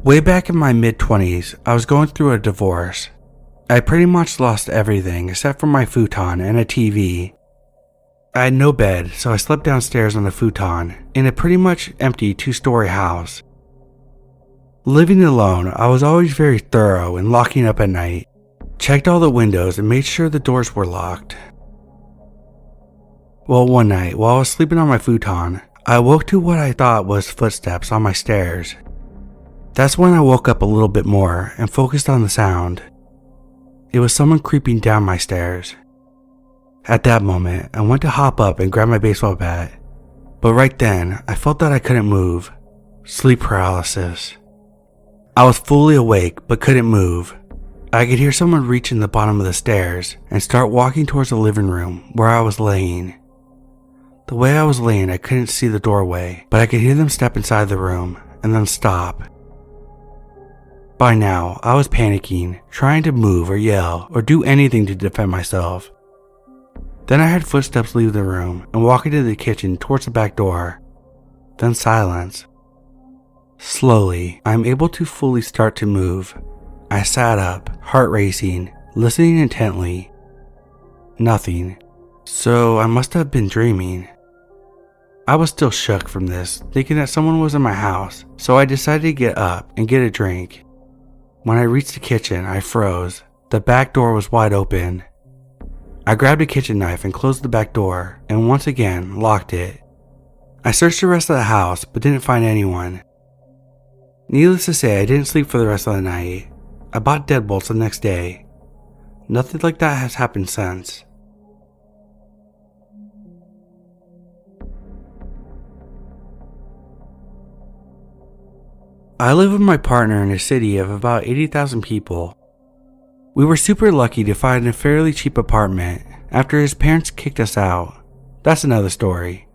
Way back in my mid-20s, I was going through a divorce. I pretty much lost everything except for my futon and a TV. I had no bed, so I slept downstairs on the futon in a pretty much empty 2-story house. Living alone, I was always very thorough in locking up at night, checked all the windows and made sure the doors were locked. Well, one night, while I was sleeping on my futon, I woke to what I thought was footsteps on my stairs. That's when I woke up a little bit more and focused on the sound. It was someone creeping down my stairs. At that moment, I went to hop up and grab my baseball bat, but right then, I felt that I couldn't move. Sleep paralysis. I was fully awake but couldn't move. I could hear someone reach in the bottom of the stairs and start walking towards the living room where I was laying. The way I was laying, I couldn't see the doorway, but I could hear them step inside the room and then stop. By now, I was panicking, trying to move or yell or do anything to defend myself. Then I heard footsteps leave the room and walk into the kitchen towards the back door. Then silence. Slowly, I am able to fully start to move. I sat up, heart racing, listening intently. Nothing. So I must have been dreaming. I was still shook from this, thinking that someone was in my house, so I decided to get up and get a drink. When I reached the kitchen, I froze. The back door was wide open. I grabbed a kitchen knife and closed the back door, and once again, locked it. I searched the rest of the house, but didn't find anyone. Needless to say, I didn't sleep for the rest of the night. I bought deadbolts the next day. Nothing like that has happened since. I live with my partner in a city of about 80,000 people. We were super lucky to find a fairly cheap apartment after his parents kicked us out. That's another story.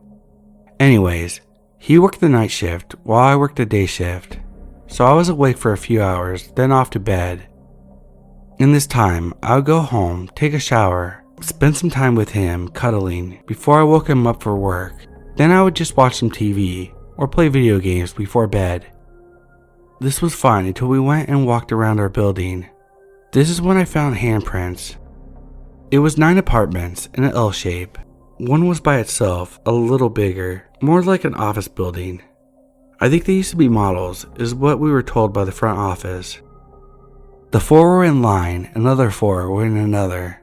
Anyways, he worked the night shift while I worked the day shift, so I was awake for a few hours, then off to bed. In this time, I would go home, take a shower, spend some time with him cuddling before I woke him up for work. Then I would just watch some TV or play video games before bed. This was fine until we went and walked around our building. This is when I found handprints. It was 9 apartments in an L shape. One was by itself, a little bigger, more like an office building. I think they used to be models, is what we were told by the front office. The 4 were in line, another 4 were in another.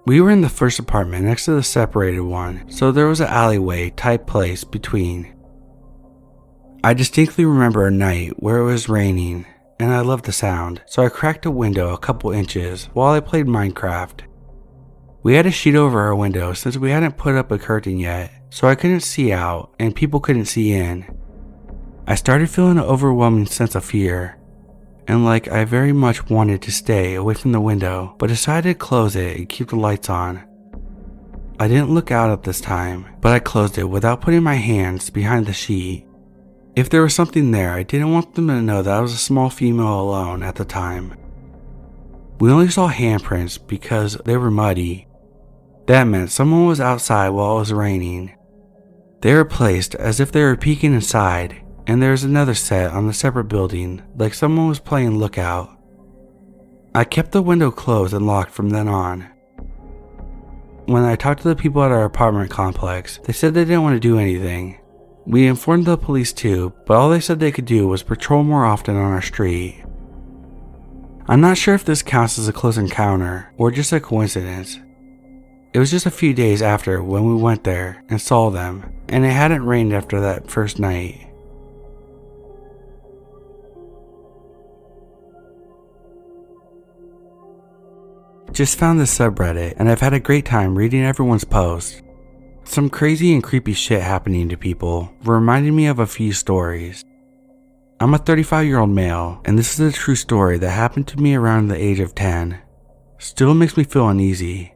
We were in the first apartment next to the separated one, so there was an alleyway type place between. I distinctly remember a night where it was raining, and I loved the sound, so I cracked a window a couple inches while I played Minecraft. We had a sheet over our window since we hadn't put up a curtain yet, so I couldn't see out and people couldn't see in. I started feeling an overwhelming sense of fear, and like I very much wanted to stay away from the window, but decided to close it and keep the lights on. I didn't look out at this time, but I closed it without putting my hands behind the sheet. If there was something there, I didn't want them to know that I was a small female alone at the time. We only saw handprints because they were muddy. That meant someone was outside while it was raining. They were placed as if they were peeking inside, and there was another set on a separate building, like someone was playing lookout. I kept the window closed and locked from then on. When I talked to the people at our apartment complex, they said they didn't want to do anything. We informed the police too, but all they said they could do was patrol more often on our street. I'm not sure if this counts as a close encounter or just a coincidence. It was just a few days after when we went there and saw them, and it hadn't rained after that first night. Just found this subreddit and I've had a great time reading everyone's posts. Some crazy and creepy shit happening to people reminded me of a few stories. I'm a 35-year-old male, and this is a true story that happened to me around the age of 10. Still makes me feel uneasy.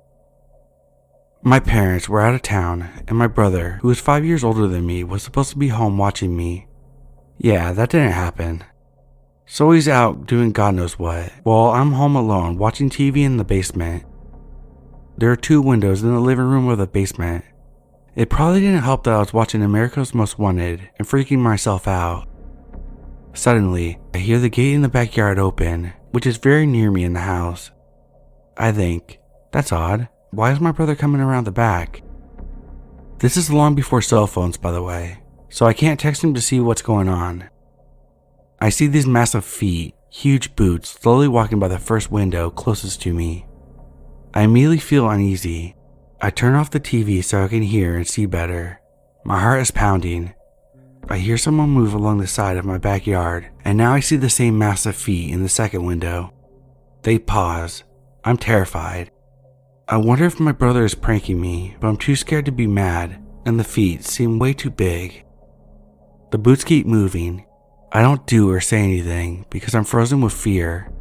My parents were out of town, and my brother, who was 5 years older than me, was supposed to be home watching me. Yeah, that didn't happen. So he's out doing God knows what, while I'm home alone watching TV in the basement. There are 2 windows in the living room of the basement. It probably didn't help that I was watching America's Most Wanted and freaking myself out. Suddenly, I hear the gate in the backyard open, which is very near me in the house. I think, that's odd. Why is my brother coming around the back? This is long before cell phones, by the way, so I can't text him to see what's going on. I see these massive feet, huge boots, slowly walking by the first window closest to me. I immediately feel uneasy. I turn off the TV so I can hear and see better. My heart is pounding. I hear someone move along the side of my backyard, and now I see the same massive feet in the second window. They pause. I'm terrified. I wonder if my brother is pranking me, but I'm too scared to be mad, and the feet seem way too big. The boots keep moving. I don't do or say anything because I'm frozen with fear.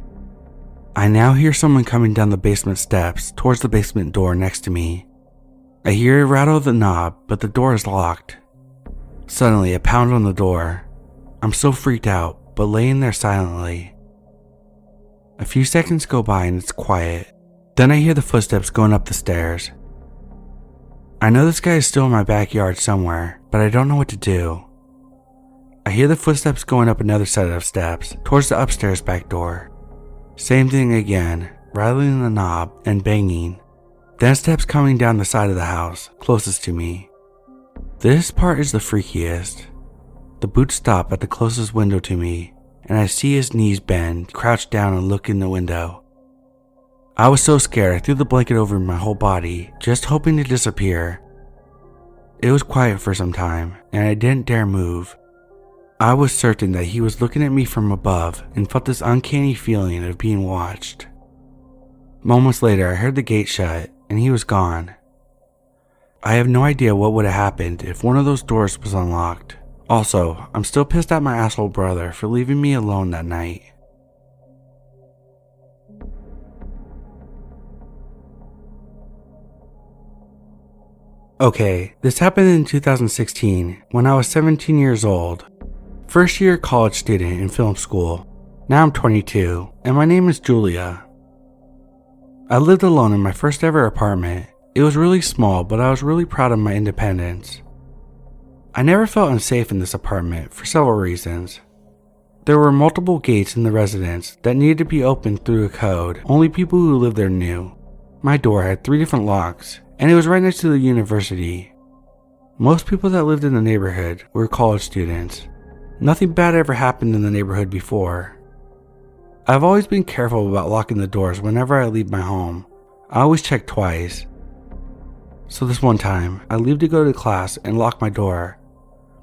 I now hear someone coming down the basement steps towards the basement door next to me. I hear a rattle of the knob, but the door is locked. Suddenly, a pound on the door. I'm so freaked out, but laying there silently. A few seconds go by and it's quiet. Then I hear the footsteps going up the stairs. I know this guy is still in my backyard somewhere, but I don't know what to do. I hear the footsteps going up another set of steps towards the upstairs back door. Same thing again, rattling the knob and banging. Then steps coming down the side of the house, closest to me. This part is the freakiest. The boots stop at the closest window to me, and I see his knees bend, crouch down and look in the window. I was so scared I threw the blanket over my whole body, just hoping to disappear. It was quiet for some time, and I didn't dare move. I was certain that he was looking at me from above and felt this uncanny feeling of being watched. Moments later, I heard the gate shut, and he was gone. I have no idea what would have happened if one of those doors was unlocked. Also, I'm still pissed at my asshole brother for leaving me alone that night. Okay, this happened in 2016 when I was 17 years old. First year college student in film school. Now I'm 22, and my name is Julia. I lived alone in my first ever apartment. It was really small, but I was really proud of my independence. I never felt unsafe in this apartment for several reasons. There were multiple gates in the residence that needed to be opened through a code only people who lived there knew. My door had 3 different locks, and it was right next to the university. Most people that lived in the neighborhood were college students. Nothing bad ever happened in the neighborhood before. I've always been careful about locking the doors whenever I leave my home. I always check twice. So this one time, I leave to go to class and lock my door.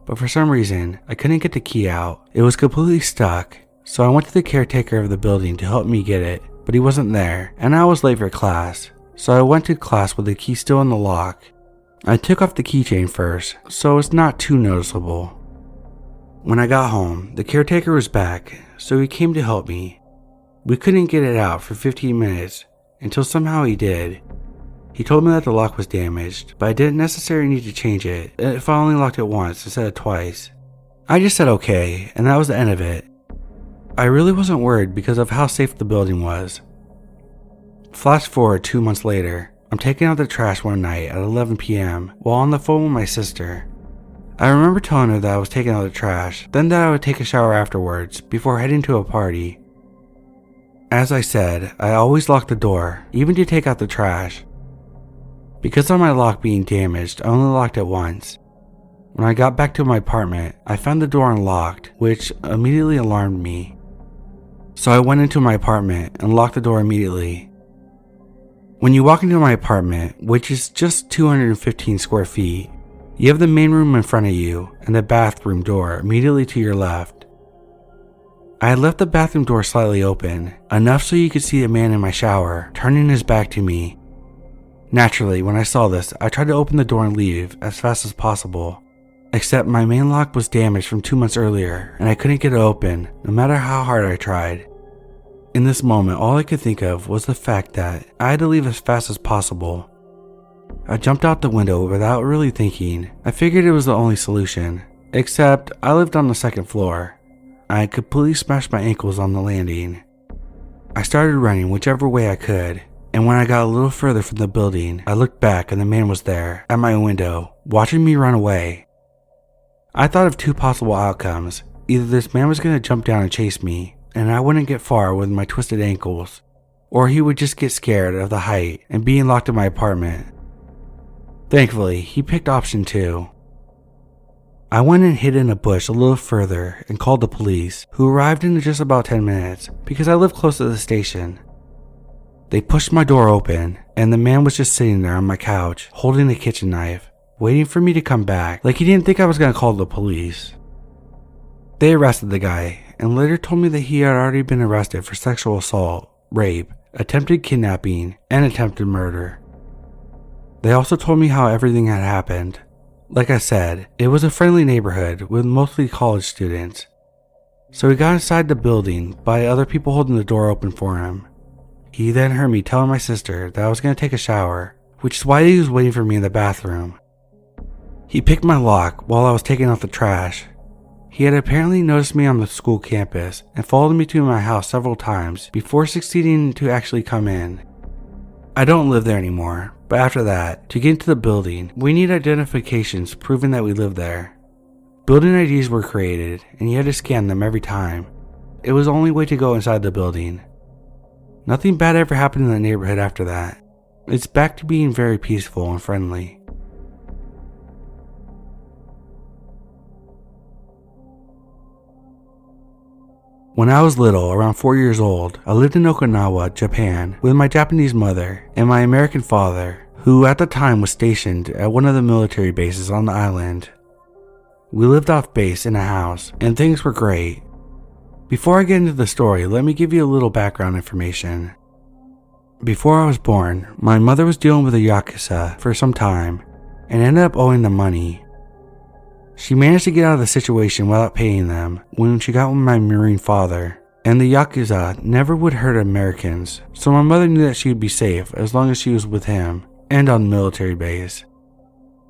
But for some reason, I couldn't get the key out. It was completely stuck, so I went to the caretaker of the building to help me get it, but he wasn't there, and I was late for class. So I went to class with the key still in the lock. I took off the keychain first, so it's not too noticeable. When I got home, the caretaker was back, so he came to help me. We couldn't get it out for 15 minutes, until somehow he did. He told me that the lock was damaged, but I didn't necessarily need to change it if I only locked it once instead of twice. I just said okay, and that was the end of it. I really wasn't worried because of how safe the building was. Flash forward 2 months later, I'm taking out the trash one night at 11 p.m. while on the phone with my sister. I remember telling her that I was taking out the trash, then that I would take a shower afterwards before heading to a party. As I said, I always lock the door, even to take out the trash. Because of my lock being damaged, I only locked it once. When I got back to my apartment, I found the door unlocked, which immediately alarmed me. So I went into my apartment and locked the door immediately. When you walk into my apartment, which is just 215 square feet, you have the main room in front of you and the bathroom door immediately to your left. I had left the bathroom door slightly open, enough so you could see a man in my shower turning his back to me. Naturally, when I saw this, I tried to open the door and leave as fast as possible. Except my main lock was damaged from 2 months earlier and I couldn't get it open no matter how hard I tried. In this moment, all I could think of was the fact that I had to leave as fast as possible. I jumped out the window without really thinking. I figured it was the only solution, except I lived on the second floor. I had completely smashed my ankles on the landing. I started running whichever way I could, and when I got a little further from the building, I looked back and the man was there, at my window, watching me run away. I thought of 2 possible outcomes. Either this man was going to jump down and chase me, and I wouldn't get far with my twisted ankles, or he would just get scared of the height and being locked in my apartment. Thankfully, he picked option 2. I went and hid in a bush a little further and called the police, who arrived in just about 10 minutes because I live close to the station. They pushed my door open, and the man was just sitting there on my couch, holding a kitchen knife, waiting for me to come back, like he didn't think I was going to call the police. They arrested the guy, and later told me that he had already been arrested for sexual assault, rape, attempted kidnapping, and attempted murder. They also told me how everything had happened. Like I said, it was a friendly neighborhood with mostly college students. So he got inside the building by other people holding the door open for him. He then heard me telling my sister that I was going to take a shower, which is why he was waiting for me in the bathroom. He picked my lock while I was taking out the trash. He had apparently noticed me on the school campus and followed me to my house several times before succeeding to actually come in. I don't live there anymore, but after that, to get into the building, we need identifications proving that we live there. Building IDs were created, and you had to scan them every time. It was the only way to go inside the building. Nothing bad ever happened in the neighborhood after that. It's back to being very peaceful and friendly. When I was little, around 4 years old, I lived in Okinawa, Japan, with my Japanese mother and my American father, who at the time was stationed at one of the military bases on the island. We lived off base in a house, and things were great. Before I get into the story, let me give you a little background information. Before I was born, my mother was dealing with a yakuza for some time, and ended up owing them money. She managed to get out of the situation without paying them when she got with my Marine father, and the Yakuza never would hurt Americans, so my mother knew that she would be safe as long as she was with him and on the military base.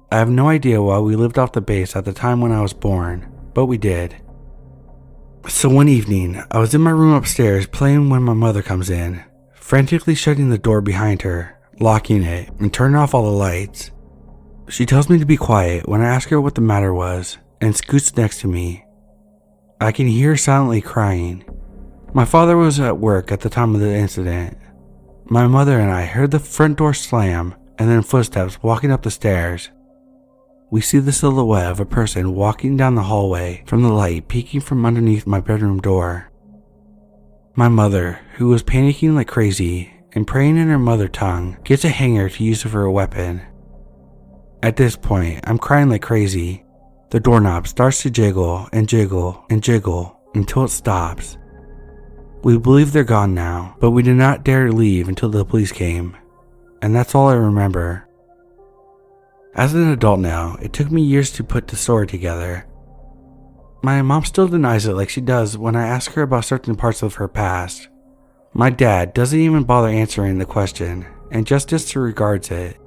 I have no idea why we lived off the base at the time when I was born, but we did. So one evening, I was in my room upstairs playing when my mother comes in, frantically shutting the door behind her, locking it, and turning off all the lights. She tells me to be quiet when I ask her what the matter was, and scoots next to me. I can hear her silently crying. My father was at work at the time of the incident. My mother and I heard the front door slam and then footsteps walking up the stairs. We see the silhouette of a person walking down the hallway from the light peeking from underneath my bedroom door. My mother, who was panicking like crazy and praying in her mother tongue, gets a hanger to use for a weapon. At this point, I'm crying like crazy. The doorknob starts to jiggle and jiggle and jiggle until it stops. We believe they're gone now, but we did not dare leave until the police came, and that's all I remember. As an adult now, it took me years to put the story together. My mom still denies it like she does when I ask her about certain parts of her past. My dad doesn't even bother answering the question and just disregards it.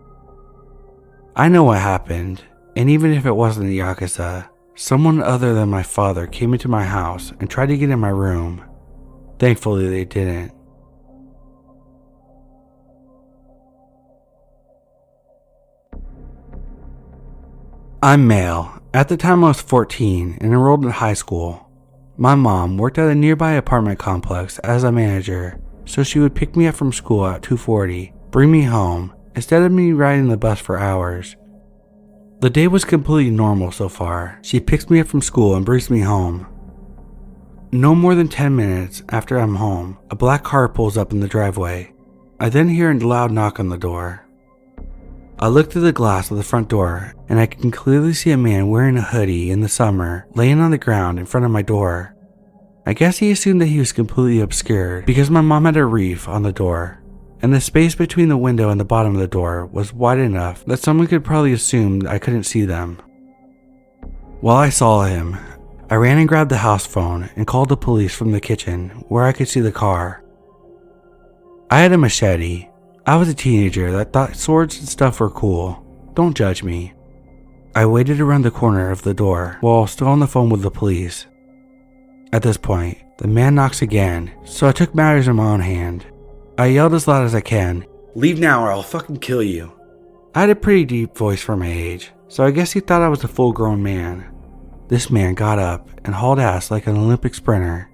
I know what happened, and even if it wasn't the Yakuza, someone other than my father came into my house and tried to get in my room. Thankfully, they didn't. I'm male. At the time I was 14 and enrolled in high school. My mom worked at a nearby apartment complex as a manager, so she would pick me up from school at 2:40, bring me home, instead of me riding the bus for hours. The day was completely normal so far. She picks me up from school and brings me home. No more than 10 minutes after I'm home, a black car pulls up in the driveway. I then hear a loud knock on the door. I look through the glass of the front door, and I can clearly see a man wearing a hoodie in the summer laying on the ground in front of my door. I guess he assumed that he was completely obscured because my mom had a reef on the door, and the space between the window and the bottom of the door was wide enough that someone could probably assume I couldn't see them. While I saw him, I ran and grabbed the house phone and called the police from the kitchen where I could see the car. I had a machete. I was a teenager that thought swords and stuff were cool. Don't judge me. I waited around the corner of the door while still on the phone with the police. At this point, the man knocks again, so I took matters in my own hand. I yelled as loud as I can, "Leave now or I'll fucking kill you." I had a pretty deep voice for my age, so I guess he thought I was a full-grown man. This man got up and hauled ass like an Olympic sprinter.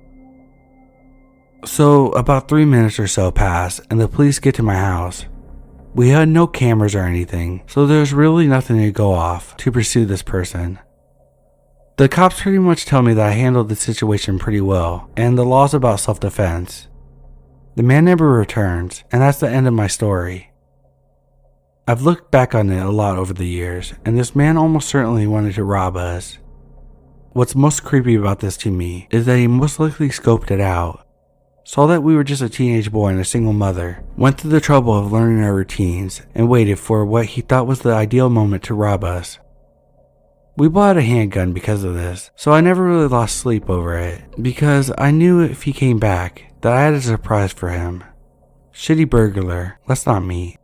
So about 3 minutes or so pass and the police get to my house. We had no cameras or anything, so there's really nothing to go off to pursue this person. The cops pretty much tell me that I handled the situation pretty well, and the law's about self-defense. The man never returns, and that's the end of my story. I've looked back on it a lot over the years, and this man almost certainly wanted to rob us. What's most creepy about this to me is that he most likely scoped it out. Saw that we were just a teenage boy and a single mother, went through the trouble of learning our routines, and waited for what he thought was the ideal moment to rob us. We bought a handgun because of this, so I never really lost sleep over it, because I knew if he came back, that I had a surprise for him. Shitty burglar, let's not meet.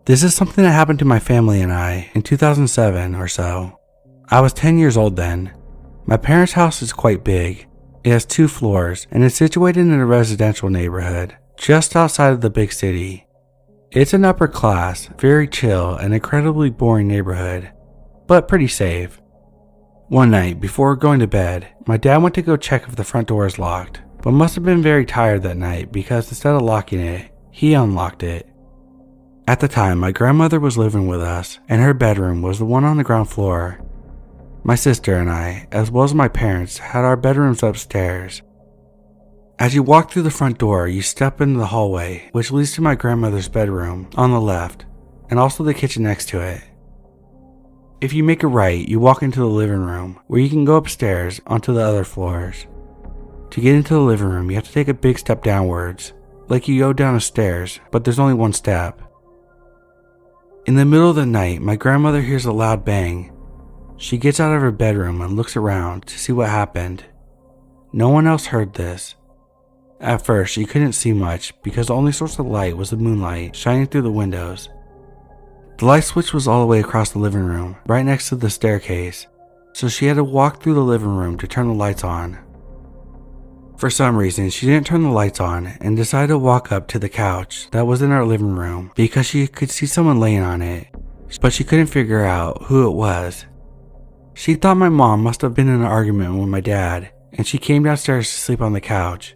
This is something that happened to my family and I in 2007 or so. I was 10 years old then. My parents' house is quite big. It has 2 floors and is situated in a residential neighborhood just outside of the big city. It's an upper class, very chill and incredibly boring neighborhood, but pretty safe. One night before going to bed, my dad went to go check if the front door is locked, but must have been very tired that night because instead of locking it, he unlocked it. At the time, my grandmother was living with us, and her bedroom was the one on the ground floor. My sister and I, as well as my parents, had our bedrooms upstairs. As you walk through the front door, you step into the hallway, which leads to my grandmother's bedroom on the left, and also the kitchen next to it. If you make a right, you walk into the living room, where you can go upstairs onto the other floors. To get into the living room, you have to take a big step downwards, like you go down the stairs, but there's only one step. In the middle of the night, my grandmother hears a loud bang. She gets out of her bedroom and looks around to see what happened. No one else heard this. At first, she couldn't see much because the only source of light was the moonlight shining through the windows. The light switch was all the way across the living room, right next to the staircase, so she had to walk through the living room to turn the lights on. For some reason, she didn't turn the lights on and decided to walk up to the couch that was in our living room because she could see someone laying on it, but she couldn't figure out who it was. She thought my mom must have been in an argument with my dad, and she came downstairs to sleep on the couch.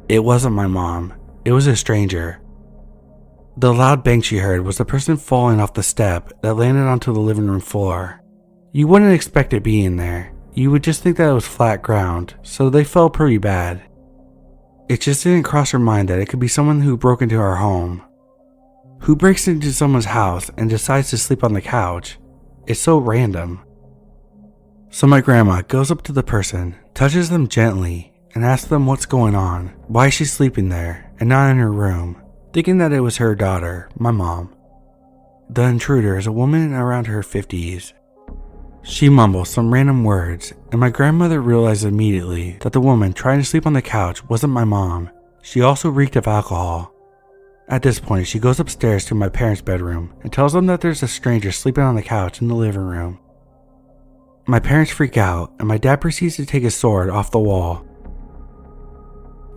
It wasn't my mom, it was a stranger. The loud bang she heard was the person falling off the step that landed onto the living room floor. You wouldn't expect it being there. You would just think that it was flat ground, so they fell pretty bad. It just didn't cross her mind that it could be someone who broke into our home. Who breaks into someone's house and decides to sleep on the couch? It's so random. So my grandma goes up to the person, touches them gently, and asks them what's going on, why she's sleeping there and not in her room, thinking that it was her daughter, my mom. The intruder is a woman around her 50s. She mumbles some random words, and my grandmother realized immediately that the woman trying to sleep on the couch wasn't my mom. She also reeked of alcohol. At this point, she goes upstairs to my parents' bedroom and tells them that there's a stranger sleeping on the couch in the living room. My parents freak out, and my dad proceeds to take his sword off the wall.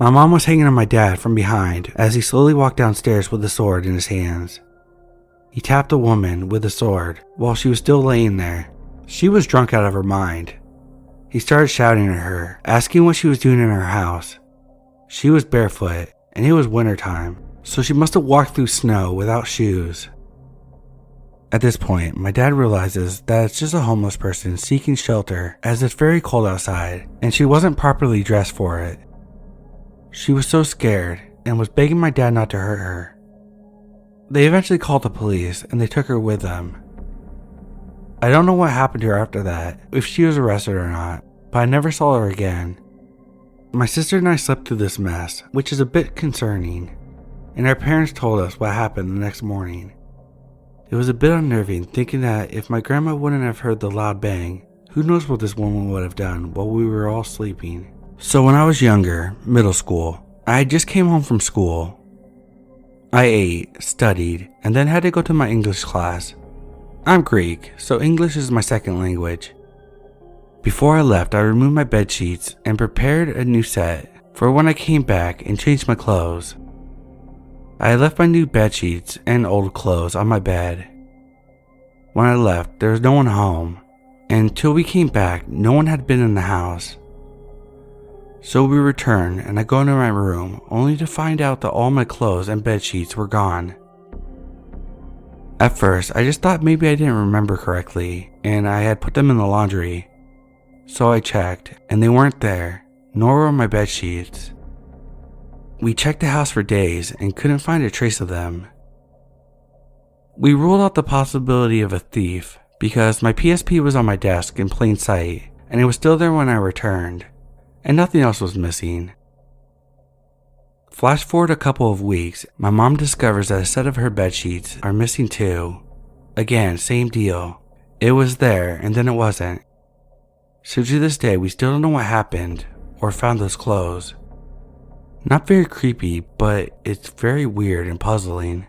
My mom was hanging on my dad from behind as he slowly walked downstairs with the sword in his hands. He tapped the woman with the sword while she was still laying there. She was drunk out of her mind. He started shouting at her, asking what she was doing in her house. She was barefoot, and it was wintertime, so she must have walked through snow without shoes. At this point, my dad realizes that it's just a homeless person seeking shelter as it's very cold outside, and she wasn't properly dressed for it. She was so scared and was begging my dad not to hurt her. They eventually called the police, and they took her with them. I don't know what happened to her after that, if she was arrested or not, but I never saw her again. My sister and I slept through this mess, which is a bit concerning, and our parents told us what happened the next morning. It was a bit unnerving thinking that if my grandma wouldn't have heard the loud bang, who knows what this woman would have done while we were all sleeping. So when I was younger, middle school, I had just came home from school. I ate, studied, and then had to go to my English class. I'm Greek, so English is my second language. Before I left, I removed my bed sheets and prepared a new set for when I came back and changed my clothes. I had left my new bedsheets and old clothes on my bed. When I left, there was no one home, and until we came back, no one had been in the house. So we returned, and I go into my room only to find out that all my clothes and bedsheets were gone. At first, I just thought maybe I didn't remember correctly, and I had put them in the laundry. So I checked, and they weren't there, nor were my bedsheets. We checked the house for days and couldn't find a trace of them. We ruled out the possibility of a thief because my PSP was on my desk in plain sight, and it was still there when I returned, and nothing else was missing. Flash forward a couple of weeks, my mom discovers that a set of her bedsheets are missing too. Again, same deal. It was there and then it wasn't. So to this day, we still don't know what happened or found those clothes. Not very creepy, but it's very weird and puzzling.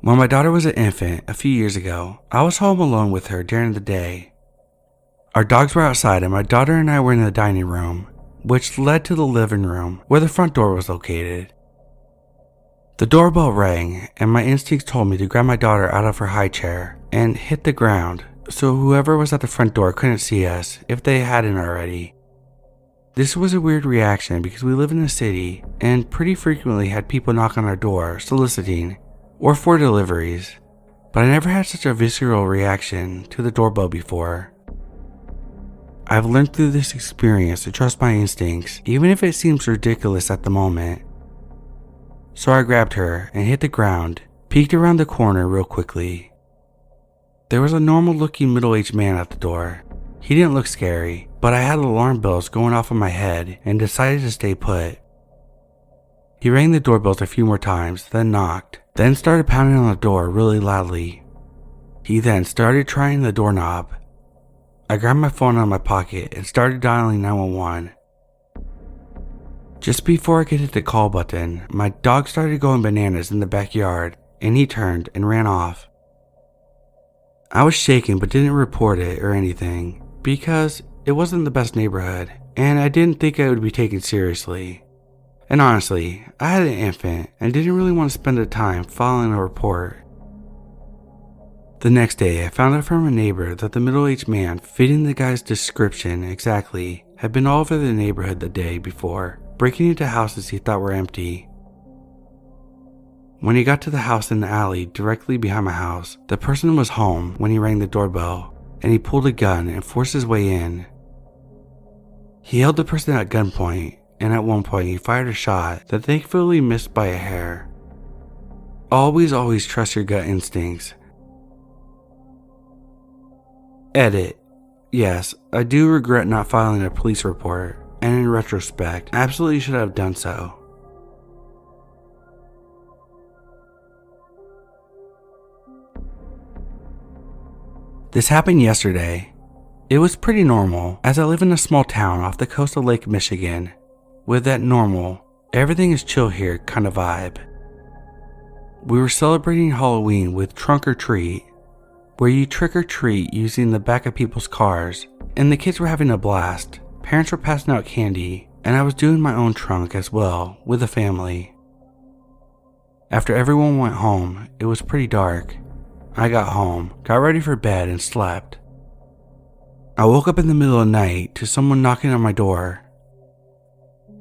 When my daughter was an infant a few years ago, I was home alone with her during the day. Our dogs were outside and my daughter and I were in the dining room, which led to the living room where the front door was located. The doorbell rang and my instincts told me to grab my daughter out of her high chair and hit the ground so whoever was at the front door couldn't see us if they hadn't already. This was a weird reaction because we live in a city and pretty frequently had people knock on our door soliciting or for deliveries, but I never had such a visceral reaction to the doorbell before. I've learned through this experience to trust my instincts, even if it seems ridiculous at the moment. So I grabbed her and hit the ground, peeked around the corner real quickly. There was a normal looking middle-aged man at the door. He didn't look scary, but I had alarm bells going off in my head and decided to stay put. He rang the doorbells a few more times, then knocked, then started pounding on the door really loudly. He then started trying the doorknob. I grabbed my phone out of my pocket and started dialing 911. Just before I could hit the call button, my dog started going bananas in the backyard and he turned and ran off. I was shaken but didn't report it or anything because it wasn't the best neighborhood and I didn't think I would be taken seriously. And honestly, I had an infant and didn't really want to spend the time filing a report. The next day, I found out from a neighbor that the middle-aged man, fitting the guy's description exactly, had been all over the neighborhood the day before, breaking into houses he thought were empty. When he got to the house in the alley directly behind my house, the person was home when he rang the doorbell, and he pulled a gun and forced his way in. He held the person at gunpoint, and at one point he fired a shot that thankfully missed by a hair. Always trust your gut instincts. Edit. Yes, I do regret not filing a police report, and in retrospect, absolutely should have done so. This happened yesterday. It was pretty normal, as I live in a small town off the coast of Lake Michigan, with that normal, everything is chill here kind of vibe. We were celebrating Halloween with Trunk or Treat, where you trick or treat using the back of people's cars, and the kids were having a blast. Parents were passing out candy, and I was doing my own trunk as well with the family. After everyone went home, it was pretty dark. I got home, got ready for bed, and slept. I woke up in the middle of the night to someone knocking on my door.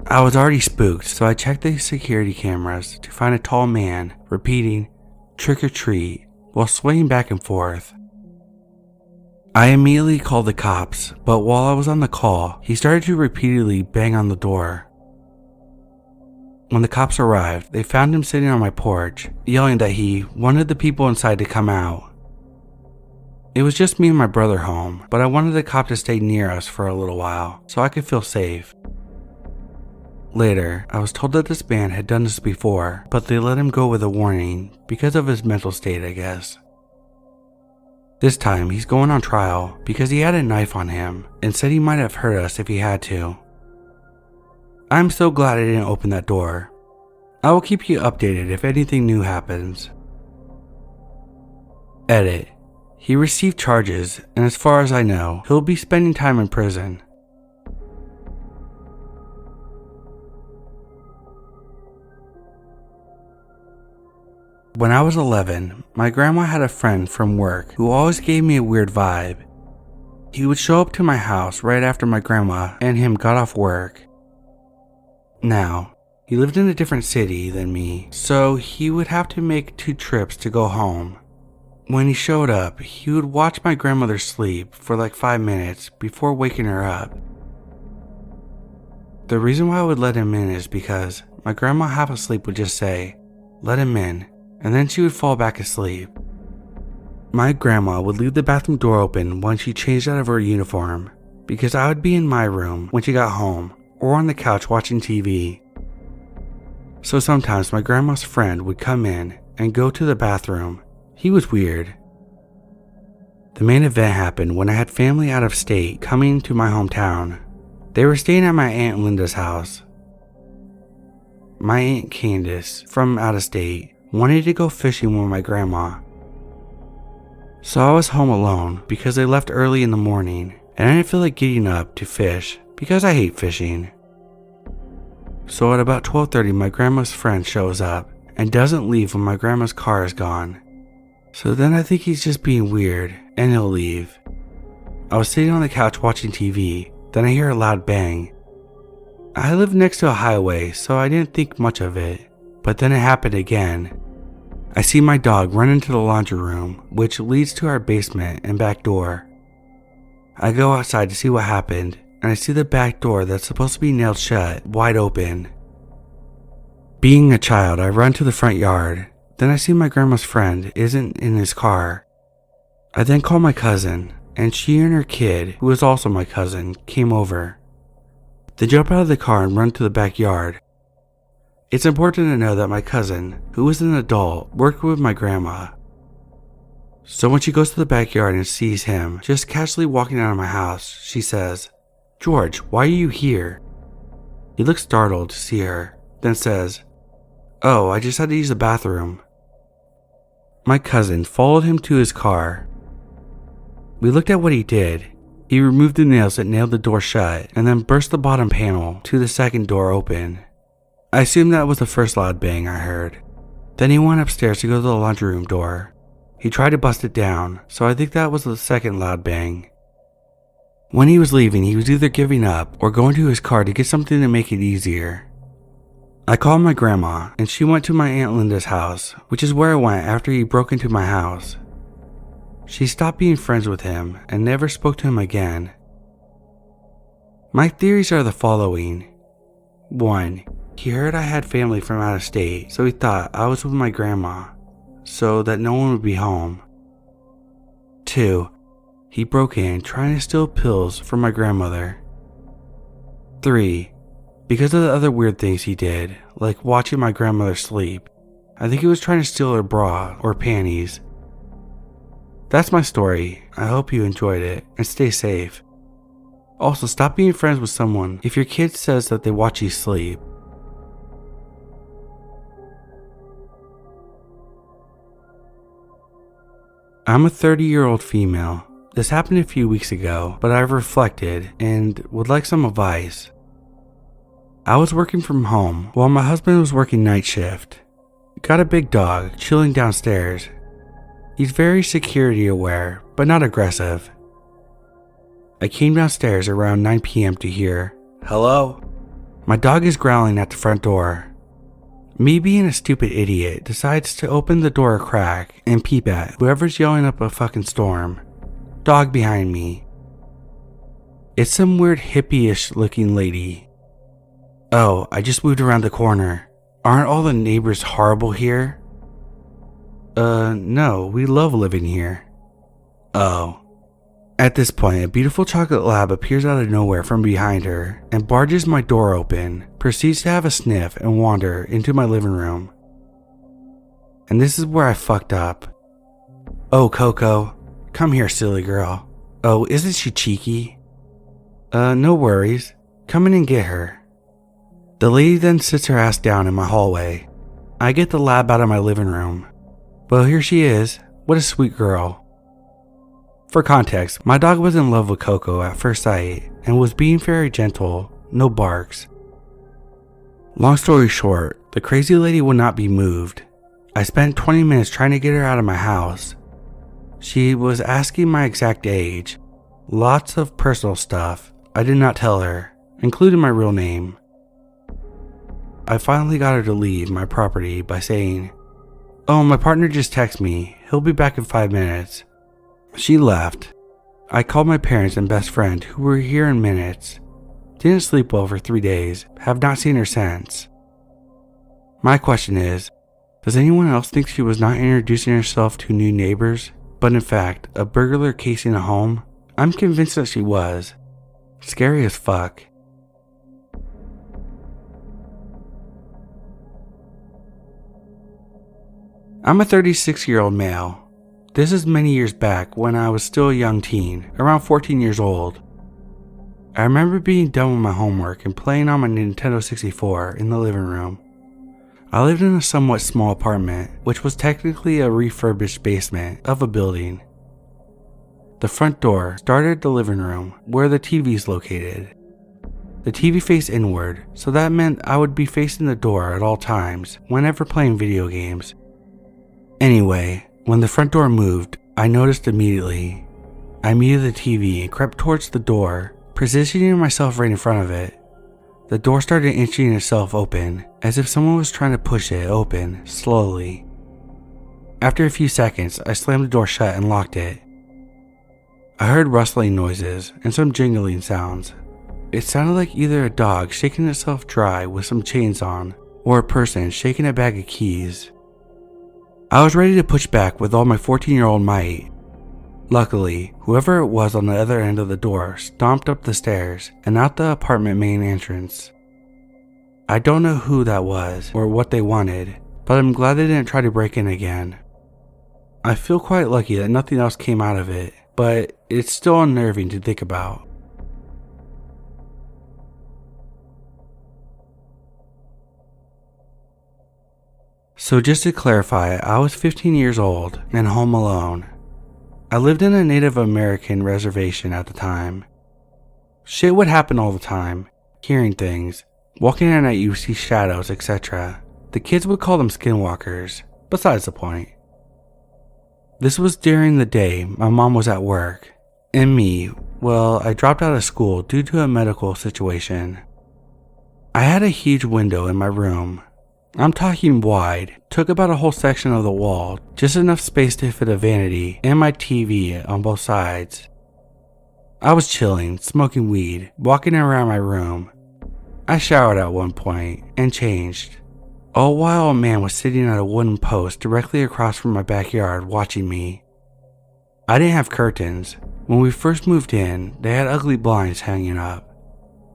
I was already spooked, so I checked the security cameras to find a tall man repeating trick or treat while swaying back and forth. I immediately called the cops, but while I was on the call, he started to repeatedly bang on the door. When the cops arrived, they found him sitting on my porch, yelling that he wanted the people inside to come out. It was just me and my brother home, but I wanted the cop to stay near us for a little while, so I could feel safe. Later, I was told that this man had done this before, but they let him go with a warning because of his mental state, I guess. This time, he's going on trial because he had a knife on him and said he might have hurt us if he had to. I'm so glad I didn't open that door. I will keep you updated if anything new happens. Edit. He received charges, and as far as I know, he'll be spending time in prison. When I was 11, my grandma had a friend from work who always gave me a weird vibe. He would show up to my house right after my grandma and him got off work. Now, he lived in a different city than me, so he would have to make 2 trips to go home. When he showed up, he would watch my grandmother sleep for like 5 minutes before waking her up. The reason why I would let him in is because my grandma half asleep would just say, "Let him in," and then she would fall back asleep. My grandma would leave the bathroom door open when she changed out of her uniform, because I would be in my room when she got home or on the couch watching TV. So sometimes my grandma's friend would come in and go to the bathroom. He was weird. The main event happened when I had family out of state coming to my hometown. They were staying at my Aunt Linda's house. My Aunt Candace, from out of state, wanted to go fishing with my grandma. So I was home alone because they left early in the morning and I didn't feel like getting up to fish because I hate fishing. So at about 12:30 my grandma's friend shows up and doesn't leave when my grandma's car is gone. So then I think he's just being weird and he'll leave. I was sitting on the couch watching TV, then I hear a loud bang. I live next to a highway, so I didn't think much of it, but then it happened again. I see my dog run into the laundry room, which leads to our basement and back door. I go outside to see what happened, and I see the back door that's supposed to be nailed shut, wide open. Being a child, I run to the front yard. Then I see my grandma's friend isn't in his car. I then call my cousin, and she and her kid, who is also my cousin, came over. They jump out of the car and run to the backyard. It's important to know that my cousin, who is an adult, worked with my grandma. So when she goes to the backyard and sees him just casually walking out of my house, she says, "George, why are you here?" He looks startled to see her, then says, "Oh, I just had to use the bathroom." My cousin followed him to his car. We looked at what he did. He removed the nails that nailed the door shut and then burst the bottom panel to the second door open. I assume that was the first loud bang I heard. Then he went upstairs to go to the laundry room door. He tried to bust it down, so I think that was the second loud bang. When he was leaving, he was either giving up or going to his car to get something to make it easier. I called my grandma and she went to my Aunt Linda's house, which is where I went after he broke into my house. She stopped being friends with him and never spoke to him again. My theories are the following. 1. He heard I had family from out of state, so he thought I was with my grandma, so that no one would be home. 2. He broke in trying to steal pills from my grandmother. 3. Because of the other weird things he did, like watching my grandmother sleep, I think he was trying to steal her bra or panties. That's my story. I hope you enjoyed it and stay safe. Also, stop being friends with someone if your kid says that they watch you sleep. I'm a 30-year-old female. This happened a few weeks ago, but I've reflected and would like some advice. I was working from home while my husband was working night shift. Got a big dog chilling downstairs. He's very security aware, but not aggressive. I came downstairs around 9 p.m. to hear, "Hello?" My dog is growling at the front door. Me being a stupid idiot decides to open the door a crack and peep at whoever's yelling up a fucking storm. Dog behind me. It's some weird hippie-ish looking lady. "Oh, I just moved around the corner. Aren't all the neighbors horrible here?" No, we love living here." "Oh." At this point, a beautiful chocolate lab appears out of nowhere from behind her and barges my door open, proceeds to have a sniff and wander into my living room. And this is where I fucked up. "Oh, Coco, come here, silly girl. Oh, isn't she cheeky?" No worries. Come in and get her." The lady then sits her ass down in my hallway. I get the lab out of my living room. Well, here she is. What a sweet girl. For context, my dog was in love with Coco at first sight and was being very gentle, no barks. Long story short, the crazy lady would not be moved. I spent 20 minutes trying to get her out of my house. She was asking my exact age, lots of personal stuff I did not tell her, including my real name. I finally got her to leave my property by saying, "Oh, my partner just texted me. He'll be back in 5 minutes." She left. I called my parents and best friend, who were here in minutes. Didn't sleep well for 3 days, have not seen her since. My question is, does anyone else think she was not introducing herself to new neighbors, but in fact, a burglar casing a home? I'm convinced that she was. Scary as fuck. I'm a 36-year-old male. This is many years back when I was still a young teen, around 14 years old. I remember being done with my homework and playing on my Nintendo 64 in the living room. I lived in a somewhat small apartment, which was technically a refurbished basement of a building. The front door started at the living room, where the TV is located. The TV faced inward, so that meant I would be facing the door at all times, whenever playing video games. Anyway, when the front door moved, I noticed immediately. I muted the TV and crept towards the door, positioning myself right in front of it. The door started inching itself open, as if someone was trying to push it open, slowly. After a few seconds, I slammed the door shut and locked it. I heard rustling noises and some jingling sounds. It sounded like either a dog shaking itself dry with some chains on, or a person shaking a bag of keys. I was ready to push back with all my 14-year-old might. Luckily, whoever it was on the other end of the door stomped up the stairs and out the apartment main entrance. I don't know who that was or what they wanted, but I'm glad they didn't try to break in again. I feel quite lucky that nothing else came out of it, but it's still unnerving to think about. So just to clarify, I was 15 years old and home alone. I lived in a Native American reservation at the time. Shit would happen all the time, hearing things, walking at night you see shadows, etc. The kids would call them skinwalkers, besides the point. This was during the day my mom was at work, and me, well, I dropped out of school due to a medical situation. I had a huge window in my room. I'm talking wide, took about a whole section of the wall, just enough space to fit a vanity and my TV on both sides. I was chilling, smoking weed, walking around my room. I showered at one point and changed. All while a man was sitting at a wooden post directly across from my backyard watching me. I didn't have curtains. When we first moved in, they had ugly blinds hanging up.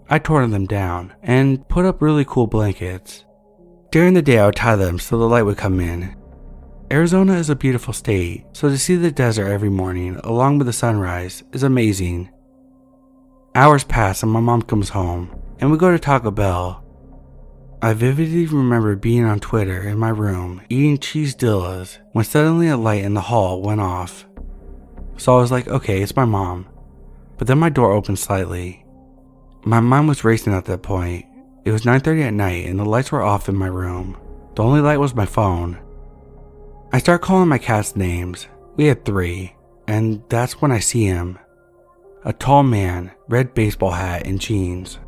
I tore them down and put up really cool blankets. During the day I would tie them so the light would come in. Arizona is a beautiful state, so to see the desert every morning along with the sunrise is amazing. Hours pass and my mom comes home, and we go to Taco Bell. I vividly remember being on Twitter in my room eating cheesedillas when suddenly a light in the hall went off. So I was like, okay, it's my mom. But then my door opened slightly. My mind was racing at that point. It was 9:30 at night and the lights were off in my room. The only light was my phone. I start calling my cats names. We had 3, and that's when I see him. A tall man, red baseball hat and jeans.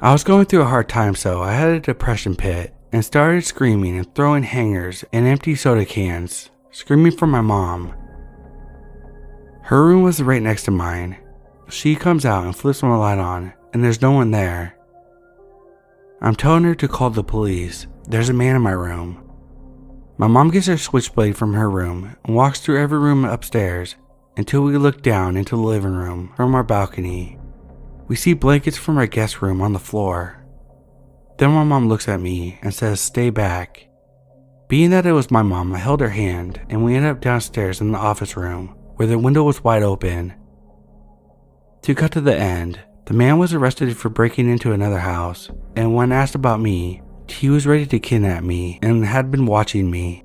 I was going through a hard time, so I had a depression pit and started screaming and throwing hangers and empty soda cans, screaming for my mom. Her room was right next to mine. She comes out and flips my light on, and there's no one there. I'm telling her to call the police. There's a man in my room. My mom gets her switchblade from her room and walks through every room upstairs until we look down into the living room from our balcony. We see blankets from our guest room on the floor. Then my mom looks at me and says, "Stay back." Being that it was my mom, I held her hand and we ended up downstairs in the office room where the window was wide open. To cut to the end, the man was arrested for breaking into another house, and when asked about me, he was ready to kidnap me and had been watching me.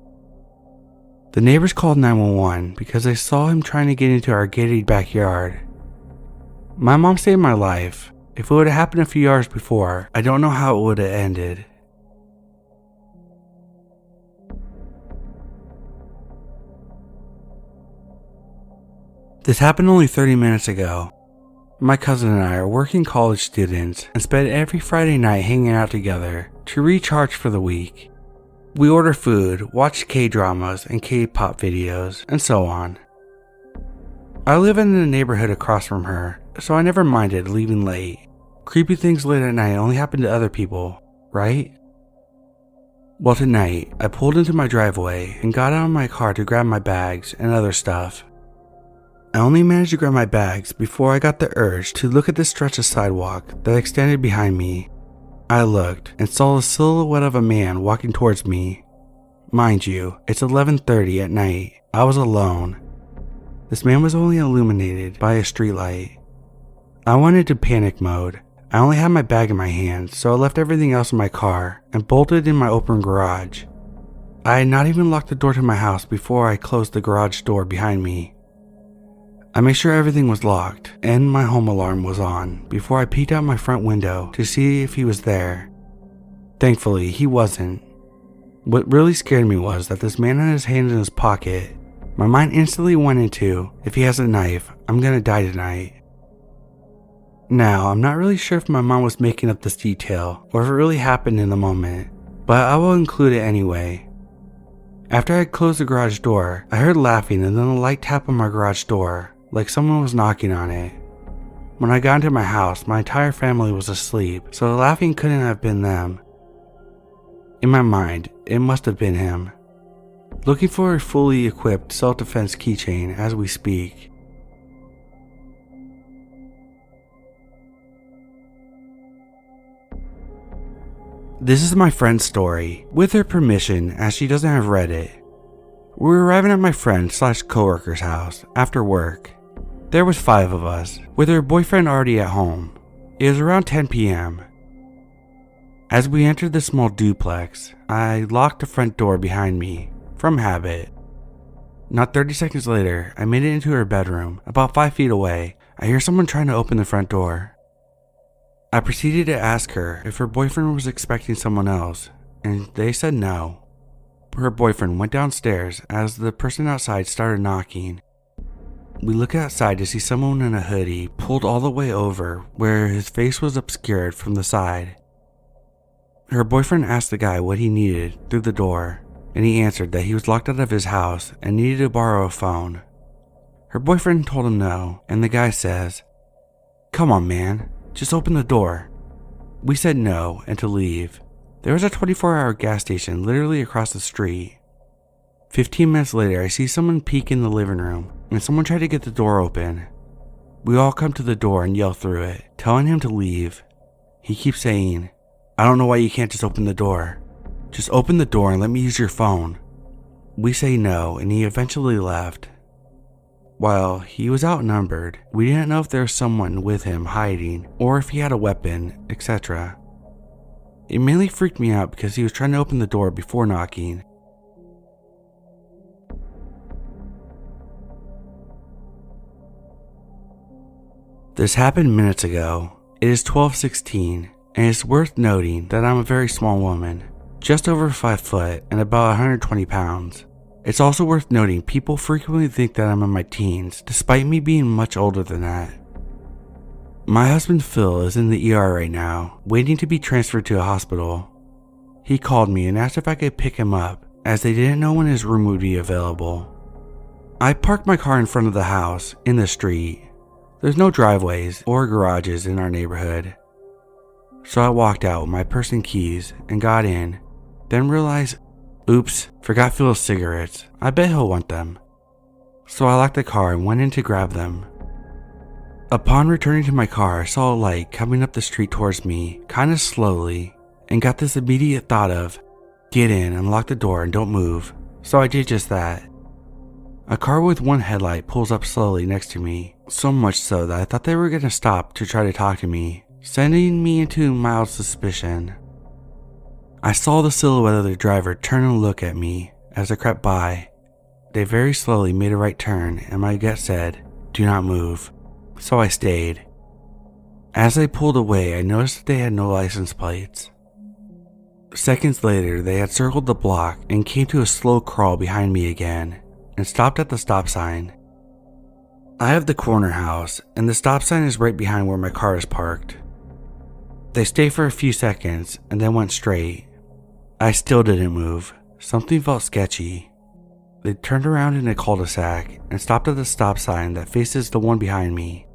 The neighbors called 911 because they saw him trying to get into our gated backyard. My mom saved my life. If it would have happened a few hours before, I don't know how it would have ended. This happened only 30 minutes ago. My cousin and I are working college students and spend every Friday night hanging out together to recharge for the week. We order food, watch K-dramas and K-pop videos, and so on. I live in the neighborhood across from her, so I never minded leaving late. Creepy things late at night only happen to other people, right? Well, tonight, I pulled into my driveway and got out of my car to grab my bags and other stuff. I only managed to grab my bags before I got the urge to look at the stretch of sidewalk that extended behind me. I looked and saw the silhouette of a man walking towards me. Mind you, it's 11:30 at night. I was alone. This man was only illuminated by a streetlight. I went into panic mode. I only had my bag in my hand, so I left everything else in my car and bolted in my open garage. I had not even locked the door to my house before I closed the garage door behind me. I made sure everything was locked and my home alarm was on before I peeked out my front window to see if he was there. Thankfully, he wasn't. What really scared me was that this man had his hand in his pocket. My mind instantly went into, if he has a knife, I'm gonna die tonight. Now, I'm not really sure if my mom was making up this detail or if it really happened in the moment, but I will include it anyway. After I closed the garage door, I heard laughing and then a light tap on my garage door, like someone was knocking on it. When I got into my house, my entire family was asleep, so the laughing couldn't have been them. In my mind, it must have been him. Looking for a fully equipped self-defense keychain as we speak. This is my friend's story, with her permission as she doesn't have read it. We were arriving at my friend/coworker's house after work. There was 5 of us, with her boyfriend already at home. It was around 10 p.m. As we entered the small duplex, I locked the front door behind me, from habit. Not 30 seconds later, I made it into her bedroom. About 5 feet away, I hear someone trying to open the front door. I proceeded to ask her if her boyfriend was expecting someone else, and they said no. Her boyfriend went downstairs as the person outside started knocking. We look outside to see someone in a hoodie pulled all the way over where his face was obscured from the side. Her boyfriend asked the guy what he needed through the door, and he answered that he was locked out of his house and needed to borrow a phone. Her boyfriend told him no, and the guy says, "Come on, man. Just open the door." We said no and to leave. There was a 24-hour gas station literally across the street. 15 minutes later, I see someone peek in the living room and someone try to get the door open. We all come to the door and yell through it, telling him to leave. He keeps saying, "I don't know why you can't just open the door. Just open the door and let me use your phone." We say no and he eventually left. While he was outnumbered, we didn't know if there was someone with him hiding or if he had a weapon, etc. It mainly freaked me out because he was trying to open the door before knocking. This happened minutes ago. It is 12:16, and it's worth noting that I'm a very small woman, just over 5 foot and about 120 pounds. It's also worth noting people frequently think that I'm in my teens, despite me being much older than that. My husband Phil is in the ER right now, waiting to be transferred to a hospital. He called me and asked if I could pick him up, as they didn't know when his room would be available. I parked my car in front of the house, in the street. There's no driveways or garages in our neighborhood. So I walked out with my purse and keys and got in, then realized, oops, forgot Phil's cigarettes. I bet he'll want them. So I locked the car and went in to grab them. Upon returning to my car, I saw a light coming up the street towards me, kinda slowly, and got this immediate thought of, get in and lock the door and don't move. So I did just that. A car with one headlight pulls up slowly next to me, so much so that I thought they were gonna stop to try to talk to me, sending me into mild suspicion. I saw the silhouette of the driver turn and look at me as I crept by. They very slowly made a right turn and my gut said, "Do not move." So I stayed. As they pulled away, I noticed that they had no license plates. Seconds later, they had circled the block and came to a slow crawl behind me again and stopped at the stop sign. I have the corner house, and the stop sign is right behind where my car is parked. They stayed for a few seconds and then went straight. I still didn't move. Something felt sketchy. They turned around in a cul-de-sac and stopped at the stop sign that faces the one behind me.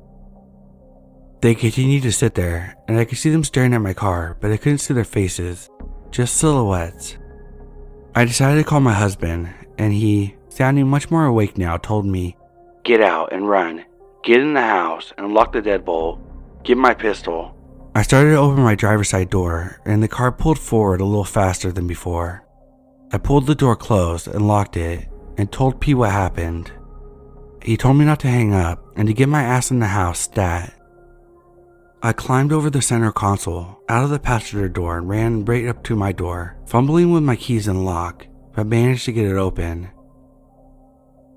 They continued to sit there, and I could see them staring at my car, but I couldn't see their faces, just silhouettes. I decided to call my husband, and he, sounding much more awake now, told me, "Get out and run. Get in the house and lock the deadbolt. Get my pistol." I started to open my driver's side door, and the car pulled forward a little faster than before. I pulled the door closed and locked it, and told P what happened. He told me not to hang up and to get my ass in the house stat. I climbed over the center console, out of the passenger door, and ran right up to my door, fumbling with my keys and lock, but managed to get it open.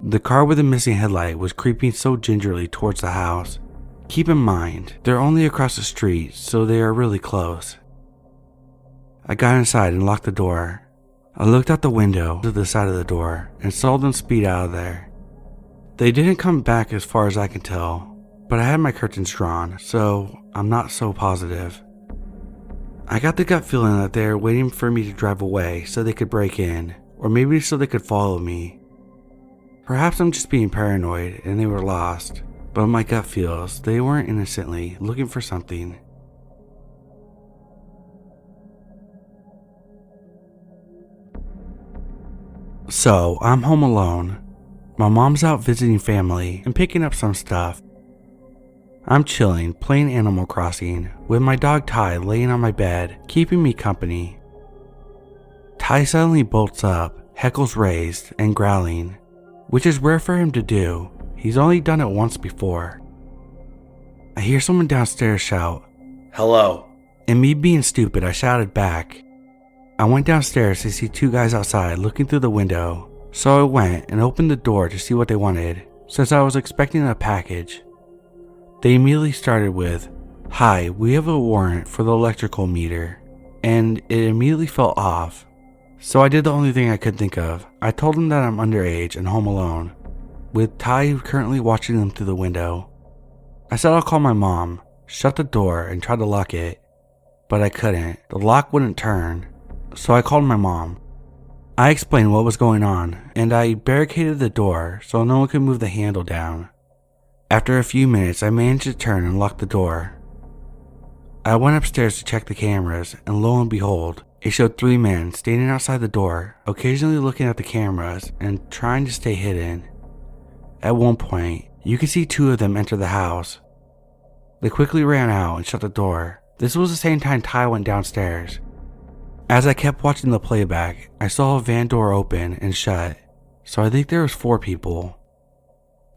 The car with the missing headlight was creeping so gingerly towards the house. Keep in mind, they're only across the street, so they are really close. I got inside and locked the door. I looked out the window to the side of the door and saw them speed out of there. They didn't come back as far as I can tell, but I had my curtains drawn, so I'm not so positive. I got the gut feeling that they were waiting for me to drive away so they could break in, or maybe so they could follow me. Perhaps I'm just being paranoid and they were lost, but my gut feels they weren't innocently looking for something. So, I'm home alone. My mom's out visiting family and picking up some stuff. I'm chilling, playing Animal Crossing, with my dog Ty laying on my bed, keeping me company. Ty suddenly bolts up, heckles raised, and growling, which is rare for him to do. He's only done it once before. I hear someone downstairs shout, "Hello." And me being stupid, I shouted back. I went downstairs to see two guys outside looking through the window, so I went and opened the door to see what they wanted, since I was expecting a package. They immediately started with, "Hi, we have a warrant for the electrical meter," and it immediately fell off. So I did the only thing I could think of. I told them that I'm underage and home alone, with Ty currently watching them through the window. I said I'll call my mom, shut the door, and try to lock it, but I couldn't. The lock wouldn't turn, so I called my mom. I explained what was going on, and I barricaded the door so no one could move the handle down. After a few minutes, I managed to turn and lock the door. I went upstairs to check the cameras, and lo and behold, it showed 3 men standing outside the door, occasionally looking at the cameras and trying to stay hidden. At one point, you could see 2 of them enter the house. They quickly ran out and shut the door. This was the same time Ty went downstairs. As I kept watching the playback, I saw a van door open and shut, so I think there was 4 people.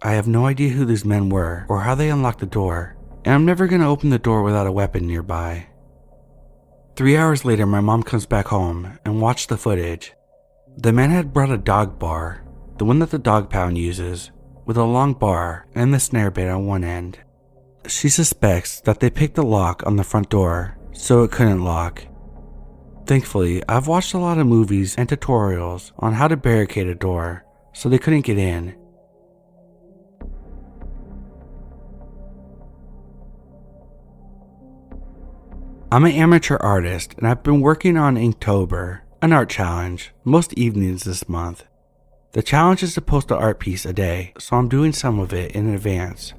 I have no idea who these men were or how they unlocked the door, and I'm never going to open the door without a weapon nearby. 3 hours later, my mom comes back home and watched the footage. The men had brought a dog bar, the one that the dog pound uses, with a long bar and the snare bit on one end. She suspects that they picked the lock on the front door, so it couldn't lock. Thankfully, I've watched a lot of movies and tutorials on how to barricade a door, so they couldn't get in. I'm an amateur artist, and I've been working on Inktober, an art challenge, most evenings this month. The challenge is to post an art piece a day, so I'm doing some of it in advance.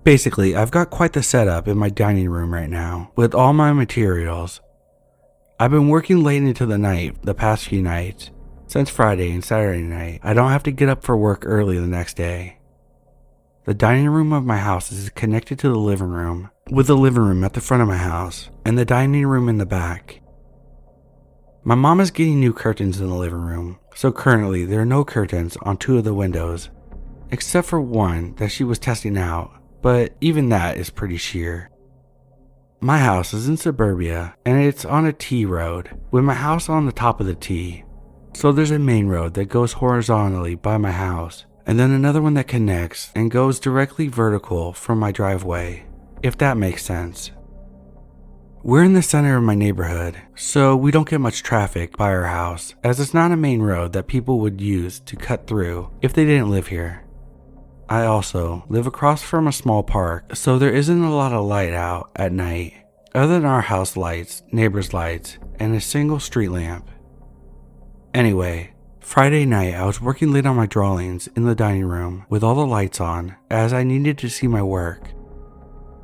Basically, I've got quite the setup in my dining room right now, with all my materials. I've been working late into the night the past few nights. Since Friday and Saturday night, I don't have to get up for work early the next day. The dining room of my house is connected to the living room, with the living room at the front of my house, and the dining room in the back. My mom is getting new curtains in the living room, so currently there are no curtains on 2 of the windows, except for one that she was testing out, but even that is pretty sheer. My house is in suburbia, and it's on a T road, with my house on the top of the T. So there's a main road that goes horizontally by my house, and then another one that connects and goes directly vertical from my driveway, if that makes sense. We're in the center of my neighborhood, so we don't get much traffic by our house, as it's not a main road that people would use to cut through if they didn't live here. I also live across from a small park, so there isn't a lot of light out at night, other than our house lights, neighbors' lights, and a single street lamp. Anyway, Friday night I was working late on my drawings in the dining room with all the lights on as I needed to see my work.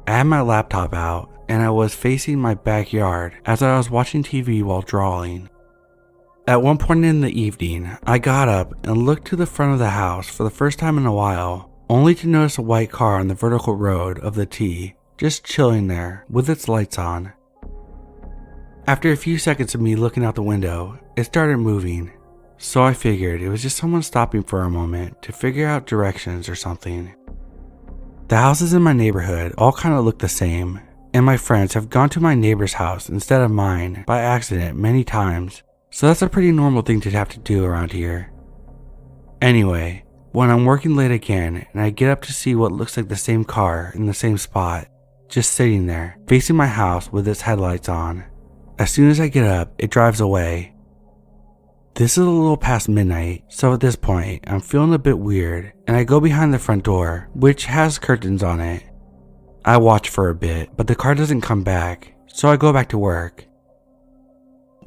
I had my laptop out and I was facing my backyard as I was watching TV while drawing. At one point in the evening, I got up and looked to the front of the house for the first time in a while, only to notice a white car on the vertical road of the T, just chilling there with its lights on. After a few seconds of me looking out the window, it started moving, so I figured it was just someone stopping for a moment to figure out directions or something. The houses in my neighborhood all kind of look the same, and my friends have gone to my neighbor's house instead of mine by accident many times, so that's a pretty normal thing to have to do around here. Anyway, when I'm working late again and I get up to see what looks like the same car in the same spot, just sitting there, facing my house with its headlights on. As soon as I get up, it drives away. This is a little past midnight, so at this point, I'm feeling a bit weird, and I go behind the front door, which has curtains on it. I watch for a bit, but the car doesn't come back, so I go back to work.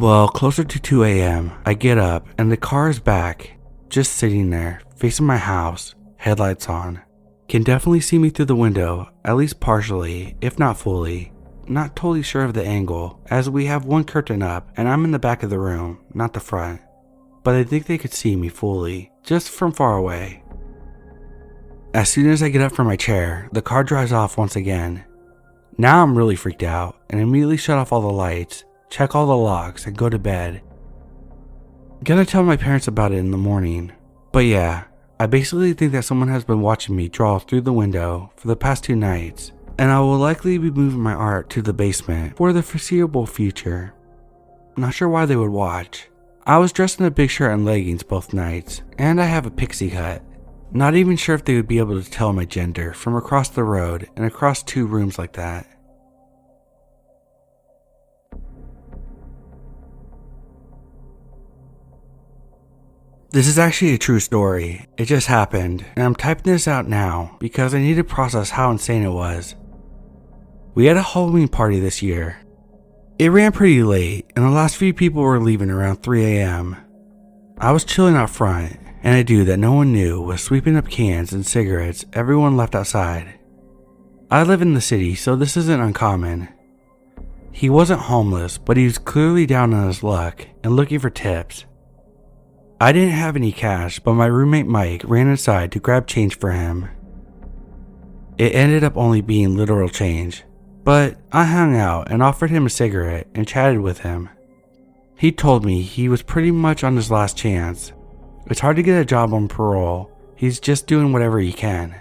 Well, closer to 2 a.m., I get up, and the car is back, just sitting there, facing my house, headlights on. Can definitely see me through the window, at least partially, if not fully. Not totally sure of the angle, as we have one curtain up, and I'm in the back of the room, not the front. But I think they could see me fully, just from far away. As soon as I get up from my chair, the car drives off once again. Now I'm really freaked out, and immediately shut off all the lights, check all the locks, and go to bed. Gonna tell my parents about it in the morning. But yeah, I basically think that someone has been watching me draw through the window for the past 2 nights, and I will likely be moving my art to the basement for the foreseeable future. Not sure why they would watch. I was dressed in a big shirt and leggings both nights, and I have a pixie cut. Not even sure if they would be able to tell my gender from across the road and across 2 rooms like that. This is actually a true story. It just happened, and I'm typing this out now because I need to process how insane it was. We had a Halloween party this year. It ran pretty late, and the last few people were leaving around 3 a.m. I was chilling out front, and a dude that no one knew was sweeping up cans and cigarettes everyone left outside. I live in the city, so this isn't uncommon. He wasn't homeless, but he was clearly down on his luck and looking for tips. I didn't have any cash, but my roommate Mike ran inside to grab change for him. It ended up only being literal change, but I hung out and offered him a cigarette and chatted with him. He told me he was pretty much on his last chance. It's hard to get a job on parole. He's just doing whatever he can.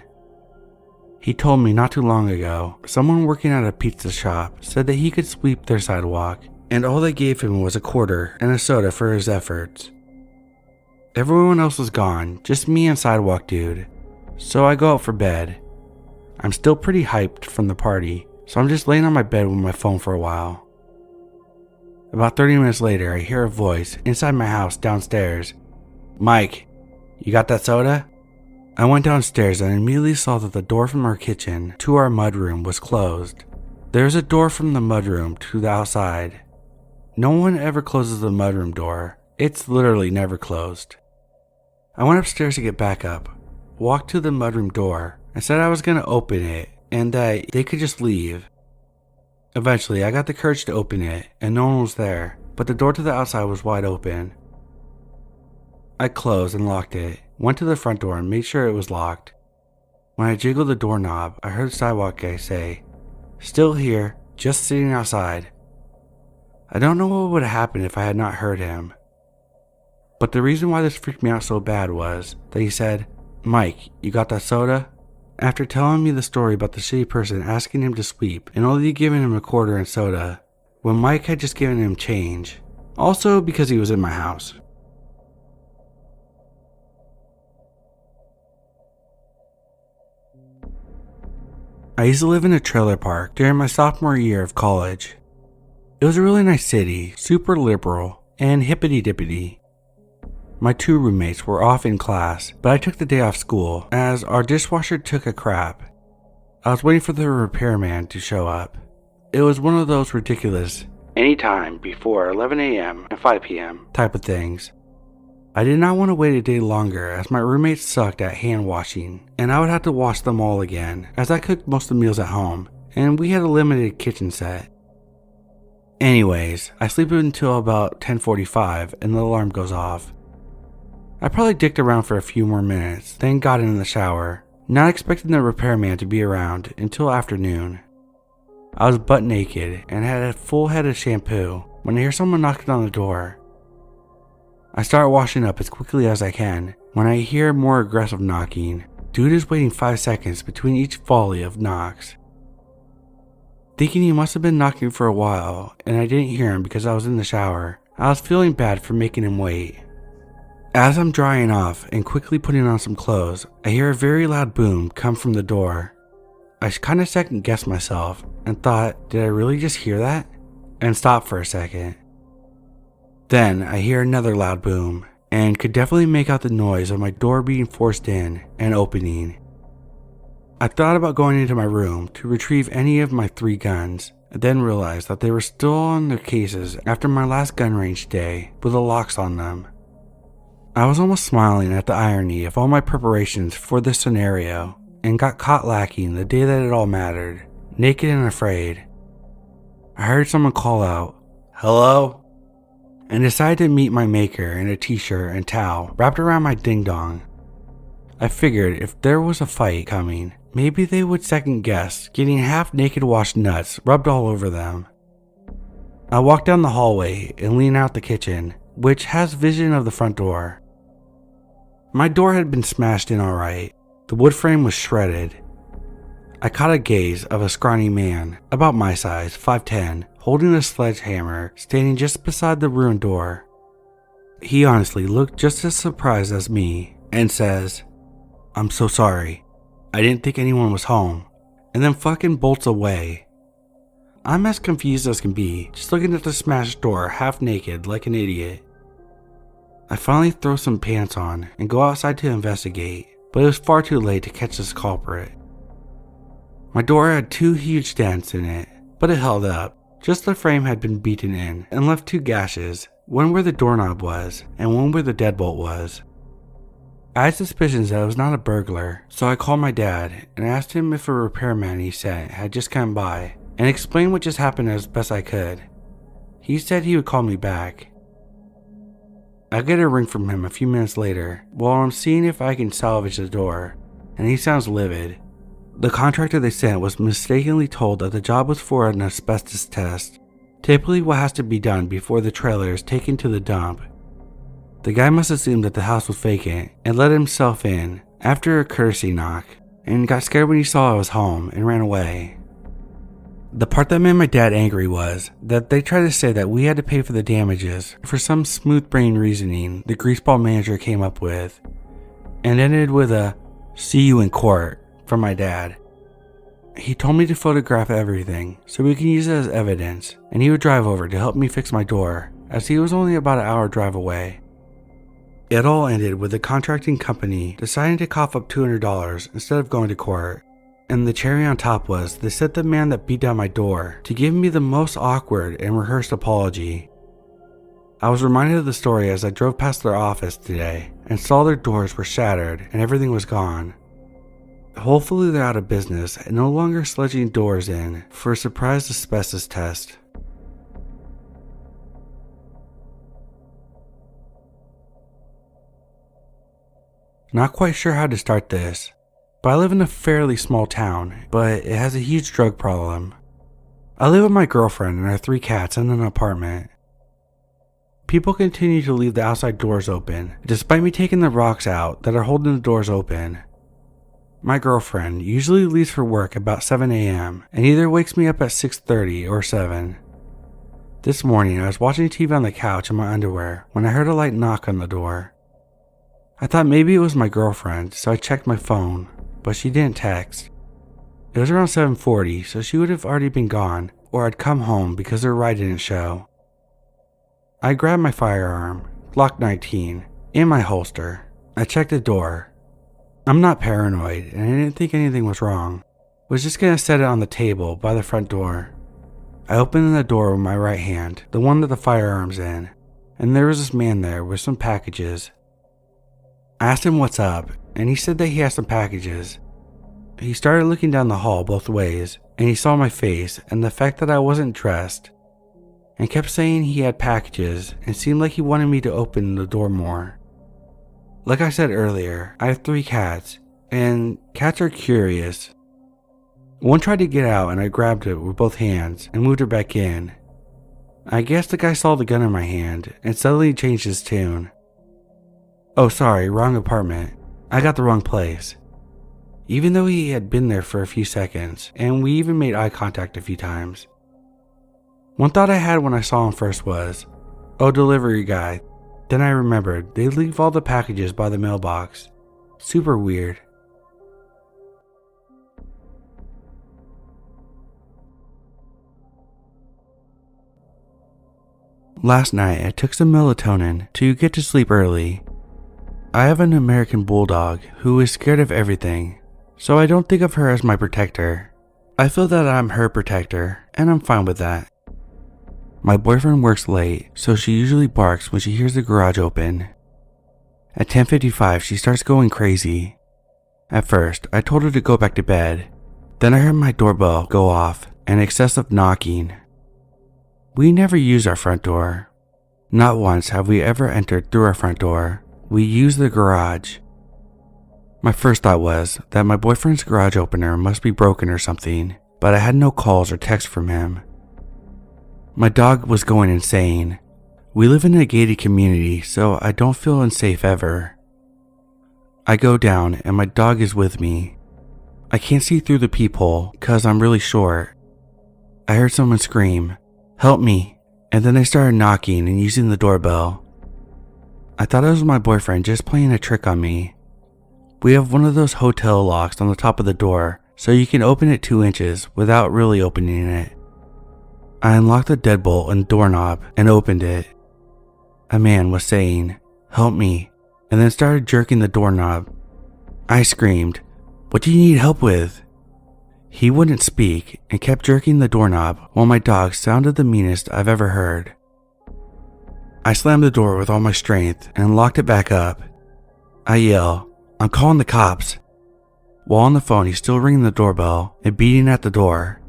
He told me not too long ago, someone working at a pizza shop said that he could sweep their sidewalk, and all they gave him was a quarter and a soda for his efforts. Everyone else was gone, just me and sidewalk dude, so I go out for bed. I'm still pretty hyped from the party, so I'm just laying on my bed with my phone for a while. About 30 minutes later, I hear a voice inside my house downstairs. "Mike, you got that soda?" I went downstairs and immediately saw that the door from our kitchen to our mudroom was closed. There's a door from the mudroom to the outside. No one ever closes the mudroom door. It's literally never closed. I went upstairs to get back up, walked to the mudroom door, and said I was going to open it and that they could just leave. Eventually, I got the courage to open it and no one was there, but the door to the outside was wide open. I closed and locked it, went to the front door and made sure it was locked. When I jiggled the doorknob, I heard the sidewalk guy say, "Still here, just sitting outside." I don't know what would have happened if I had not heard him. But the reason why this freaked me out so bad was that he said, "Mike, you got that soda?" After telling me the story about the shitty person asking him to sweep and only giving him a quarter and soda, when Mike had just given him change. Also because he was in my house. I used to live in a trailer park during my sophomore year of college. It was a really nice city, super liberal, and hippity-dippity. My 2 roommates were off in class, but I took the day off school as our dishwasher took a crap. I was waiting for the repairman to show up. It was one of those ridiculous anytime before 11 a.m. and 5 p.m. type of things. I did not want to wait a day longer as my roommates sucked at hand washing, and I would have to wash them all again as I cooked most of the meals at home, and we had a limited kitchen set. Anyways, I sleep until about 10:45 and the alarm goes off. I probably dicked around for a few more minutes, then got in the shower, not expecting the repairman to be around until afternoon. I was butt naked and had a full head of shampoo when I hear someone knocking on the door. I start washing up as quickly as I can when I hear more aggressive knocking. Dude is waiting 5 seconds between each volley of knocks. Thinking he must have been knocking for a while and I didn't hear him because I was in the shower, I was feeling bad for making him wait. As I'm drying off and quickly putting on some clothes, I hear a very loud boom come from the door. I kind of second guessed myself and thought, did I really just hear that? And stopped for a second. Then I hear another loud boom and could definitely make out the noise of my door being forced in and opening. I thought about going into my room to retrieve any of my 3 guns, and then realized that they were still on their cases after my last gun range day with the locks on them. I was almost smiling at the irony of all my preparations for this scenario and got caught lacking the day that it all mattered, naked and afraid. I heard someone call out, "Hello?" and decided to meet my maker in a t-shirt and towel wrapped around my ding-dong. I figured if there was a fight coming, maybe they would second guess getting half-naked washed nuts rubbed all over them. I walked down the hallway and leaned out the kitchen, which has vision of the front door. My door had been smashed in alright. The wood frame was shredded. I caught a gaze of a scrawny man, about my size, 5'10", holding a sledgehammer, standing just beside the ruined door. He honestly looked just as surprised as me, and says, "I'm so sorry. I didn't think anyone was home," and then fucking bolts away. I'm as confused as can be, just looking at the smashed door half naked like an idiot. I finally throw some pants on and go outside to investigate, but it was far too late to catch this culprit. My door had 2 huge dents in it, but it held up. Just the frame had been beaten in and left 2 gashes, one where the doorknob was and one where the deadbolt was. I had suspicions that it was not a burglar, so I called my dad and asked him if a repairman he sent had just come by and explained what just happened as best I could. He said he would call me back. I get a ring from him a few minutes later while I'm seeing if I can salvage the door, and he sounds livid. The contractor they sent was mistakenly told that the job was for an asbestos test, typically what has to be done before the trailer is taken to the dump. The guy must assume that the house was vacant and let himself in after a courtesy knock, and got scared when he saw I was home and ran away. The part that made my dad angry was that they tried to say that we had to pay for the damages for some smooth brain reasoning the greaseball manager came up with, and ended with a "see you in court" from my dad. He told me to photograph everything so we can use it as evidence, and he would drive over to help me fix my door as he was only about an hour drive away. It all ended with the contracting company deciding to cough up $200 instead of going to court. And the cherry on top was they sent the man that beat down my door to give me the most awkward and rehearsed apology. I was reminded of the story as I drove past their office today and saw their doors were shattered and everything was gone. Hopefully they're out of business and no longer sledging doors in for a surprise asbestos test. Not quite sure how to start this, but I live in a fairly small town, but it has a huge drug problem. I live with my girlfriend and our 3 cats in an apartment. People continue to leave the outside doors open, despite me taking the rocks out that are holding the doors open. My girlfriend usually leaves for work about 7 a.m. and either wakes me up at 6:30 or 7. This morning I was watching TV on the couch in my underwear when I heard a light knock on the door. I thought maybe it was my girlfriend, so I checked my phone, but she didn't text. It was around 7:40, so she would have already been gone, or I'd come home because her ride didn't show. I grabbed my firearm, Glock 19, in my holster. I checked the door. I'm not paranoid, and I didn't think anything was wrong. Was just gonna set it on the table by the front door. I opened the door with my right hand, the one that the firearm's in, and there was this man there with some packages. I asked him what's up, and he said that he has some packages. He started looking down the hall both ways, and he saw my face and the fact that I wasn't dressed, and kept saying he had packages and seemed like he wanted me to open the door more. Like I said earlier, I have 3 cats, and cats are curious. One tried to get out and I grabbed it with both hands and moved her back in. I guess the guy saw the gun in my hand and suddenly changed his tune. Oh sorry, wrong apartment. I got the wrong place. Even though he had been there for a few seconds, and we even made eye contact a few times. One thought I had when I saw him first was, oh, delivery guy. Then I remembered they leave all the packages by the mailbox. Super weird. Last night I took some melatonin to get to sleep early. I have an American bulldog who is scared of everything, so I don't think of her as my protector. I feel that I'm her protector, and I'm fine with that. My boyfriend works late, so she usually barks when she hears the garage open. At 10:55, she starts going crazy. At first, I told her to go back to bed. Then I heard my doorbell go off and excessive knocking. We never use our front door. Not once have we ever entered through our front door. We use the garage. My first thought was that my boyfriend's garage opener must be broken or something, but I had no calls or texts from him. My dog was going insane. We live in a gated community, so I don't feel unsafe ever. I go down and my dog is with me. I can't see through the peephole because I'm really short. I heard someone scream, "Help me," and then they started knocking and using the doorbell. I thought it was my boyfriend just playing a trick on me. We have one of those hotel locks on the top of the door, so you can open it 2 inches without really opening it. I unlocked the deadbolt and doorknob and opened it. A man was saying, "Help me," and then started jerking the doorknob. I screamed, "What do you need help with?" He wouldn't speak and kept jerking the doorknob while my dog sounded the meanest I've ever heard. I slammed the door with all my strength and locked it back up. I yell, "I'm calling the cops." While on the phone, he's still ringing the doorbell and beating at the door.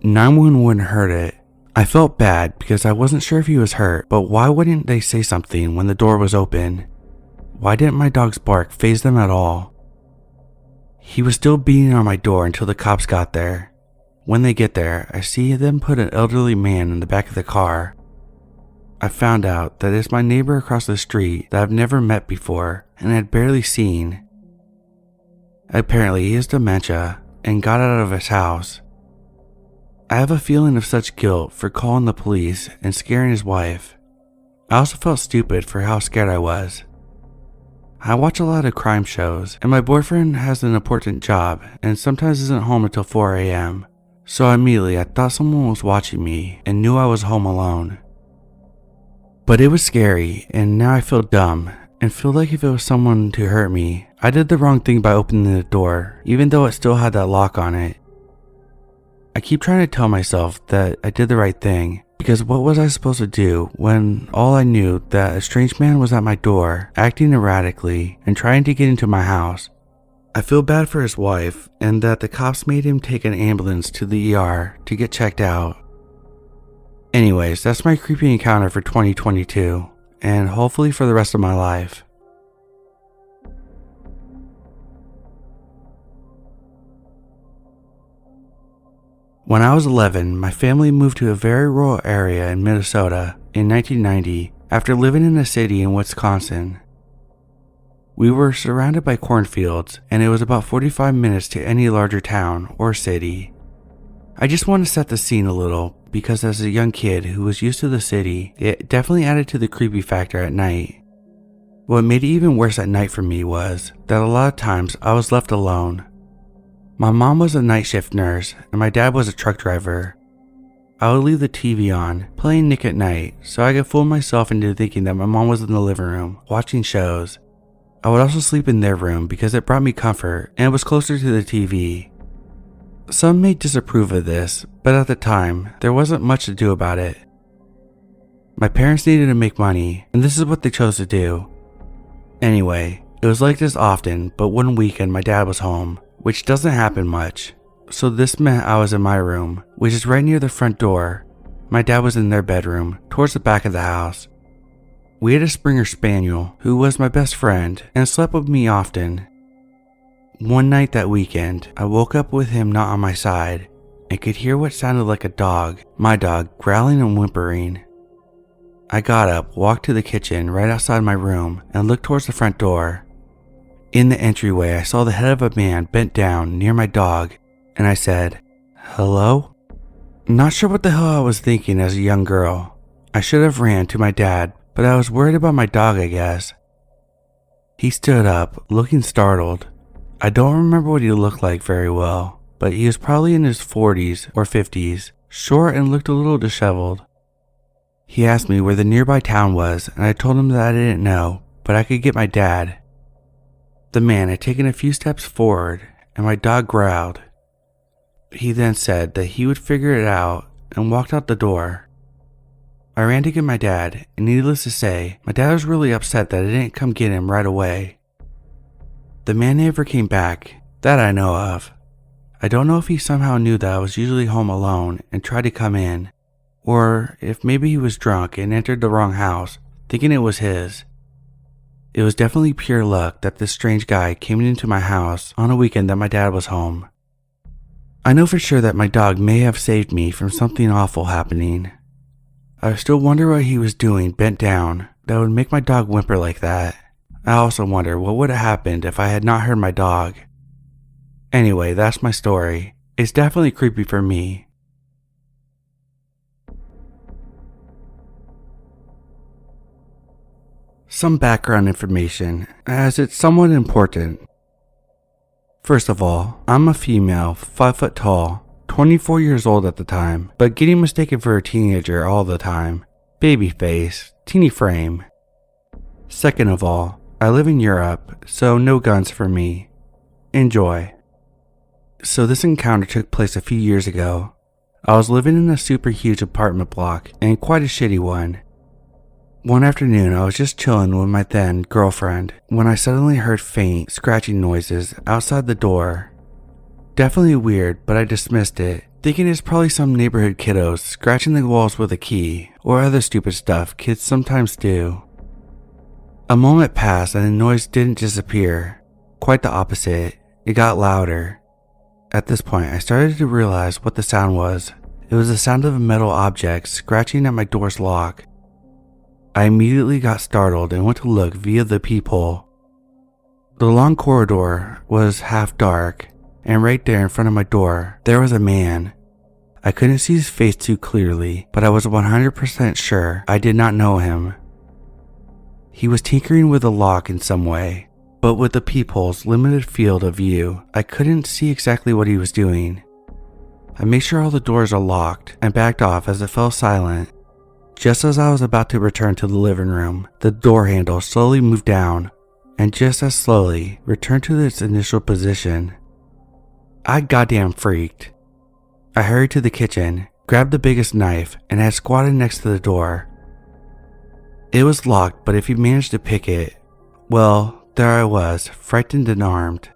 911 heard it. I felt bad because I wasn't sure if he was hurt, but why wouldn't they say something when the door was open? Why didn't my dog's bark faze them at all? He was still beating on my door until the cops got there. When they get there, I see them put an elderly man in the back of the car. I found out that it's my neighbor across the street that I've never met before and had barely seen. Apparently he has dementia and got out of his house. I have a feeling of such guilt for calling the police and scaring his wife. I also felt stupid for how scared I was. I watch a lot of crime shows, and my boyfriend has an important job and sometimes isn't home until 4 a.m. So immediately I thought someone was watching me and knew I was home alone. But it was scary, and now I feel dumb and feel like if it was someone to hurt me, I did the wrong thing by opening the door, even though it still had that lock on it. I keep trying to tell myself that I did the right thing, because what was I supposed to do when all I knew that a strange man was at my door, acting erratically and trying to get into my house. I feel bad for his wife and that the cops made him take an ambulance to the ER to get checked out. Anyways, that's my creepy encounter for 2022, and hopefully for the rest of my life. When I was 11, my family moved to a very rural area in Minnesota in 1990 after living in a city in Wisconsin. We were surrounded by cornfields, and it was about 45 minutes to any larger town or city. I just want to set the scene a little because as a young kid who was used to the city, it definitely added to the creepy factor at night. What made it even worse at night for me was that a lot of times I was left alone. My mom was a night shift nurse and my dad was a truck driver. I would leave the TV on, playing Nick at Night, so I could fool myself into thinking that my mom was in the living room, watching shows. I would also sleep in their room because it brought me comfort and it was closer to the TV. Some may disapprove of this, but at the time, there wasn't much to do about it. My parents needed to make money, and this is what they chose to do. Anyway, it was like this often, but one weekend my dad was home, which doesn't happen much. So this meant I was in my room, which is right near the front door. My dad was in their bedroom, towards the back of the house. We had a Springer Spaniel, who was my best friend, and slept with me often. One night that weekend, I woke up with him not on my side, and could hear what sounded like a dog, my dog, growling and whimpering. I got up, walked to the kitchen right outside my room, and looked towards the front door. In the entryway, I saw the head of a man bent down near my dog, and I said, "Hello?" Not sure what the hell I was thinking as a young girl. I should have ran to my dad, but I was worried about my dog, I guess. He stood up, looking startled. I don't remember what he looked like very well, but he was probably in his 40s or 50s, short and looked a little disheveled. He asked me where the nearby town was, and I told him that I didn't know, but I could get my dad. The man had taken a few steps forward, and my dog growled. He then said that he would figure it out and walked out the door. I ran to get my dad, and needless to say, my dad was really upset that I didn't come get him right away. The man never came back, that I know of. I don't know if he somehow knew that I was usually home alone and tried to come in, or if maybe he was drunk and entered the wrong house, thinking it was his. It was definitely pure luck that this strange guy came into my house on a weekend that my dad was home. I know for sure that my dog may have saved me from something awful happening. I still wonder what he was doing bent down that would make my dog whimper like that. I also wonder what would have happened if I had not heard my dog. Anyway, that's my story. It's definitely creepy for me. Some background information, as it's somewhat important. First of all, I'm a female, 5 foot tall, 24 years old at the time, but getting mistaken for a teenager all the time. Baby face, teeny frame. Second of all, I live in Europe, so no guns for me. Enjoy. So this encounter took place a few years ago. I was living in a super huge apartment block, and quite a shitty one. One afternoon, I was just chilling with my then girlfriend when I suddenly heard faint, scratching noises outside the door. Definitely weird, but I dismissed it, thinking it's probably some neighborhood kiddos scratching the walls with a key or other stupid stuff kids sometimes do. A moment passed and the noise didn't disappear. Quite the opposite, it got louder. At this point, I started to realize what the sound was. It was the sound of a metal object scratching at my door's lock. I immediately got startled and went to look via the peephole. The long corridor was half dark, and right there in front of my door, there was a man. I couldn't see his face too clearly, but I was 100% sure I did not know him. He was tinkering with the lock in some way, but with the peephole's limited field of view, I couldn't see exactly what he was doing. I made sure all the doors are locked and backed off as it fell silent. Just as I was about to return to the living room, the door handle slowly moved down, and just as slowly returned to its initial position. I goddamn freaked. I hurried to the kitchen, grabbed the biggest knife, and had squatted next to the door. It was locked, but if you managed to pick it, well, there I was, frightened and armed.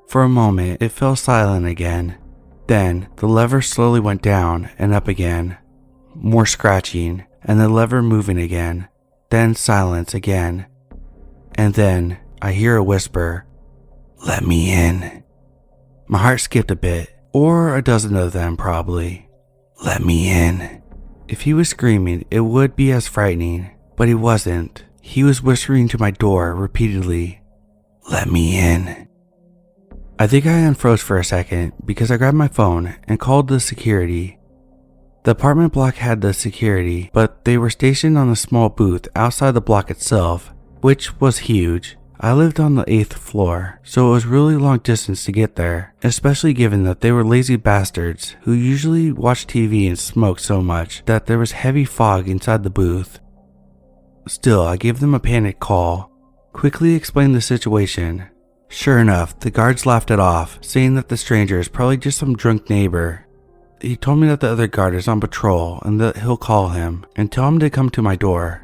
For a moment, it fell silent again. Then, the lever slowly went down and up again. More scratching, and the lever moving again, then silence again. And then I hear a whisper, "Let me in." My heart skipped a bit, or a dozen of them probably. Let me in. If he was screaming, it would be as frightening, but he wasn't. He was whispering to my door repeatedly, "Let me in." I think I unfroze for a second because I grabbed my phone and called the security. The apartment block had the security, but they were stationed on a small booth outside the block itself, which was huge. I lived on the 8th floor, so it was really long distance to get there, especially given that they were lazy bastards who usually watched TV and smoked so much that there was heavy fog inside the booth. Still, I gave them a panicked call, quickly explained the situation. Sure enough, the guards laughed it off, saying that the stranger is probably just some drunk neighbor. He told me that the other guard is on patrol and that he'll call him and tell him to come to my door.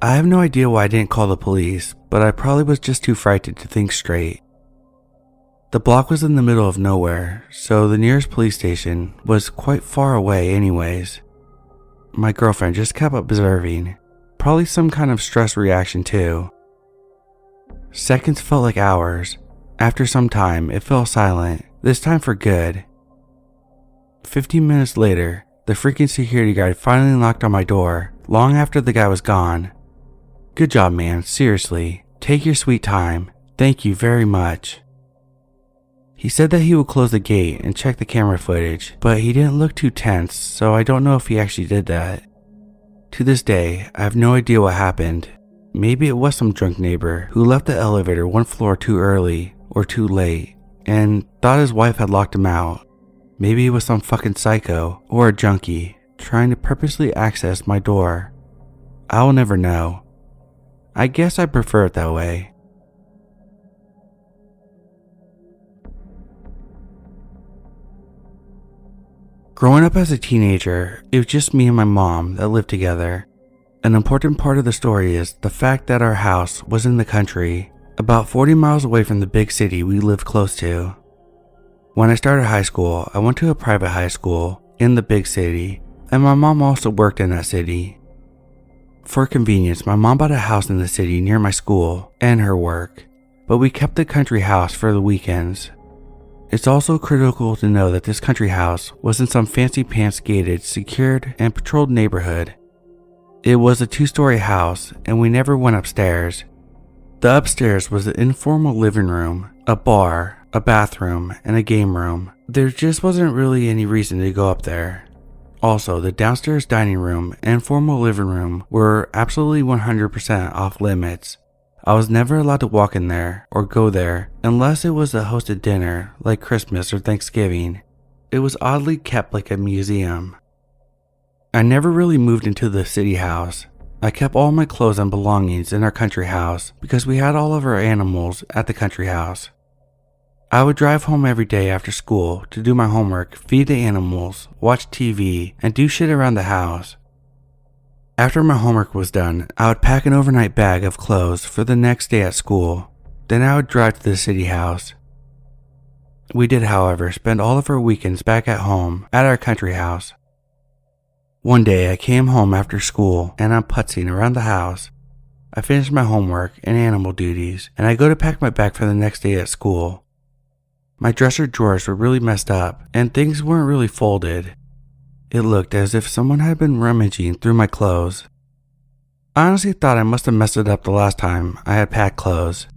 I have no idea why I didn't call the police, but I probably was just too frightened to think straight. The block was in the middle of nowhere, so the nearest police station was quite far away anyways. My girlfriend just kept observing, probably some kind of stress reaction too. Seconds felt like hours. After some time, it fell silent, this time for good. 15 minutes later, the freaking security guard finally knocked on my door, long after the guy was gone. Good job, man, seriously. Take your sweet time. Thank you very much. He said that he would close the gate and check the camera footage, but he didn't look too tense, so I don't know if he actually did that. To this day, I have no idea what happened. Maybe it was some drunk neighbor who left the elevator one floor too early or too late and thought his wife had locked him out. Maybe it was some fucking psycho or a junkie trying to purposely access my door. I will never know. I guess I prefer it that way. Growing up as a teenager, it was just me and my mom that lived together. An important part of the story is the fact that our house was in the country, about 40 miles away from the big city we lived close to. When I started high school, I went to a private high school in the big city, and my mom also worked in that city. For convenience, my mom bought a house in the city near my school and her work, but we kept the country house for the weekends. It's also critical to know that this country house was in some fancy pants gated, secured, and patrolled neighborhood. It was a 2-story house, and we never went upstairs. The upstairs was an informal living room, a bar, a bathroom, and a game room. There just wasn't really any reason to go up there. Also, the downstairs dining room and formal living room were absolutely 100% off limits. I was never allowed to walk in there or go there unless it was a hosted dinner like Christmas or Thanksgiving. It was oddly kept like a museum. I never really moved into the city house. I kept all my clothes and belongings in our country house because we had all of our animals at the country house. I would drive home every day after school to do my homework, feed the animals, watch TV, and do shit around the house. After my homework was done, I would pack an overnight bag of clothes for the next day at school. Then I would drive to the city house. We did, however, spend all of our weekends back at home at our country house. One day I came home after school and I'm putzing around the house. I finished my homework and animal duties, and I go to pack my bag for the next day at school. My dresser drawers were really messed up, and things weren't really folded. It looked as if someone had been rummaging through my clothes. I honestly thought I must have messed it up the last time I had packed clothes.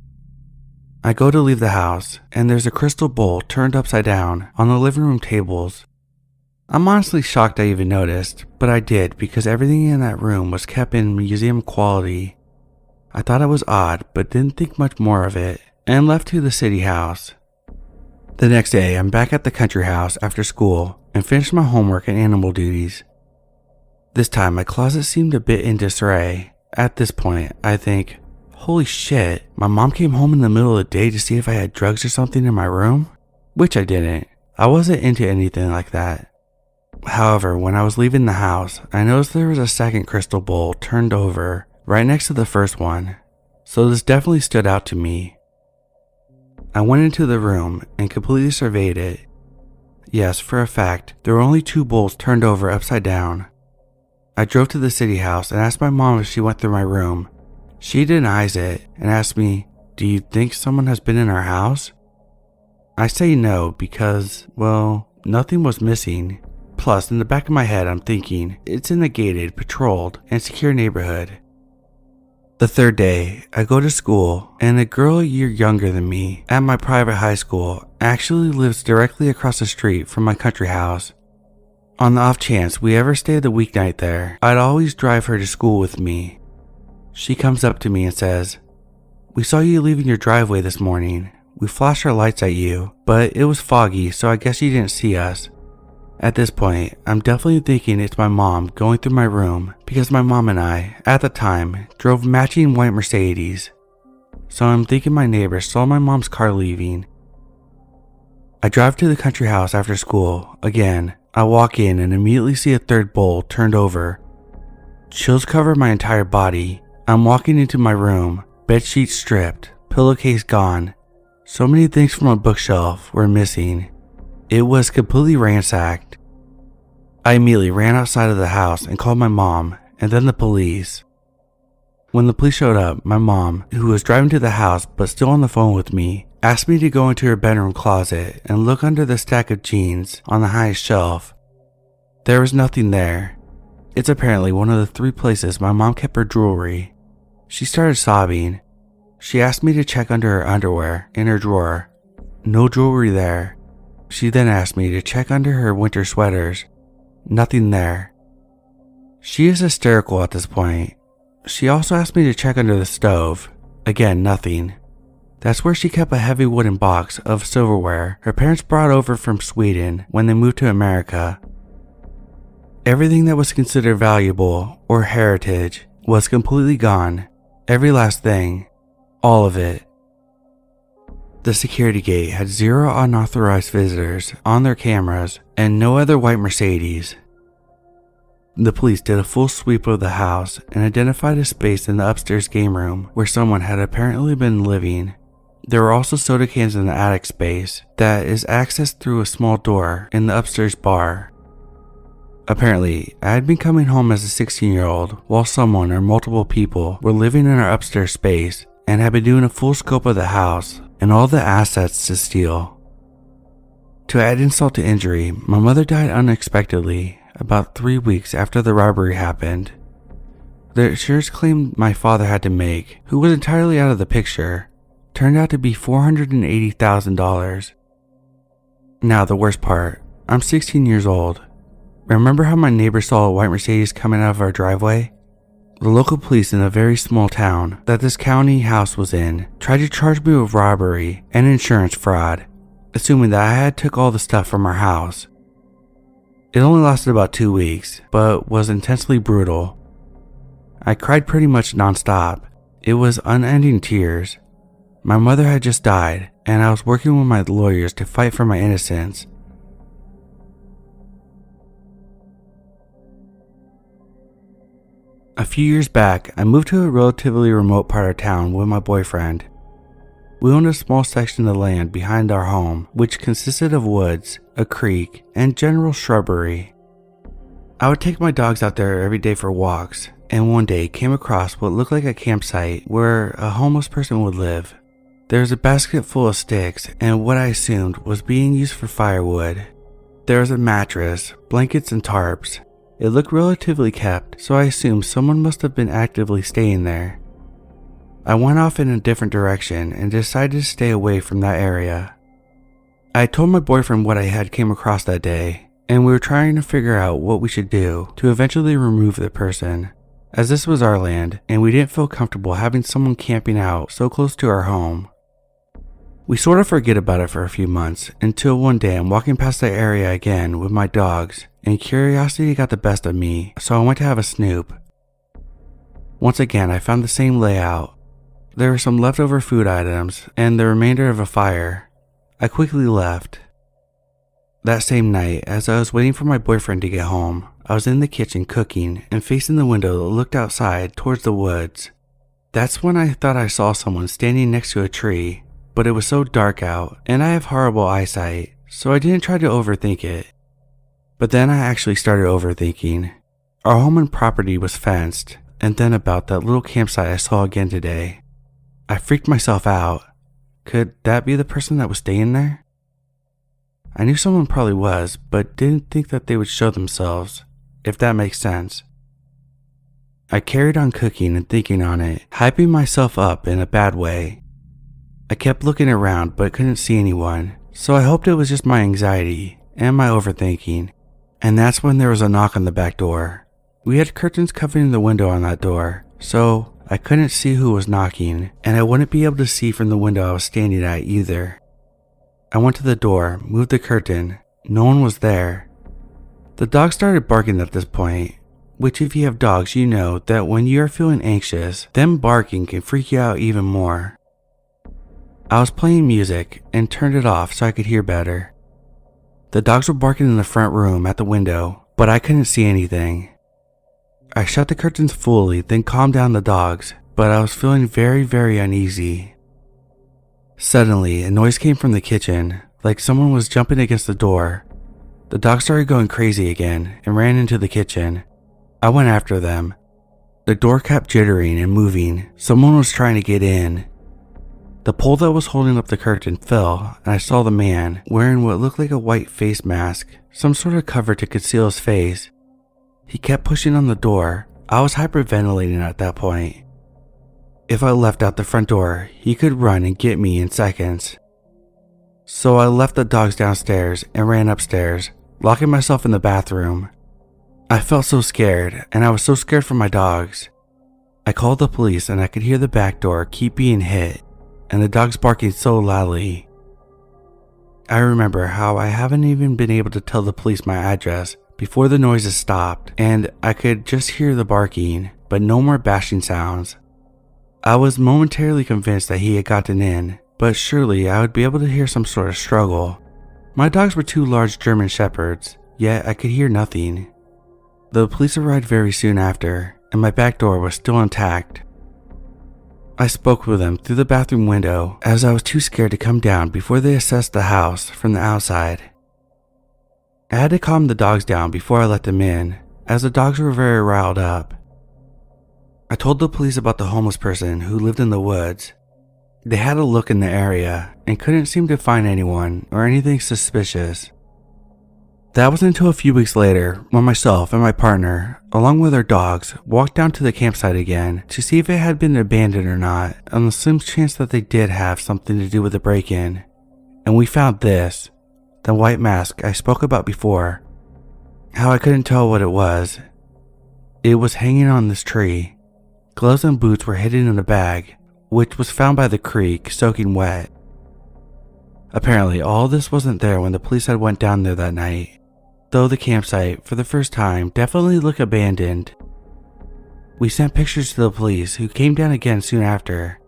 I go to leave the house, and there's a crystal bowl turned upside down on the living room tables. I'm honestly shocked I even noticed, but I did because everything in that room was kept in museum quality. I thought it was odd, but didn't think much more of it, and left to the city house. The next day, I'm back at the country house after school and finished my homework and animal duties. This time, my closet seemed a bit in disarray. At this point, I think, holy shit, my mom came home in the middle of the day to see if I had drugs or something in my room? Which I didn't. I wasn't into anything like that. However, when I was leaving the house, I noticed there was a second crystal bowl turned over right next to the first one, so this definitely stood out to me. I went into the room and completely surveyed it. Yes, for a fact, there were only 2 bowls turned over upside down. I drove to the city house and asked my mom if she went through my room. She denies it and asked me, "Do you think someone has been in our house?" I say no because, well, nothing was missing. Plus, in the back of my head, I'm thinking, it's in a gated, patrolled, and secure neighborhood. The third day, I go to school, and a girl a year younger than me at my private high school actually lives directly across the street from my country house. On the off chance we ever stayed the weeknight there, I'd always drive her to school with me. She comes up to me and says, We saw you leaving your driveway this morning. We flashed our lights at you, but it was foggy, so I guess you didn't see us." At this point, I'm definitely thinking it's my mom going through my room because my mom and I, at the time, drove matching white Mercedes. So I'm thinking my neighbor saw my mom's car leaving. I drive to the country house after school. Again, I walk in and immediately see a third bowl turned over. Chills cover my entire body. I'm walking into my room, bed sheets stripped, pillowcase gone. So many things from a bookshelf were missing. It was completely ransacked. I immediately ran outside of the house and called my mom and then the police. When the police showed up, my mom, who was driving to the house but still on the phone with me, asked me to go into her bedroom closet and look under the stack of jeans on the highest shelf. There was nothing there. It's apparently one of the 3 places my mom kept her jewelry. She started sobbing. She asked me to check under her underwear in her drawer. No jewelry there. She then asked me to check under her winter sweaters. Nothing there. She is hysterical at this point. She also asked me to check under the stove. Again, nothing. That's where she kept a heavy wooden box of silverware her parents brought over from Sweden when they moved to America. Everything that was considered valuable or heritage was completely gone. Every last thing. All of it. The security gate had 0 unauthorized visitors on their cameras and no other white Mercedes. The police did a full sweep of the house and identified a space in the upstairs game room where someone had apparently been living. There were also soda cans in the attic space that is accessed through a small door in the upstairs bar. Apparently, I had been coming home as a 16-year-old while someone or multiple people were living in our upstairs space and had been doing a full scope of the house and all the assets to steal. To add insult to injury, my mother died unexpectedly about 3 weeks after the robbery happened. The insurance claim my father had to make, who was entirely out of the picture, turned out to be $480,000. Now the worst part, I'm 16 years old. Remember how my neighbor saw a white Mercedes coming out of our driveway? The local police in a very small town that this county house was in tried to charge me with robbery and insurance fraud, assuming that I had took all the stuff from our house. It only lasted about 2 weeks, but was intensely brutal. I cried pretty much nonstop. It was unending tears. My mother had just died, and I was working with my lawyers to fight for my innocence. A few years back, I moved to a relatively remote part of town with my boyfriend. We owned a small section of land behind our home, which consisted of woods, a creek, and general shrubbery. I would take my dogs out there every day for walks, and one day came across what looked like a campsite where a homeless person would live. There was a basket full of sticks and what I assumed was being used for firewood. There was a mattress, blankets, and tarps. It looked relatively kept, so I assumed someone must have been actively staying there. I went off in a different direction and decided to stay away from that area. I told my boyfriend what I had came across that day, and we were trying to figure out what we should do to eventually remove the person, as this was our land and we didn't feel comfortable having someone camping out so close to our home. We sort of forget about it for a few months until one day I'm walking past the area again with my dogs and curiosity got the best of me, so I went to have a snoop. Once again, I found the same layout. There were some leftover food items and the remainder of a fire. I quickly left. That same night, as I was waiting for my boyfriend to get home, I was in the kitchen cooking and facing the window that looked outside towards the woods. That's when I thought I saw someone standing next to a tree, but it was so dark out and I have horrible eyesight, so I didn't try to overthink it. But then I actually started overthinking. Our home and property was fenced, and then about that little campsite I saw again today. I freaked myself out. Could that be the person that was staying there? I knew someone probably was, but didn't think that they would show themselves, if that makes sense. I carried on cooking and thinking on it, hyping myself up in a bad way. I kept looking around but couldn't see anyone, so I hoped it was just my anxiety and my overthinking. And that's when there was a knock on the back door. We had curtains covering the window on that door, so I couldn't see who was knocking, and I wouldn't be able to see from the window I was standing at either. I went to the door, moved the curtain. No one was there. The dog started barking at this point, which if you have dogs you know that when you are feeling anxious, them barking can freak you out even more. I was playing music and turned it off so I could hear better. The dogs were barking in the front room at the window, but I couldn't see anything. I shut the curtains fully, then calmed down the dogs, but I was feeling very uneasy. Suddenly, a noise came from the kitchen, like someone was jumping against the door. The dogs started going crazy again and ran into the kitchen. I went after them. The door kept jittering and moving. Someone was trying to get in. The pole that was holding up the curtain fell, and I saw the man wearing what looked like a white face mask, some sort of cover to conceal his face. He kept pushing on the door. I was hyperventilating at that point. If I left out the front door, he could run and get me in seconds. So I left the dogs downstairs and ran upstairs, locking myself in the bathroom. I felt so scared, and I was so scared for my dogs. I called the police and I could hear the back door keep being hit, and the dogs barking so loudly. I remember how I haven't even been able to tell the police my address before the noises stopped, and I could just hear the barking, but no more bashing sounds. I was momentarily convinced that he had gotten in, but surely I would be able to hear some sort of struggle. My dogs were 2 large German shepherds, yet I could hear nothing. The police arrived very soon after, and my back door was still intact. I spoke with them through the bathroom window as I was too scared to come down before they assessed the house from the outside. I had to calm the dogs down before I let them in, as the dogs were very riled up. I told the police about the homeless person who lived in the woods. They had a look in the area and couldn't seem to find anyone or anything suspicious. That was until a few weeks later when myself and my partner, along with our dogs, walked down to the campsite again to see if it had been abandoned or not, on the slim chance that they did have something to do with the break-in. And we found this, the white mask I spoke about before. How I couldn't tell what it was. It was hanging on this tree. Gloves and boots were hidden in a bag, which was found by the creek, soaking wet. Apparently, all this wasn't there when the police had went down there that night, though the campsite, for the first time, definitely looked abandoned. We sent pictures to the police, who came down again soon after,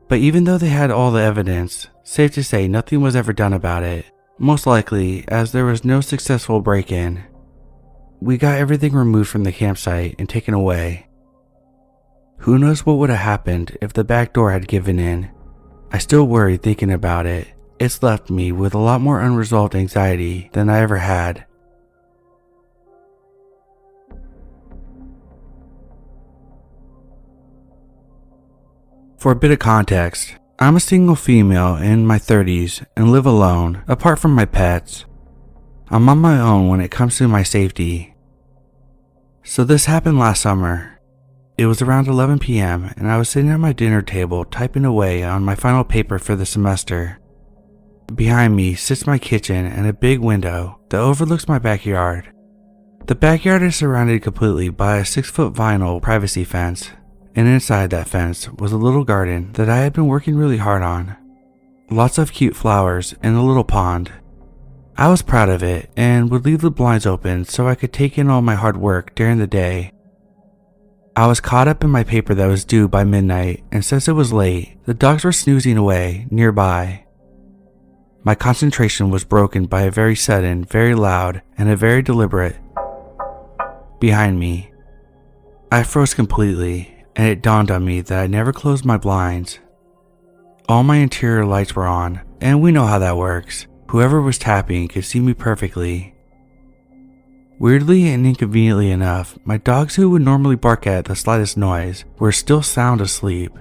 but even though they had all the evidence, safe to say nothing was ever done about it, most likely as there was no successful break-in. We got everything removed from the campsite and taken away. Who knows what would have happened if the back door had given in. I still worry thinking about it. It's left me with a lot more unresolved anxiety than I ever had. For a bit of context, I'm a single female in my 30s and live alone, apart from my pets. I'm on my own when it comes to my safety. So this happened last summer. It was around 11 p.m. and I was sitting at my dinner table typing away on my final paper for the semester. Behind me sits my kitchen and a big window that overlooks my backyard. The backyard is surrounded completely by a 6-foot vinyl privacy fence, and inside that fence was a little garden that I had been working really hard on. Lots of cute flowers and a little pond. I was proud of it and would leave the blinds open so I could take in all my hard work during the day. I was caught up in my paper that was due by midnight, and since it was late, the dogs were snoozing away nearby. My concentration was broken by a very sudden, very loud, and a very deliberate behind me. I froze completely, and it dawned on me that I never closed my blinds. All my interior lights were on, and we know how that works. Whoever was tapping could see me perfectly. Weirdly and inconveniently enough, my dogs who would normally bark at the slightest noise were still sound asleep.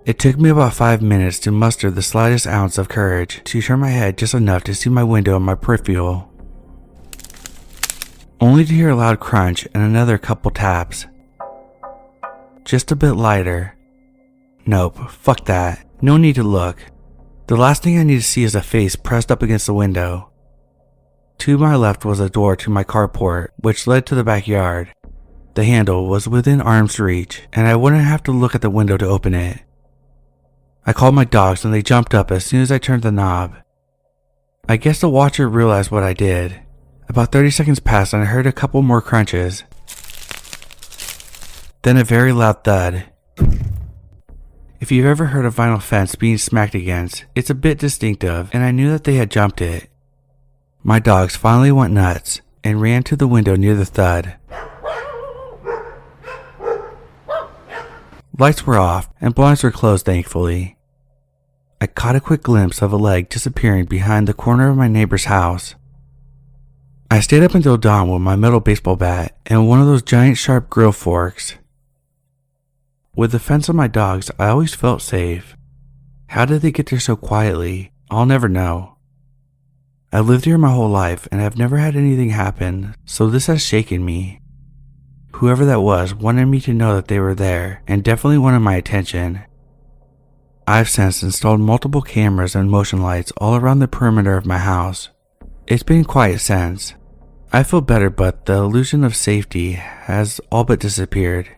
It took me about 5 minutes to muster the slightest ounce of courage to turn my head just enough to see my window and my peripheral, only to hear a loud crunch and another couple taps. Just a bit lighter. Nope, fuck that. No need to look. The last thing I need to see is a face pressed up against the window. To my left was a door to my carport, which led to the backyard. The handle was within arm's reach, and I wouldn't have to look at the window to open it. I called my dogs and they jumped up as soon as I turned the knob. I guess the watcher realized what I did. About 30 seconds passed and I heard a couple more crunches. Then a very loud thud. If you've ever heard a vinyl fence being smacked against, it's a bit distinctive, and I knew that they had jumped it. My dogs finally went nuts and ran to the window near the thud. Lights were off and blinds were closed, thankfully. I caught a quick glimpse of a leg disappearing behind the corner of my neighbor's house. I stayed up until dawn with my metal baseball bat and one of those giant sharp grill forks. With the fence on my dogs, I always felt safe. How did they get there so quietly? I'll never know. I lived here my whole life and have never had anything happen, so this has shaken me. Whoever that was wanted me to know that they were there and definitely wanted my attention. I've since installed multiple cameras and motion lights all around the perimeter of my house. It's been quiet since. I feel better, but the illusion of safety has all but disappeared.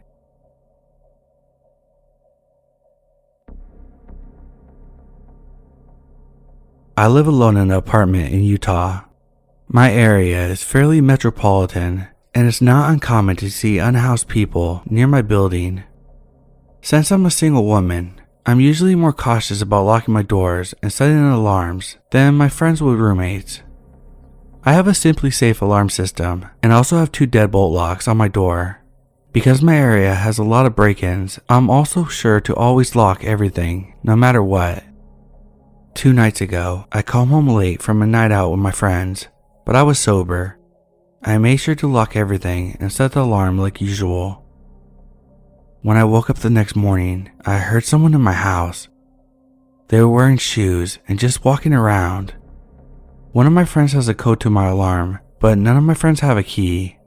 I live alone in an apartment in Utah. My area is fairly metropolitan, and it's not uncommon to see unhoused people near my building. Since I'm a single woman, I'm usually more cautious about locking my doors and setting alarms than my friends with roommates. I have a Simply Safe alarm system and also have 2 deadbolt locks on my door. Because my area has a lot of break-ins, I'm also sure to always lock everything, no matter what. 2 nights ago, I came home late from a night out with my friends, but I was sober. I made sure to lock everything and set the alarm like usual. When I woke up the next morning, I heard someone in my house. They were wearing shoes and just walking around. One of my friends has a code to my alarm, but none of my friends have a key.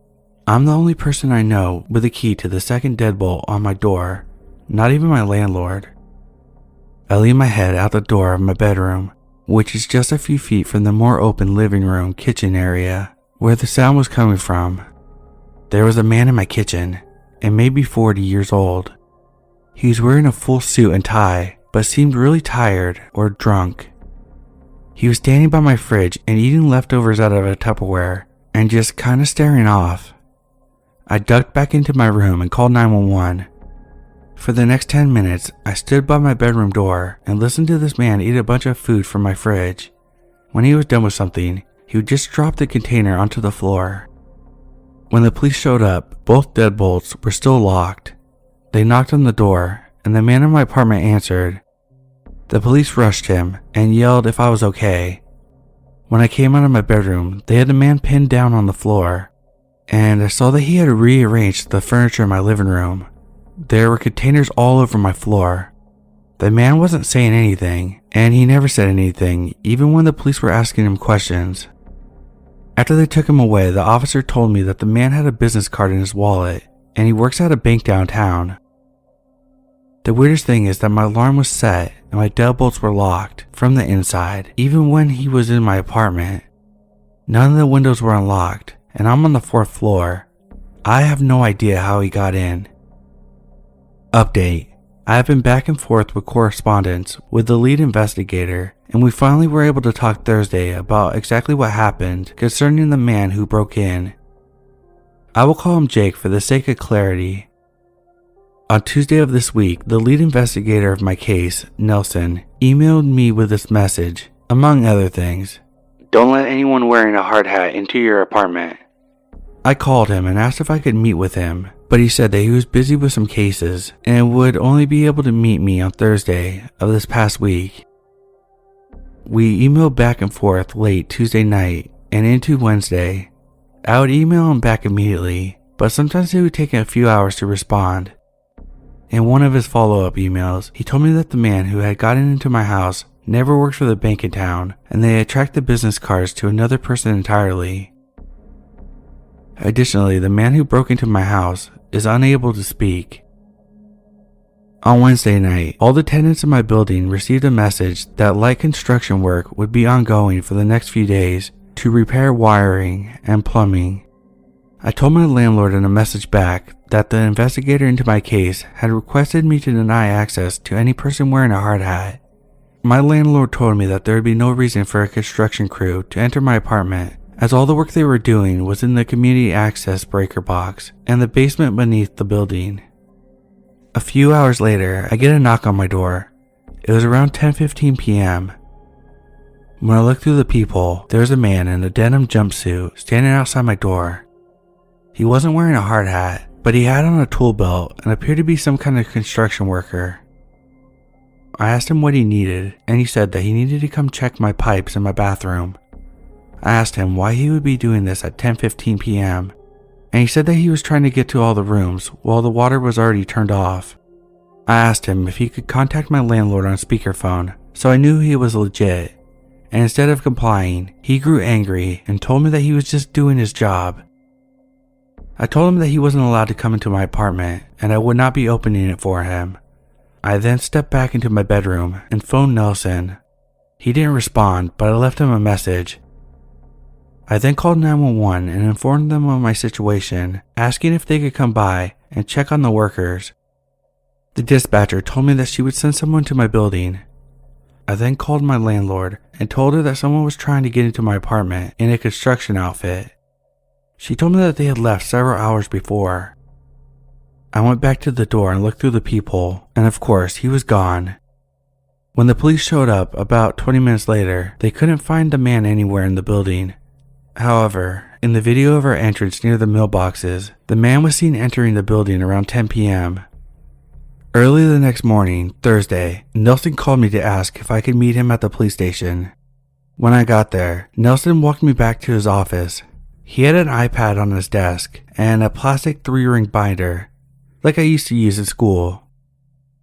I'm the only person I know with a key to the second deadbolt on my door, not even my landlord. I lean my head out the door of my bedroom, which is just a few feet from the more open living room kitchen area where the sound was coming from. There was a man in my kitchen, and maybe 40 years old. He was wearing a full suit and tie, but seemed really tired or drunk. He was standing by my fridge and eating leftovers out of a Tupperware and just kinda staring off. I ducked back into my room and called 911. For the next 10 minutes, I stood by my bedroom door and listened to this man eat a bunch of food from my fridge. When he was done with something, he would just drop the container onto the floor. When the police showed up, both deadbolts were still locked. They knocked on the door, and the man in my apartment answered. The police rushed him and yelled if I was okay. When I came out of my bedroom, they had the man pinned down on the floor, and I saw that he had rearranged the furniture in my living room. There were containers all over my floor. The man wasn't saying anything, and he never said anything, even when the police were asking him questions. After they took him away, the officer told me that the man had a business card in his wallet, and he works at a bank downtown. The weirdest thing is that my alarm was set and my deadbolts were locked from the inside, even when he was in my apartment. None of the windows were unlocked, and I'm on the 4th floor. I have no idea how he got in. Update. I have been back and forth with correspondence with the lead investigator, and we finally were able to talk Thursday about exactly what happened concerning the man who broke in. I will call him Jake for the sake of clarity. On Tuesday of this week, the lead investigator of my case, Nelson, emailed me with this message, among other things. Don't let anyone wearing a hard hat into your apartment. I called him and asked if I could meet with him, but he said that he was busy with some cases and would only be able to meet me on Thursday of this past week. We emailed back and forth late Tuesday night and into Wednesday. I would email him back immediately, but sometimes it would take a few hours to respond. In one of his follow-up emails, he told me that the man who had gotten into my house never worked for the bank in town, and they had tracked the business cards to another person entirely. Additionally, the man who broke into my house is unable to speak. On Wednesday night, all the tenants in my building received a message that light construction work would be ongoing for the next few days to repair wiring and plumbing. I told my landlord in a message back that the investigator into my case had requested me to deny access to any person wearing a hard hat. My landlord told me that there would be no reason for a construction crew to enter my apartment, as all the work they were doing was in the community access breaker box and the basement beneath the building. A few hours later, I get a knock on my door. It was around 10:15 p.m. When I looked through the peephole, there was a man in a denim jumpsuit standing outside my door. He wasn't wearing a hard hat, but he had on a tool belt and appeared to be some kind of construction worker. I asked him what he needed, and he said that he needed to come check my pipes in my bathroom. I asked him why he would be doing this at 10:15 p.m., and he said that he was trying to get to all the rooms while the water was already turned off. I asked him if he could contact my landlord on speakerphone, so I knew he was legit, and instead of complying, he grew angry and told me that he was just doing his job. I told him that he wasn't allowed to come into my apartment and I would not be opening it for him. I then stepped back into my bedroom and phoned Nelson. He didn't respond, but I left him a message. I then called 911 and informed them of my situation, asking if they could come by and check on the workers. The dispatcher told me that she would send someone to my building. I then called my landlord and told her that someone was trying to get into my apartment in a construction outfit. She told me that they had left several hours before. I went back to the door and looked through the peephole, and of course, he was gone. When the police showed up about 20 minutes later, they couldn't find the man anywhere in the building. However, in the video of our entrance near the mailboxes, the man was seen entering the building around 10 p.m. Early the next morning, Thursday, Nelson called me to ask if I could meet him at the police station. When I got there, Nelson walked me back to his office. He had an iPad on his desk and a plastic 3-ring binder, like I used to use in school.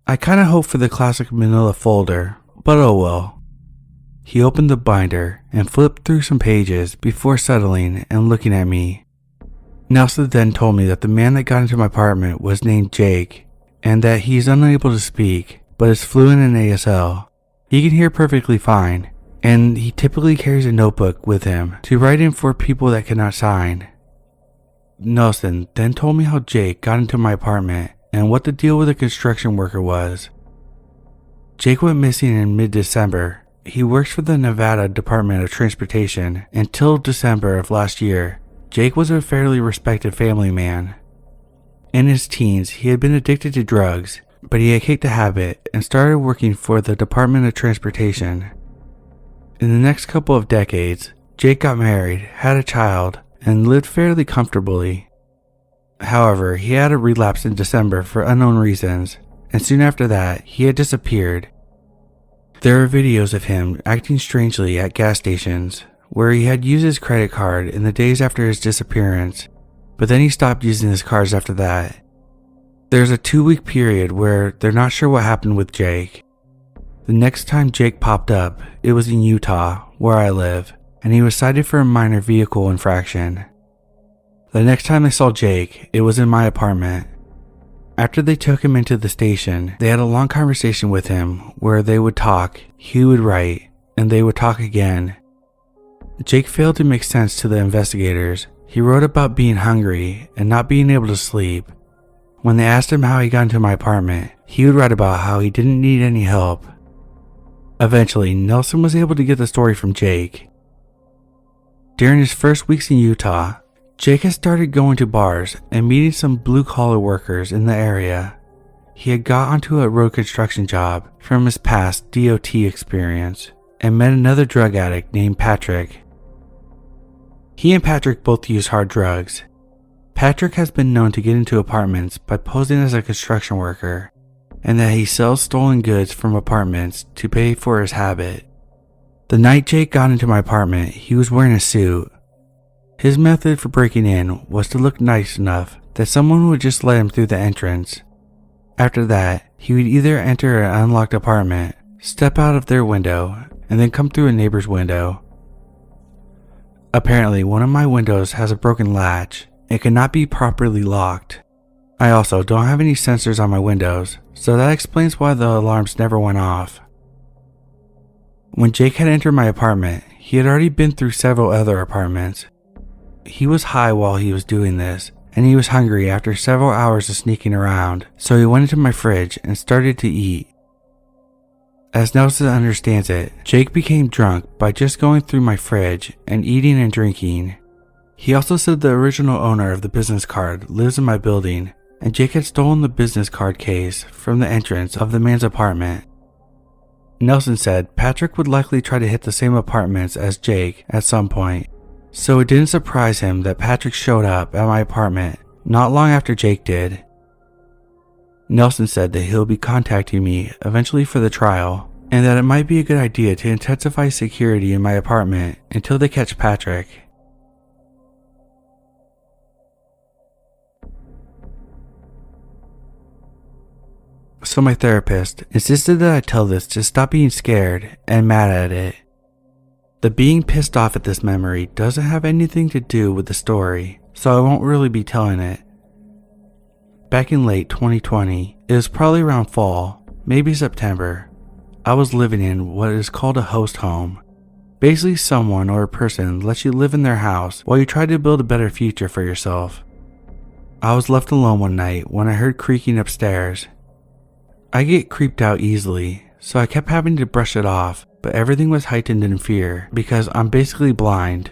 I kinda hoped for the classic manila folder, but oh well. He opened the binder and flipped through some pages before settling and looking at me. Nelson then told me that the man that got into my apartment was named Jake, and that he's unable to speak, but is fluent in ASL. He can hear perfectly fine, and he typically carries a notebook with him to write in for people that cannot sign. Nelson then told me how Jake got into my apartment and what the deal with the construction worker was. Jake went missing in mid-December. He works for the Nevada Department of Transportation until December of last year. Jake was a fairly respected family man. In his teens, he had been addicted to drugs, but he had kicked the habit and started working for the Department of Transportation. In the next couple of decades, Jake got married, had a child, and lived fairly comfortably. However, he had a relapse in December for unknown reasons, and soon after that, he had disappeared. There are videos of him acting strangely at gas stations, where he had used his credit card in the days after his disappearance, but then he stopped using his cards after that. There's a 2-week period where they're not sure what happened with Jake. The next time Jake popped up, it was in Utah, where I live, and he was cited for a minor vehicle infraction. The next time I saw Jake, it was in my apartment. After they took him into the station, they had a long conversation with him where they would talk, he would write, and they would talk again. Jake failed to make sense to the investigators. He wrote about being hungry and not being able to sleep. When they asked him how he got into my apartment, he would write about how he didn't need any help. Eventually, Nelson was able to get the story from Jake. During his first weeks in Utah, Jake had started going to bars and meeting some blue-collar workers in the area. He had got onto a road construction job from his past DOT experience and met another drug addict named Patrick. He and Patrick both use hard drugs. Patrick has been known to get into apartments by posing as a construction worker, and that he sells stolen goods from apartments to pay for his habit. The night Jake got into my apartment, he was wearing a suit. His method for breaking in was to look nice enough that someone would just let him through the entrance. After that, he would either enter an unlocked apartment, step out of their window, and then come through a neighbor's window. Apparently, one of my windows has a broken latch and cannot be properly locked. I also don't have any sensors on my windows, so that explains why the alarms never went off. When Jake had entered my apartment, he had already been through several other apartments. He was high while he was doing this, and he was hungry after several hours of sneaking around, so he went into my fridge and started to eat. As Nelson understands it, Jake became drunk by just going through my fridge and eating and drinking. He also said the original owner of the business card lives in my building, and Jake had stolen the business card case from the entrance of the man's apartment. Nelson said Patrick would likely try to hit the same apartments as Jake at some point, so it didn't surprise him that Patrick showed up at my apartment not long after Jake did. Nelson said that he'll be contacting me eventually for the trial, and that it might be a good idea to intensify security in my apartment until they catch Patrick. So my therapist insisted that I tell this to stop being scared and mad at it. The being pissed off at this memory doesn't have anything to do with the story, so I won't really be telling it. Back in late 2020, it was probably around fall, maybe September. I was living in what is called a host home. Basically, someone or a person lets you live in their house while you try to build a better future for yourself. I was left alone one night when I heard creaking upstairs. I get creeped out easily, so I kept having to brush it off, but everything was heightened in fear because I'm basically blind.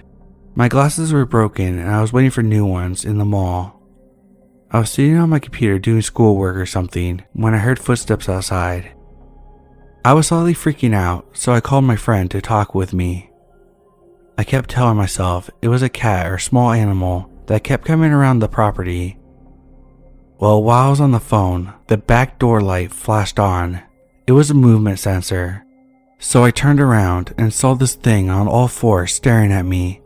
My glasses were broken and I was waiting for new ones in the mall. I was sitting on my computer doing schoolwork or something when I heard footsteps outside. I was slightly freaking out, so I called my friend to talk with me. I kept telling myself it was a cat or small animal that kept coming around the property. Well, while I was on the phone, the back door light flashed on. It was a movement sensor. So I turned around and saw this thing on all fours staring at me.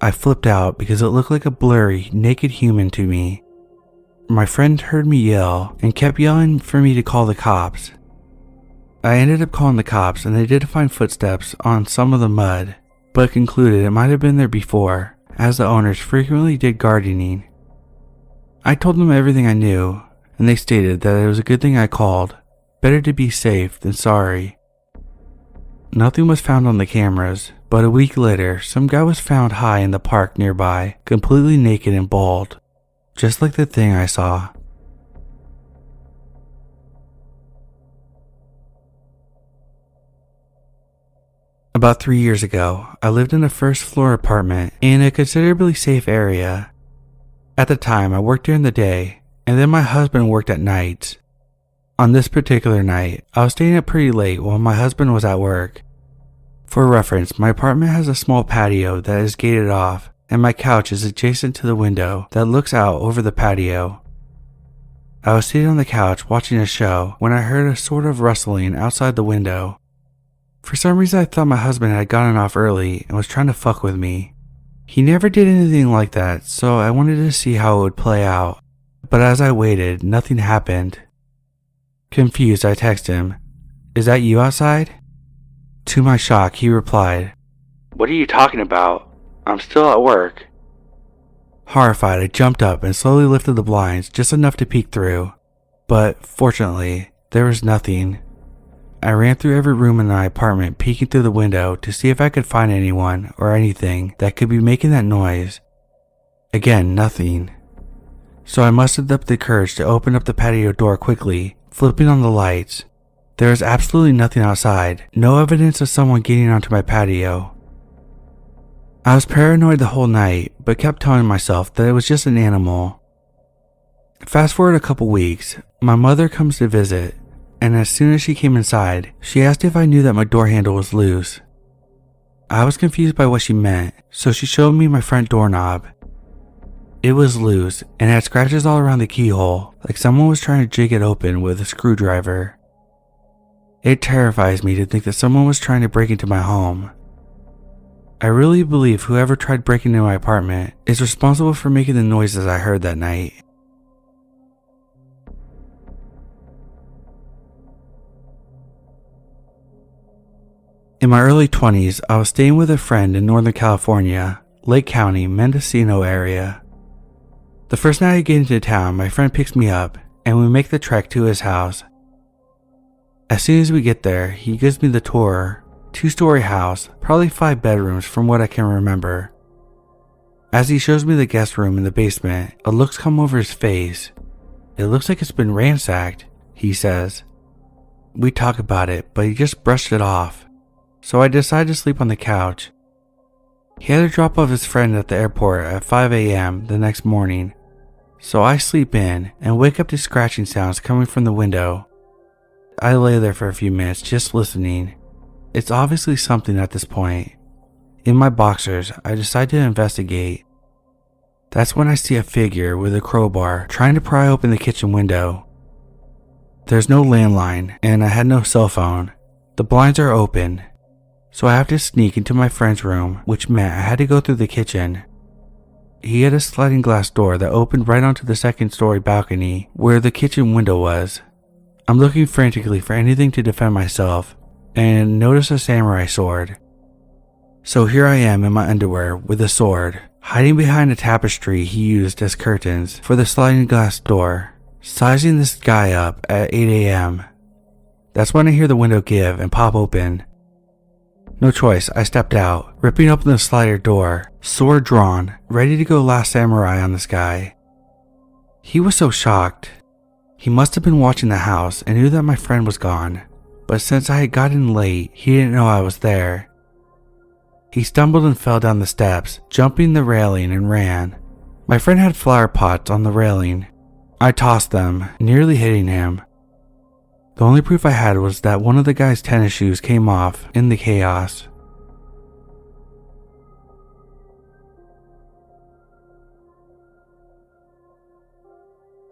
I flipped out because it looked like a blurry, naked human to me. My friend heard me yell and kept yelling for me to call the cops. I ended up calling the cops and they did find footsteps on some of the mud, but concluded it might have been there before, as the owners frequently did gardening. I told them everything I knew, and they stated that it was a good thing I called. Better to be safe than sorry. Nothing was found on the cameras, but a week later, some guy was found high in the park nearby, completely naked and bald, just like the thing I saw. About 3 years ago, I lived in a first floor apartment in a considerably safe area. At the time, I worked during the day, and then my husband worked at nights. On this particular night, I was staying up pretty late while my husband was at work. For reference, my apartment has a small patio that is gated off, and my couch is adjacent to the window that looks out over the patio. I was sitting on the couch watching a show when I heard a sort of rustling outside the window. For some reason, I thought my husband had gotten off early and was trying to fuck with me. He never did anything like that, so I wanted to see how it would play out. But as I waited, nothing happened. Confused, I texted him, "Is that you outside?" To my shock, he replied, "What are you talking about? I'm still at work." Horrified, I jumped up and slowly lifted the blinds just enough to peek through. But fortunately, there was nothing. I ran through every room in my apartment, peeking through the window to see if I could find anyone or anything that could be making that noise. Again, nothing. So I mustered up the courage to open up the patio door quickly, flipping on the lights. There was absolutely nothing outside, no evidence of someone getting onto my patio. I was paranoid the whole night, but kept telling myself that it was just an animal. Fast forward a couple weeks, my mother comes to visit, and as soon as she came inside, she asked if I knew that my door handle was loose. I was confused by what she meant, so she showed me my front doorknob. It was loose and had scratches all around the keyhole, like someone was trying to jig it open with a screwdriver. It terrifies me to think that someone was trying to break into my home. I really believe whoever tried breaking into my apartment is responsible for making the noises I heard that night. In my early 20s, I was staying with a friend in Northern California, Lake County, Mendocino area. The first night I get into town, my friend picks me up, and we make the trek to his house. As soon as we get there, he gives me the tour. 2-story house, probably 5 bedrooms from what I can remember. As he shows me the guest room in the basement, a look's come over his face. "It looks like it's been ransacked," he says. We talk about it, but he just brushed it off. So I decide to sleep on the couch. He had to drop off his friend at the airport at 5 a.m. the next morning. So I sleep in and wake up to scratching sounds coming from the window. I lay there for a few minutes just listening. It's obviously something at this point. In my boxers, I decide to investigate. That's when I see a figure with a crowbar trying to pry open the kitchen window. There's no landline and I had no cell phone. The blinds are open, so I have to sneak into my friend's room, which meant I had to go through the kitchen. He had a sliding glass door that opened right onto the second-story balcony where the kitchen window was. I'm looking frantically for anything to defend myself and notice a samurai sword. So here I am in my underwear with a sword, hiding behind a tapestry he used as curtains for the sliding glass door, sizing this guy up at 8 a.m. That's when I hear the window give and pop open. No choice, I stepped out, ripping open the slider door, sword drawn, ready to go last samurai on this guy. He was so shocked. He must have been watching the house and knew that my friend was gone, but since I had gotten late, he didn't know I was there. He stumbled and fell down the steps, jumping the railing and ran. My friend had flower pots on the railing. I tossed them, nearly hitting him. The only proof I had was that one of the guy's tennis shoes came off in the chaos.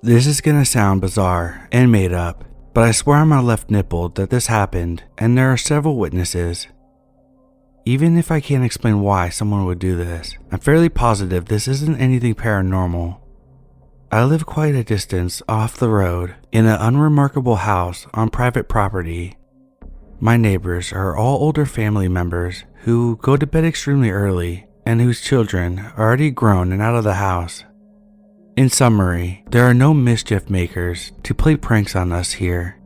This is gonna sound bizarre and made up, but I swear on my left nipple that this happened, and there are several witnesses. Even if I can't explain why someone would do this, I'm fairly positive this isn't anything paranormal. I live quite a distance off the road in an unremarkable house on private property. My neighbors are all older family members who go to bed extremely early and whose children are already grown and out of the house. In summary, there are no mischief makers to play pranks on us here.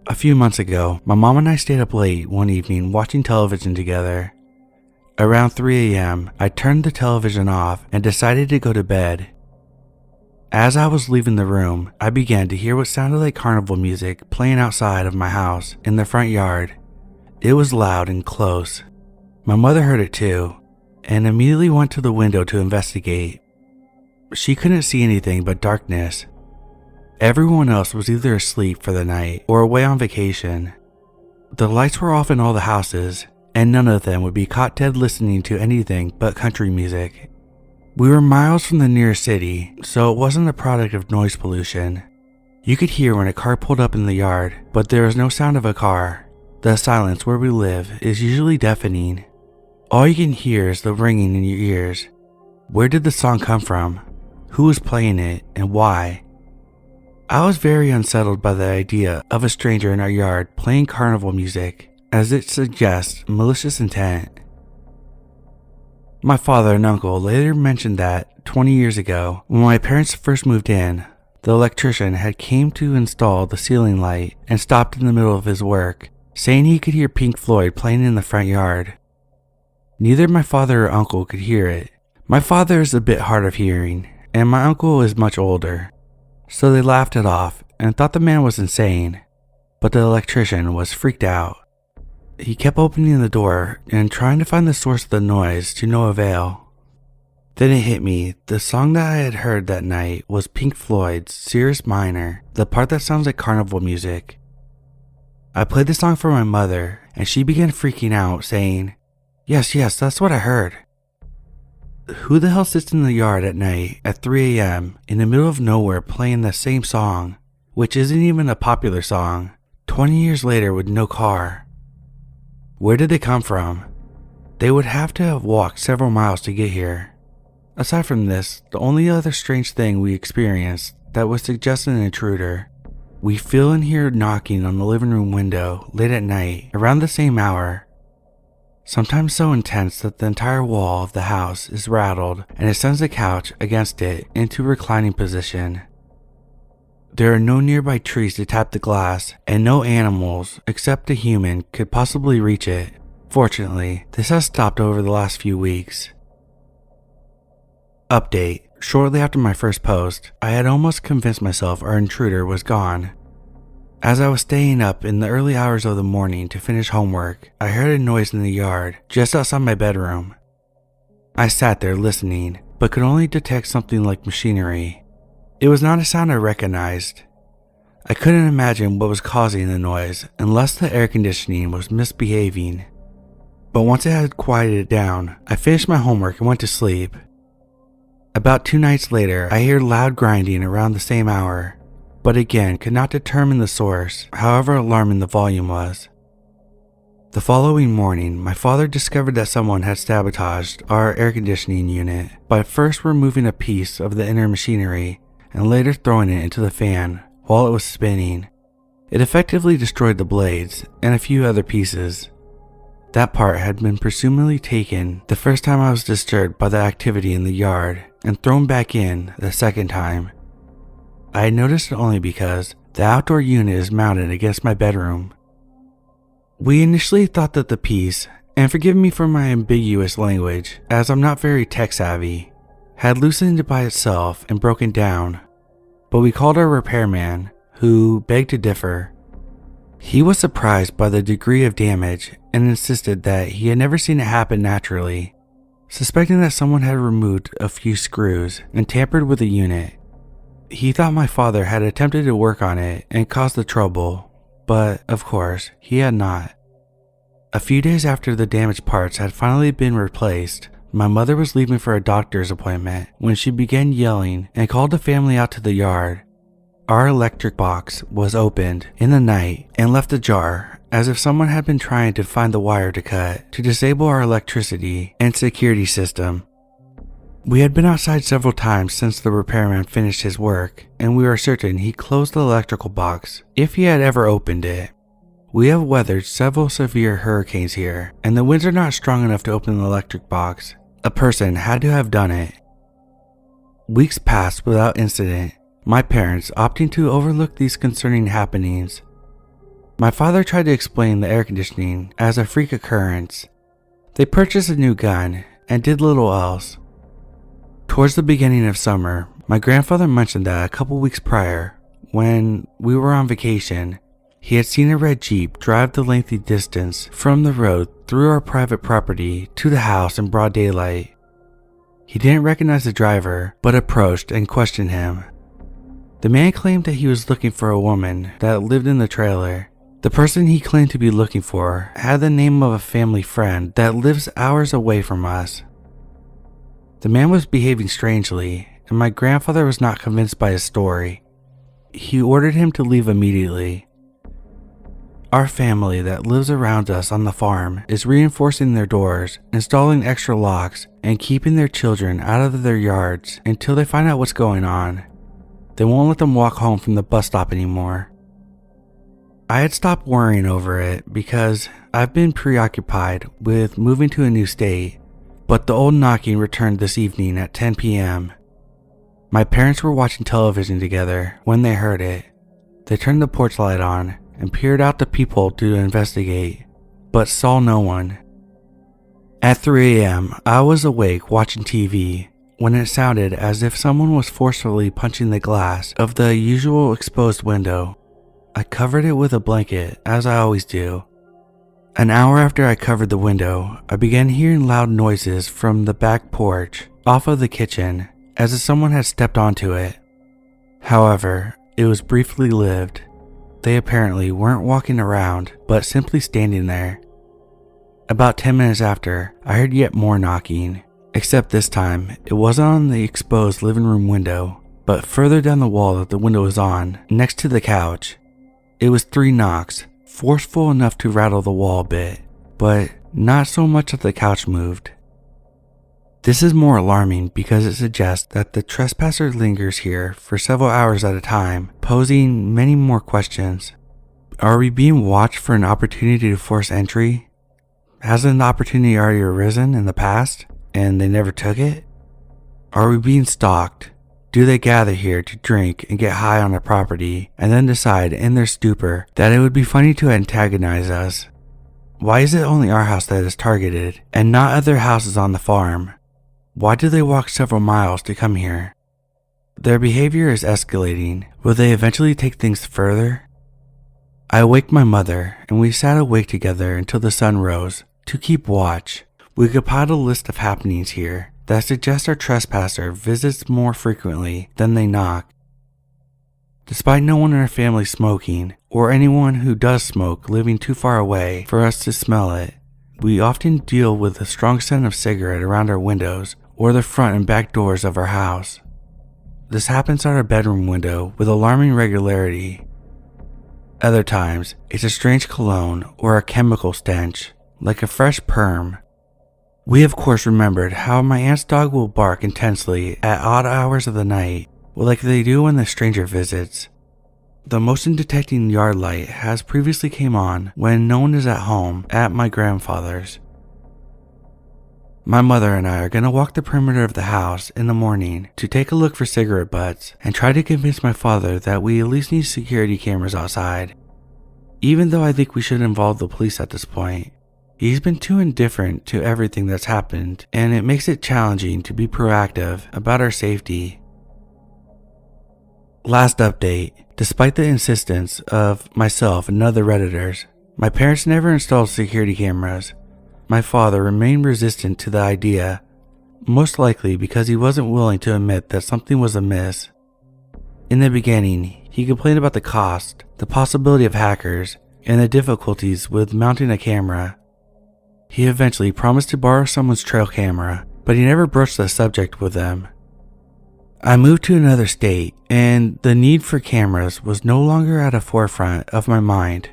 A few months ago, my mom and I stayed up late one evening watching television together. Around 3 a.m., I turned the television off and decided to go to bed. As I was leaving the room, I began to hear what sounded like carnival music playing outside of my house in the front yard. It was loud and close. My mother heard it too, and immediately went to the window to investigate. She couldn't see anything but darkness. Everyone else was either asleep for the night or away on vacation. The lights were off in all the houses, and none of them would be caught dead listening to anything but country music. We were miles from the nearest city, so it wasn't a product of noise pollution. You could hear when a car pulled up in the yard, but there was no sound of a car. The silence where we live is usually deafening. All you can hear is the ringing in your ears. Where did the song come from? Who was playing it, and why? I was very unsettled by the idea of a stranger in our yard playing carnival music, as it suggests malicious intent. My father and uncle later mentioned that 20 years ago, when my parents first moved in, the electrician had came to install the ceiling light and stopped in the middle of his work, saying he could hear Pink Floyd playing in the front yard. Neither my father or uncle could hear it. My father is a bit hard of hearing, and my uncle is much older, so they laughed it off and thought the man was insane, but the electrician was freaked out. He kept opening the door and trying to find the source of the noise to no avail. Then it hit me, the song that I had heard that night was Pink Floyd's Cirrus Minor, the part that sounds like carnival music. I played the song for my mother, and she began freaking out, saying, Yes, that's what I heard." Who the hell sits in the yard at night at 3 a.m. in the middle of nowhere playing the same song, which isn't even a popular song, 20 years later with no car? Where did they come from? They would have to have walked several miles to get here. Aside from this, the only other strange thing we experienced that would suggest an intruder, we feel and hear knocking on the living room window late at night around the same hour. Sometimes so intense that the entire wall of the house is rattled and it sends the couch against it into reclining position. There are no nearby trees to tap the glass, and no animals, except a human, could possibly reach it. Fortunately, this has stopped over the last few weeks. Update. Shortly after my first post, I had almost convinced myself our intruder was gone. As I was staying up in the early hours of the morning to finish homework, I heard a noise in the yard just outside my bedroom. I sat there listening, but could only detect something like machinery. It was not a sound I recognized. I couldn't imagine what was causing the noise unless the air conditioning was misbehaving. But once it had quieted down, I finished my homework and went to sleep. About 2 nights later, I hear loud grinding around the same hour, but again could not determine the source, however alarming the volume was. The following morning, my father discovered that someone had sabotaged our air conditioning unit by first removing a piece of the inner machinery and later throwing it into the fan while it was spinning. It effectively destroyed the blades and a few other pieces. That part had been presumably taken the first time I was disturbed by the activity in the yard and thrown back in the second time. I had noticed it only because the outdoor unit is mounted against my bedroom. We initially thought that the piece, and forgive me for my ambiguous language as I'm not very tech savvy, had loosened by itself and broken down, but we called our repairman, who begged to differ. He was surprised by the degree of damage and insisted that he had never seen it happen naturally, suspecting that someone had removed a few screws and tampered with the unit. He thought my father had attempted to work on it and caused the trouble, but of course, he had not. A few days after the damaged parts had finally been replaced, my mother was leaving for a doctor's appointment when she began yelling and called the family out to the yard. Our electric box was opened in the night and left ajar, as if someone had been trying to find the wire to cut to disable our electricity and security system. We had been outside several times since the repairman finished his work, and we were certain he closed the electrical box if he had ever opened it. We have weathered several severe hurricanes here, and the winds are not strong enough to open the electric box. A person had to have done it. Weeks passed without incident, my parents opting to overlook these concerning happenings. My father tried to explain the air conditioning as a freak occurrence. They purchased a new gun and did little else. Towards the beginning of summer, my grandfather mentioned that a couple weeks prior, when we were on vacation, he had seen a red Jeep drive the lengthy distance from the road through our private property to the house in broad daylight. He didn't recognize the driver, but approached and questioned him. The man claimed that he was looking for a woman that lived in the trailer. The person he claimed to be looking for had the name of a family friend that lives hours away from us. The man was behaving strangely, and my grandfather was not convinced by his story. He ordered him to leave immediately. Our family that lives around us on the farm is reinforcing their doors, installing extra locks, and keeping their children out of their yards until they find out what's going on. They won't let them walk home from the bus stop anymore. I had stopped worrying over it because I've been preoccupied with moving to a new state, but the old knocking returned this evening at 10 p.m. My parents were watching television together when they heard it. They turned the porch light on and peered out the peephole to investigate, but saw no one. At 3 a.m., I was awake watching TV when it sounded as if someone was forcefully punching the glass of the usual exposed window. I covered it with a blanket, as I always do. An hour after I covered the window, I began hearing loud noises from the back porch off of the kitchen, as if someone had stepped onto it. However, it was briefly lived. They apparently weren't walking around, but simply standing there. About 10 minutes after, I heard yet more knocking, except this time it wasn't on the exposed living room window, but further down the wall that the window was on, next to the couch. It was 3 knocks, forceful enough to rattle the wall a bit, but not so much that the couch moved. This is more alarming because it suggests that the trespasser lingers here for several hours at a time, posing many more questions. Are we being watched for an opportunity to force entry? Hasn't the opportunity already arisen in the past, and they never took it? Are we being stalked? Do they gather here to drink and get high on our property, and then decide in their stupor that it would be funny to antagonize us? Why is it only our house that is targeted, and not other houses on the farm? Why do they walk several miles to come here? Their behavior is escalating. Will they eventually take things further? I awake my mother, and we sat awake together until the sun rose to keep watch. We compiled a list of happenings here that suggest our trespasser visits more frequently than they knock. Despite no one in our family smoking, or anyone who does smoke living too far away for us to smell it, we often deal with a strong scent of cigarette around our windows or the front and back doors of our house. This happens at our bedroom window with alarming regularity. Other times, it's a strange cologne or a chemical stench, like a fresh perm. We of course remembered how my aunt's dog will bark intensely at odd hours of the night, like they do when the stranger visits. The motion detecting yard light has previously came on when no one is at home at my grandfather's. My mother and I are going to walk the perimeter of the house in the morning to take a look for cigarette butts and try to convince my father that we at least need security cameras outside. Even though I think we should involve the police at this point, he's been too indifferent to everything that's happened, and it makes it challenging to be proactive about our safety. Last update, despite the insistence of myself and other Redditors, my parents never installed security cameras. My father remained resistant to the idea, most likely because he wasn't willing to admit that something was amiss. In the beginning, he complained about the cost, the possibility of hackers, and the difficulties with mounting a camera. He eventually promised to borrow someone's trail camera, but he never broached the subject with them. I moved to another state, and the need for cameras was no longer at the forefront of my mind.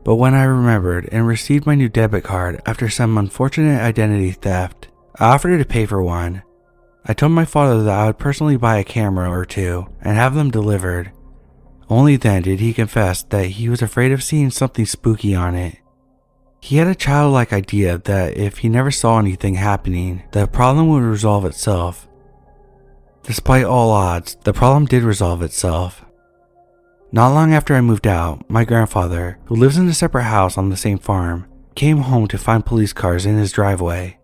But when I remembered and received my new debit card after some unfortunate identity theft, I offered to pay for one. I told my father that I would personally buy a camera or two and have them delivered. Only then did he confess that he was afraid of seeing something spooky on it. He had a childlike idea that if he never saw anything happening, the problem would resolve itself. Despite all odds, the problem did resolve itself. Not long after I moved out, my grandfather, who lives in a separate house on the same farm, came home to find police cars in his driveway.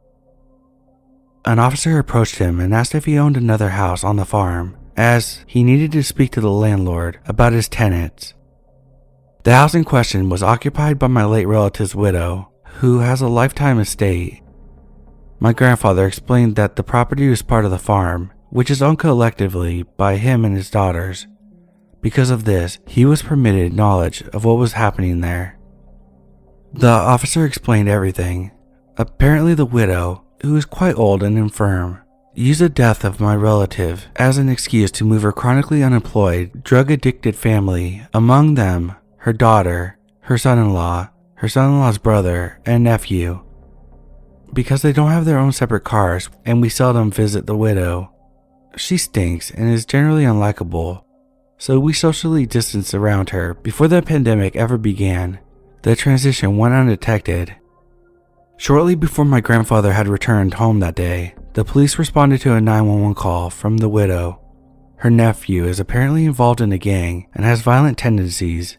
An officer approached him and asked if he owned another house on the farm, as he needed to speak to the landlord about his tenants. The house in question was occupied by my late relative's widow, who has a lifetime estate. My grandfather explained that the property was part of the farm, which is owned collectively by him and his daughters. Because of this, he was permitted knowledge of what was happening there. The officer explained everything. Apparently the widow, who is quite old and infirm, used the death of my relative as an excuse to move her chronically unemployed, drug-addicted family, among them her daughter, her son-in-law, her son-in-law's brother, and nephew. Because they don't have their own separate cars and we seldom visit the widow, she stinks and is generally unlikable. So we socially distanced around her before the pandemic ever began. The transition went undetected. Shortly before my grandfather had returned home that day, the police responded to a 911 call from the widow. Her nephew is apparently involved in a gang and has violent tendencies.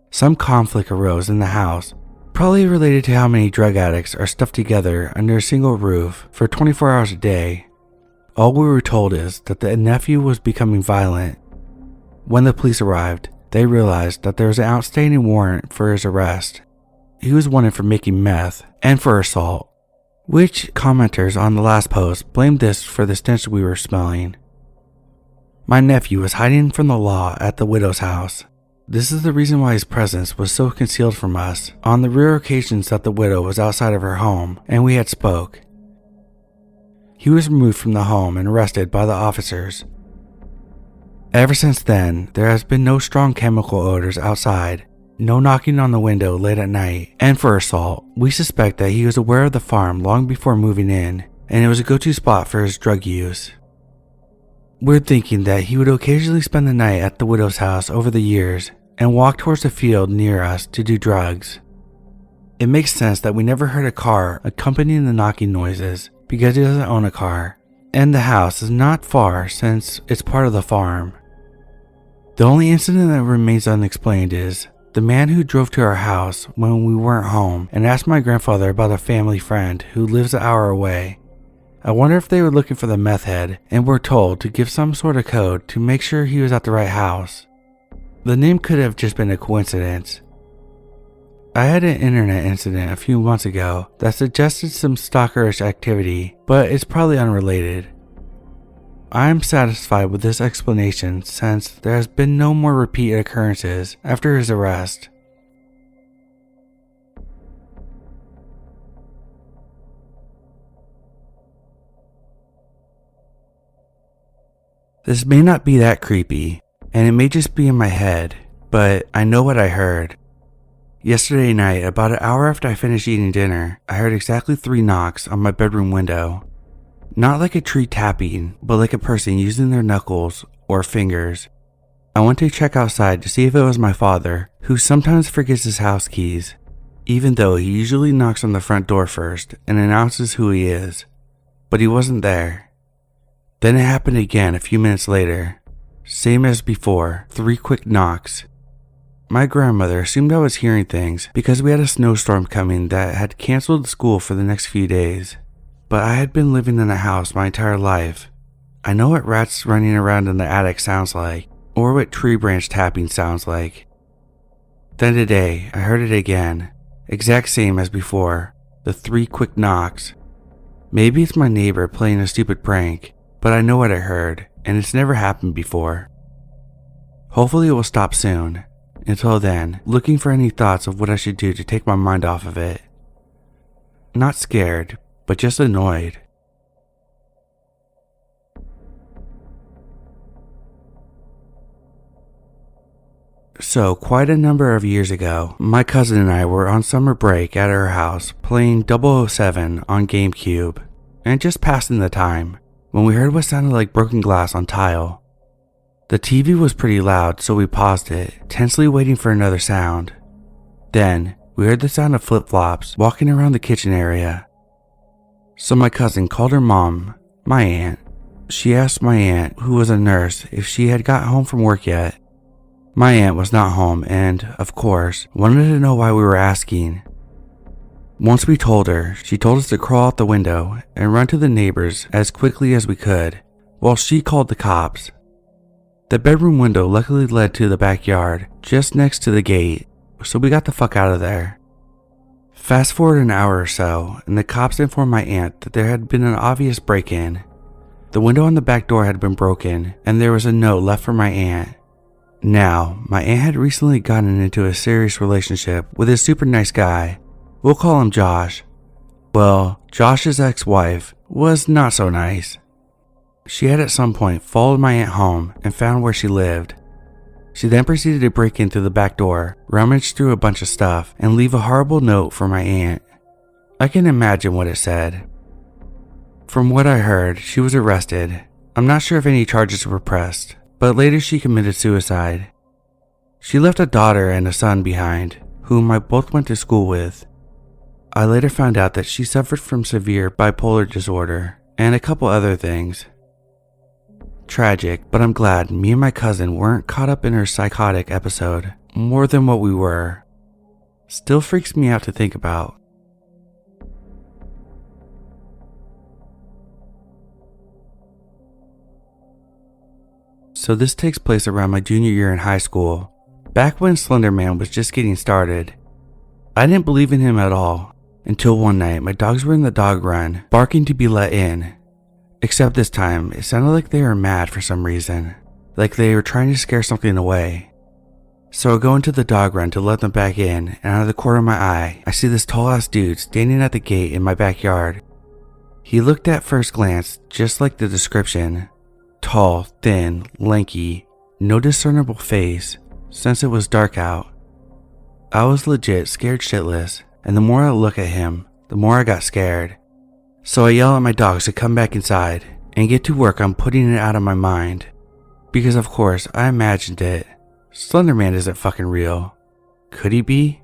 Some conflict arose in the house, probably related to how many drug addicts are stuffed together under a single roof for 24 hours a day. All we were told is that the nephew was becoming violent. When the police arrived, they realized that there was an outstanding warrant for his arrest. He was wanted for making meth and for assault, which commenters on the last post blamed this for the stench we were smelling. My nephew was hiding from the law at the widow's house. This is the reason why his presence was so concealed from us on the rare occasions that the widow was outside of her home and we had spoke. He was removed from the home and arrested by the officers. Ever since then, there has been no strong chemical odors outside, no knocking on the window late at night, and for assault, we suspect that he was aware of the farm long before moving in, and it was a go-to spot for his drug use. We're thinking that he would occasionally spend the night at the widow's house over the years and walk towards the field near us to do drugs. It makes sense that we never heard a car accompanying the knocking noises because he doesn't own a car, and the house is not far since it's part of the farm. The only incident that remains unexplained is the man who drove to our house when we weren't home and asked my grandfather about a family friend who lives an hour away. I wonder if they were looking for the meth head and were told to give some sort of code to make sure he was at the right house. The name could have just been a coincidence. I had an internet incident a few months ago that suggested some stalkerish activity, but it's probably unrelated. I am satisfied with this explanation since there has been no more repeat occurrences after his arrest. This may not be that creepy, and it may just be in my head, but I know what I heard. Yesterday night, about an hour after I finished eating dinner, I heard exactly 3 knocks on my bedroom window. Not like a tree tapping, but like a person using their knuckles or fingers. I went to check outside to see if it was my father, who sometimes forgets his house keys, even though he usually knocks on the front door first and announces who he is. But he wasn't there. Then it happened again a few minutes later. Same as before, 3 quick knocks. My grandmother assumed I was hearing things because we had a snowstorm coming that had canceled school for the next few days. But I had been living in the house my entire life. I know what rats running around in the attic sounds like, or what tree branch tapping sounds like. Then today, I heard it again, exact same as before, the 3 quick knocks. Maybe it's my neighbor playing a stupid prank, but I know what I heard, and it's never happened before. Hopefully it will stop soon. Until then, looking for any thoughts of what I should do to take my mind off of it. Not scared, but just annoyed. So, quite a number of years ago, my cousin and I were on summer break at our house playing 007 on GameCube, and just passing the time, when we heard what sounded like broken glass on tile. The TV was pretty loud, so we paused it, tensely waiting for another sound. Then, we heard the sound of flip-flops walking around the kitchen area. So my cousin called her mom, my aunt. She asked my aunt, who was a nurse, if she had got home from work yet. My aunt was not home and, of course, wanted to know why we were asking. Once we told her, she told us to crawl out the window and run to the neighbors as quickly as we could, while she called the cops. The bedroom window luckily led to the backyard, just next to the gate, so we got the fuck out of there. Fast forward an hour or so, and the cops informed my aunt that there had been an obvious break-in. The window on the back door had been broken, and there was a note left for my aunt. Now, my aunt had recently gotten into a serious relationship with a super nice guy. We'll call him Josh. Well, Josh's ex-wife was not so nice. She had at some point followed my aunt home and found where she lived. She then proceeded to break into the back door, rummage through a bunch of stuff, and leave a horrible note for my aunt. I can imagine what it said. From what I heard, she was arrested. I'm not sure if any charges were pressed, but later she committed suicide. She left a daughter and a son behind, whom I both went to school with. I later found out that she suffered from severe bipolar disorder and a couple other things. Tragic, but I'm glad me and my cousin weren't caught up in her psychotic episode more than what we were. Still freaks me out to think about. So this takes place around my junior year in high school, back when Slender Man was just getting started. I didn't believe in him at all, until one night my dogs were in the dog run, barking to be let in. Except this time, it sounded like they were mad for some reason, like they were trying to scare something away. So I go into the dog run to let them back in, and out of the corner of my eye, I see this tall-ass dude standing at the gate in my backyard. He looked at first glance just like the description. Tall, thin, lanky, no discernible face, since it was dark out. I was legit scared shitless, and the more I look at him, the more I got scared. So I yell at my dogs to come back inside and get to work on putting it out of my mind. Because of course, I imagined it. Slender Man isn't fucking real. Could he be?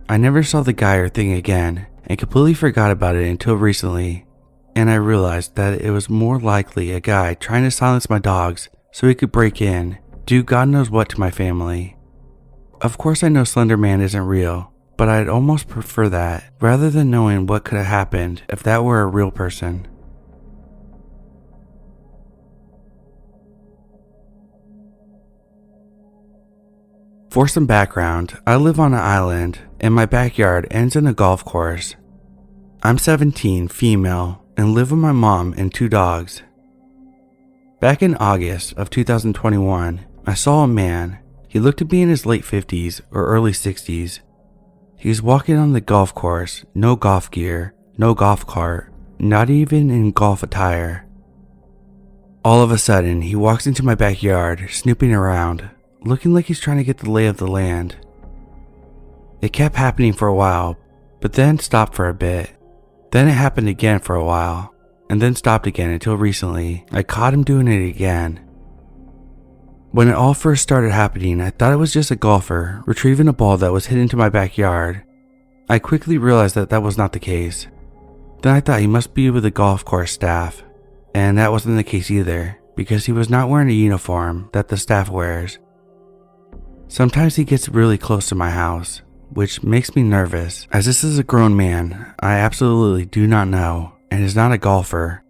I never saw the guy or thing again and completely forgot about it until recently. And I realized that it was more likely a guy trying to silence my dogs so he could break in, do God knows what to my family. Of course I know Slender Man isn't real, but I'd almost prefer that, rather than knowing what could have happened if that were a real person. For some background, I live on an island and my backyard ends in a golf course. I'm 17, female, and live with my mom and 2 dogs. Back in August of 2021, I saw a man. He looked to be in his late 50s or early 60s. He was walking on the golf course, no golf gear, no golf cart, not even in golf attire. All of a sudden, he walks into my backyard, snooping around, looking like he's trying to get the lay of the land. It kept happening for a while, but then stopped for a bit. Then it happened again for a while, and then stopped again until recently I caught him doing it again. When it all first started happening, I thought it was just a golfer retrieving a ball that was hit into my backyard. I quickly realized that that was not the case. Then I thought he must be with the golf course staff, and that wasn't the case either, because he was not wearing a uniform that the staff wears. Sometimes he gets really close to my house, which makes me nervous, as this is a grown man I absolutely do not know and is not a golfer.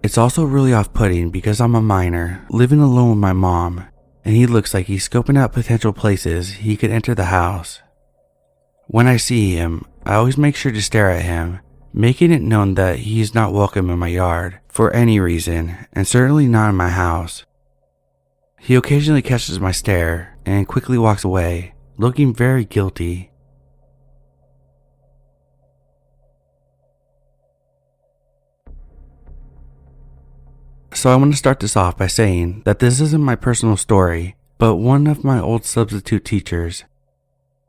It's also really off-putting because I'm a minor, living alone with my mom, and he looks like he's scoping out potential places he could enter the house. When I see him, I always make sure to stare at him, making it known that he is not welcome in my yard for any reason, and certainly not in my house. He occasionally catches my stare and quickly walks away, looking very guilty. So I want to start this off by saying that this isn't my personal story, but one of my old substitute teachers.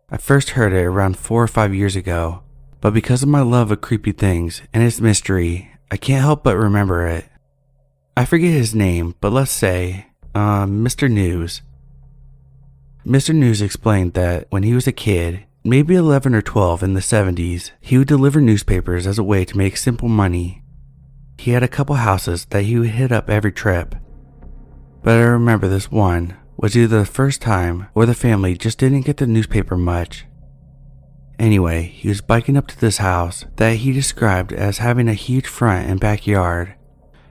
I first heard it around 4 or 5 years ago, but because of my love of creepy things and its mystery, I can't help but remember it. I forget his name, but let's say, Mr. News. Mr. News explained that when he was a kid, maybe 11 or 12 in the 70s, he would deliver newspapers as a way to make simple money. He had a couple houses that he would hit up every trip. But I remember this one was either the first time or the family just didn't get the newspaper much. Anyway, he was biking up to this house that he described as having a huge front and backyard,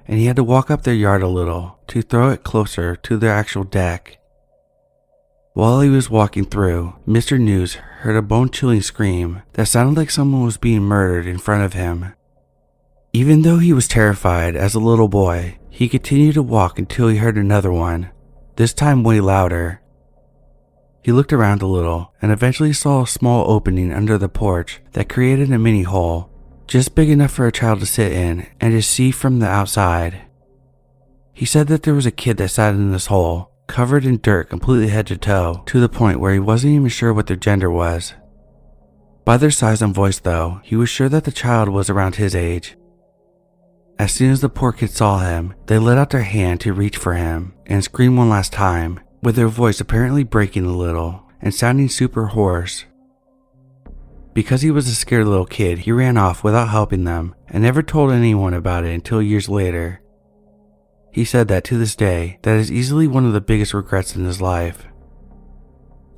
and he had to walk up their yard a little to throw it closer to their actual deck. While he was walking through, Mr. News heard a bone-chilling scream that sounded like someone was being murdered in front of him. Even though he was terrified as a little boy, he continued to walk until he heard another one, this time way louder. He looked around a little and eventually saw a small opening under the porch that created a mini hole, just big enough for a child to sit in and to see from the outside. He said that there was a kid that sat in this hole, covered in dirt completely head to toe, to the point where he wasn't even sure what their gender was. By their size and voice though, he was sure that the child was around his age. As soon as the poor kid saw him, they let out their hand to reach for him and scream one last time, with their voice apparently breaking a little and sounding super hoarse. Because he was a scared little kid, he ran off without helping them and never told anyone about it until years later. He said that to this day, that is easily one of the biggest regrets in his life.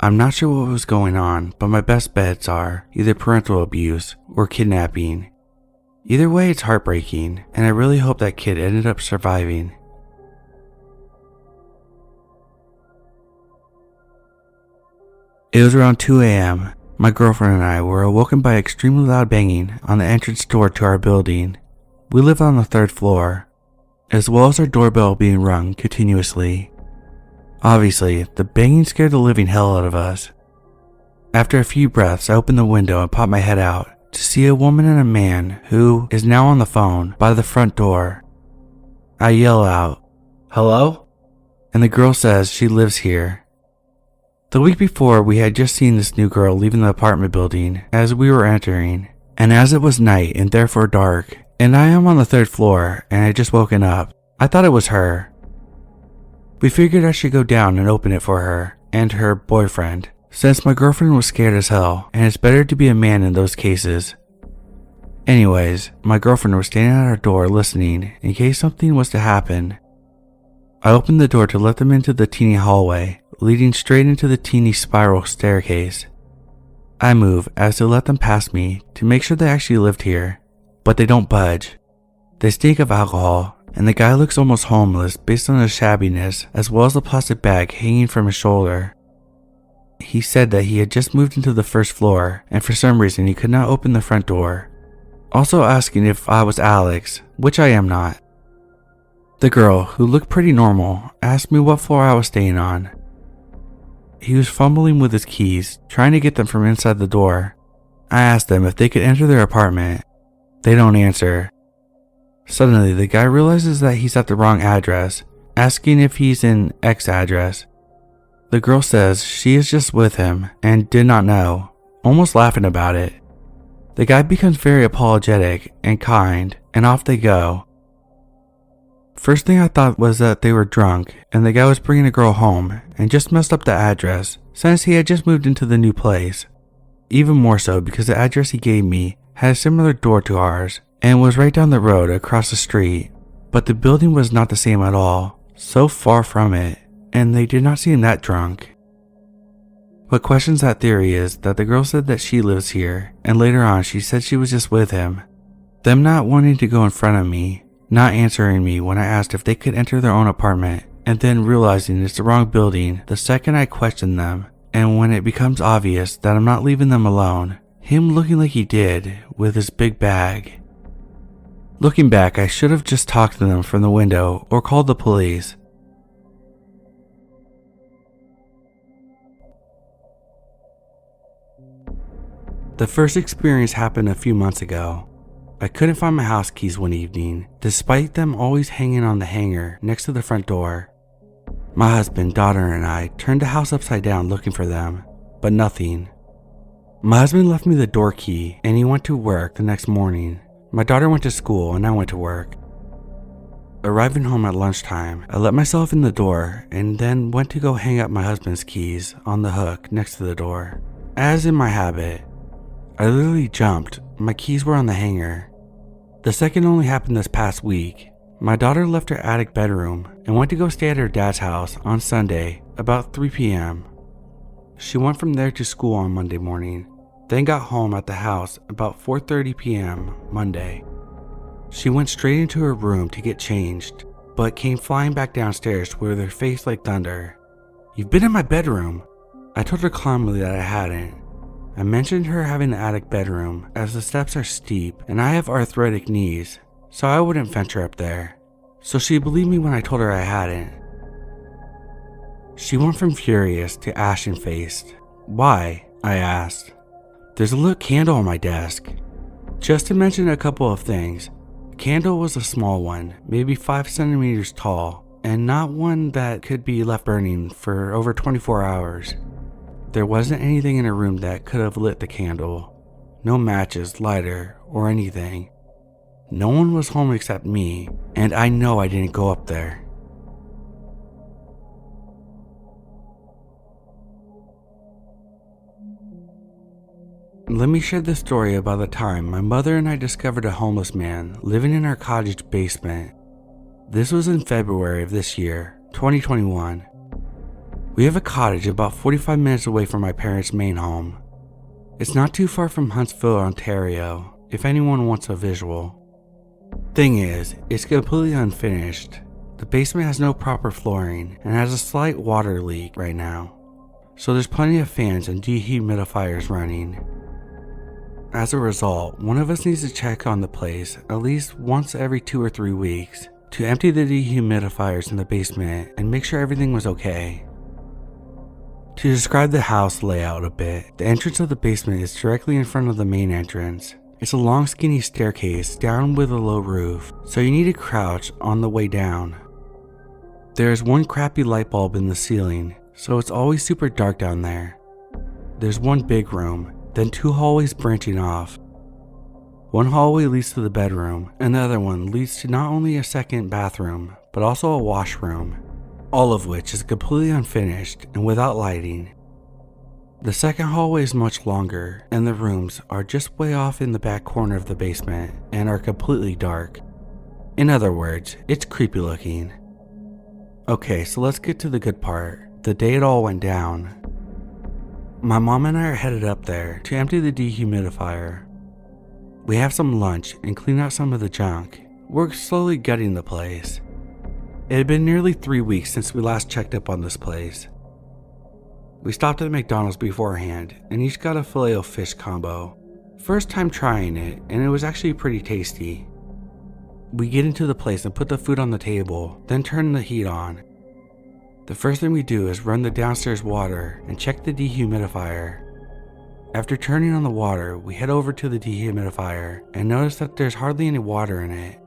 I'm not sure what was going on, but my best bets are either parental abuse or kidnapping. Either way, it's heartbreaking, and I really hope that kid ended up surviving. It was around 2 a.m. My girlfriend and I were awoken by extremely loud banging on the entrance door to our building. We live on the 3rd floor, as well as our doorbell being rung continuously. Obviously, the banging scared the living hell out of us. After a few breaths, I opened the window and popped my head out to see a woman and a man who is now on the phone by the front door. I yell out, "Hello?" And the girl says she lives here. The week before, we had just seen this new girl leaving the apartment building as we were entering, and as it was night and therefore dark, and I am on the 3rd floor and I had just woken up, I thought it was her. We figured I should go down and open it for her and her boyfriend, since my girlfriend was scared as hell, and it's better to be a man in those cases. Anyways, my girlfriend was standing at our door listening in case something was to happen. I opened the door to let them into the teeny hallway, leading straight into the teeny spiral staircase. I move as to let them pass me to make sure they actually lived here, but they don't budge. They stink of alcohol, and the guy looks almost homeless based on his shabbiness as well as the plastic bag hanging from his shoulder. He said that he had just moved into the first floor and for some reason he could not open the front door. Also asking if I was Alex, which I am not. The girl, who looked pretty normal, asked me what floor I was staying on. He was fumbling with his keys, trying to get them from inside the door. I asked them if they could enter their apartment. They don't answer. Suddenly, the guy realizes that he's at the wrong address, asking if he's in X address. The girl says she is just with him and did not know, almost laughing about it. The guy becomes very apologetic and kind, and off they go. First thing I thought was that they were drunk and the guy was bringing a girl home and just messed up the address since he had just moved into the new place. Even more so because the address he gave me had a similar door to ours and was right down the road across the street, but the building was not the same at all, so far from it, and they did not seem that drunk. What questions that theory is that the girl said that she lives here, and later on she said she was just with him. Them not wanting to go in front of me, not answering me when I asked if they could enter their own apartment, and then realizing it's the wrong building the second I question them, and when it becomes obvious that I'm not leaving them alone, him looking like he did with his big bag. Looking back, I should have just talked to them from the window or called the police. The first experience happened a few months ago. I couldn't find my house keys one evening, despite them always hanging on the hanger next to the front door. My husband, daughter, and I turned the house upside down looking for them, but nothing. My husband left me the door key and he went to work the next morning. My daughter went to school and I went to work. Arriving home at lunchtime, I let myself in the door and then went to go hang up my husband's keys on the hook next to the door. As in my habit, I literally jumped. My keys were on the hanger. The second only happened this past week. My daughter left her attic bedroom and went to go stay at her dad's house on Sunday about 3 p.m. She went from there to school on Monday morning, then got home at the house about 4:30 p.m. Monday. She went straight into her room to get changed, but came flying back downstairs with her face like thunder. "You've been in my bedroom." I told her calmly that I hadn't. I mentioned her having the attic bedroom as the steps are steep and I have arthritic knees, so I wouldn't venture up there. So she believed me when I told her I hadn't. She went from furious to ashen-faced. "Why?" I asked. "There's a lit candle on my desk." Just to mention a couple of things, the candle was a small one, maybe 5 centimeters tall, and not one that could be left burning for over 24 hours. There wasn't anything in her room that could have lit the candle. No matches, lighter, or anything. No one was home except me, and I know I didn't go up there. Let me share this story about the time my mother and I discovered a homeless man living in our cottage basement. This was in February of this year, 2021. We have a cottage about 45 minutes away from my parents' main home. It's not too far from Huntsville, Ontario, if anyone wants a visual. Thing is, it's completely unfinished. The basement has no proper flooring and has a slight water leak right now. So there's plenty of fans and dehumidifiers running. As a result, one of us needs to check on the place at least once every 2 or 3 weeks to empty the dehumidifiers in the basement and make sure everything was okay. To describe the house layout a bit, the entrance of the basement is directly in front of the main entrance. It's a long skinny staircase down with a low roof, so you need to crouch on the way down. There is one crappy light bulb in the ceiling, so it's always super dark down there. There's one big room, then 2 hallways branching off. One hallway leads to the bedroom, and the other one leads to not only a second bathroom, but also a washroom, all of which is completely unfinished and without lighting. The second hallway is much longer, and the rooms are just way off in the back corner of the basement and are completely dark. In other words, it's creepy looking. Okay, so let's get to the good part, the day it all went down. My mom and I are headed up there to empty the dehumidifier. We have some lunch and clean out some of the junk. We're slowly gutting the place. It had been nearly 3 weeks since we last checked up on this place. We stopped at McDonald's beforehand and each got a filet-o-fish combo. First time trying it, and it was actually pretty tasty. We get into the place and put the food on the table, then turn the heat on. The first thing we do is run the downstairs water and check the dehumidifier. After turning on the water, we head over to the dehumidifier and notice that there's hardly any water in it.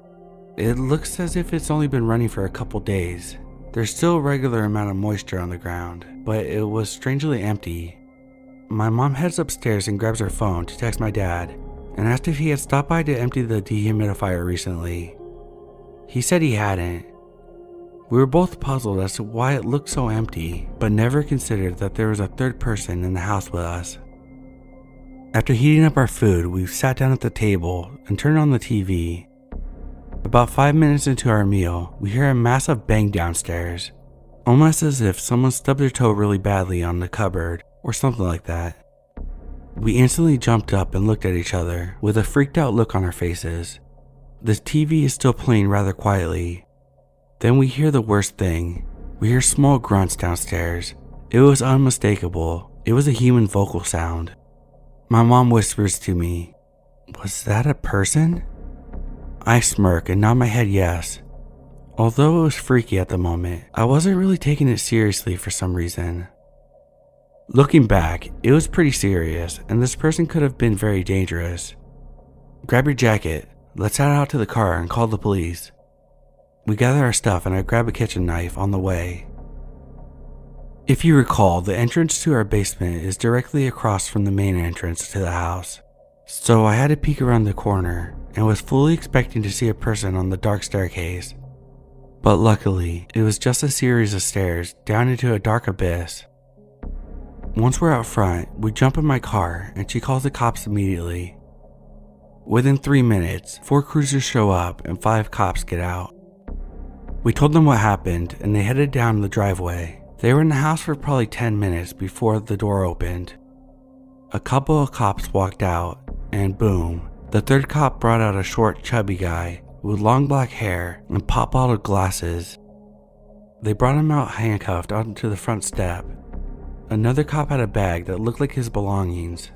It looks as if it's only been running for a couple days. There's still a regular amount of moisture on the ground, but it was strangely empty. My mom heads upstairs and grabs her phone to text my dad and asked if he had stopped by to empty the dehumidifier recently. He said he hadn't. We were both puzzled as to why it looked so empty, but never considered that there was a third person in the house with us. After heating up our food, we sat down at the table and turned on the TV. About 5 minutes into our meal, we hear a massive bang downstairs, almost as if someone stubbed their toe really badly on the cupboard or something like that. We instantly jumped up and looked at each other with a freaked out look on our faces. The TV is still playing rather quietly. Then we hear the worst thing. We hear small grunts downstairs. It was unmistakable. It was a human vocal sound. My mom whispers to me, "Was that a person?" I smirk and nod my head yes. Although it was freaky at the moment, I wasn't really taking it seriously for some reason. Looking back, it was pretty serious, and this person could have been very dangerous. "Grab your jacket. Let's head out to the car and call the police." We gather our stuff and I grab a kitchen knife on the way. If you recall, the entrance to our basement is directly across from the main entrance to the house. So I had to peek around the corner and was fully expecting to see a person on the dark staircase. But luckily, it was just a series of stairs down into a dark abyss. Once we're out front, we jump in my car and she calls the cops immediately. Within 3 minutes, 4 cruisers show up and 5 cops get out. We told them what happened and they headed down the driveway. They were in the house for probably 10 minutes before the door opened. A couple of cops walked out and boom, the third cop brought out a short, chubby guy with long black hair and pop-bottled glasses. They brought him out handcuffed onto the front step. Another cop had a bag that looked like his belongings.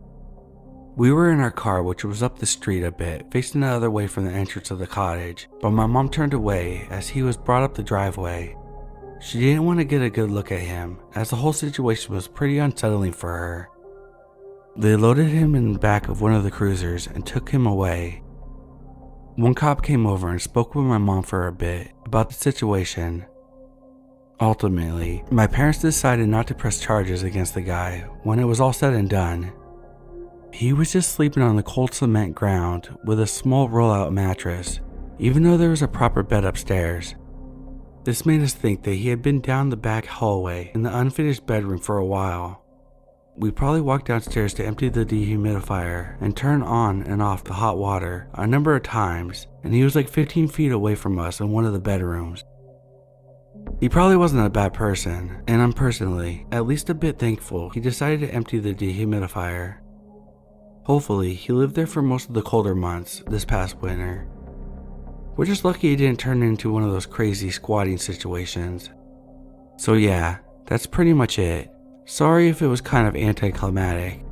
We were in our car, which was up the street a bit, facing the other way from the entrance of the cottage, but my mom turned away as he was brought up the driveway. She didn't want to get a good look at him, as the whole situation was pretty unsettling for her. They loaded him in the back of one of the cruisers and took him away. One cop came over and spoke with my mom for a bit about the situation. Ultimately, my parents decided not to press charges against the guy when it was all said and done. He was just sleeping on the cold cement ground with a small roll-out mattress, even though there was a proper bed upstairs. This made us think that he had been down the back hallway in the unfinished bedroom for a while. We probably walked downstairs to empty the dehumidifier and turn on and off the hot water a number of times, and he was like 15 feet away from us in one of the bedrooms. He probably wasn't a bad person, and I'm personally at least a bit thankful he decided to empty the dehumidifier. Hopefully, he lived there for most of the colder months this past winter. We're just lucky it didn't turn into one of those crazy squatting situations. So yeah, that's pretty much it. Sorry if it was kind of anticlimactic.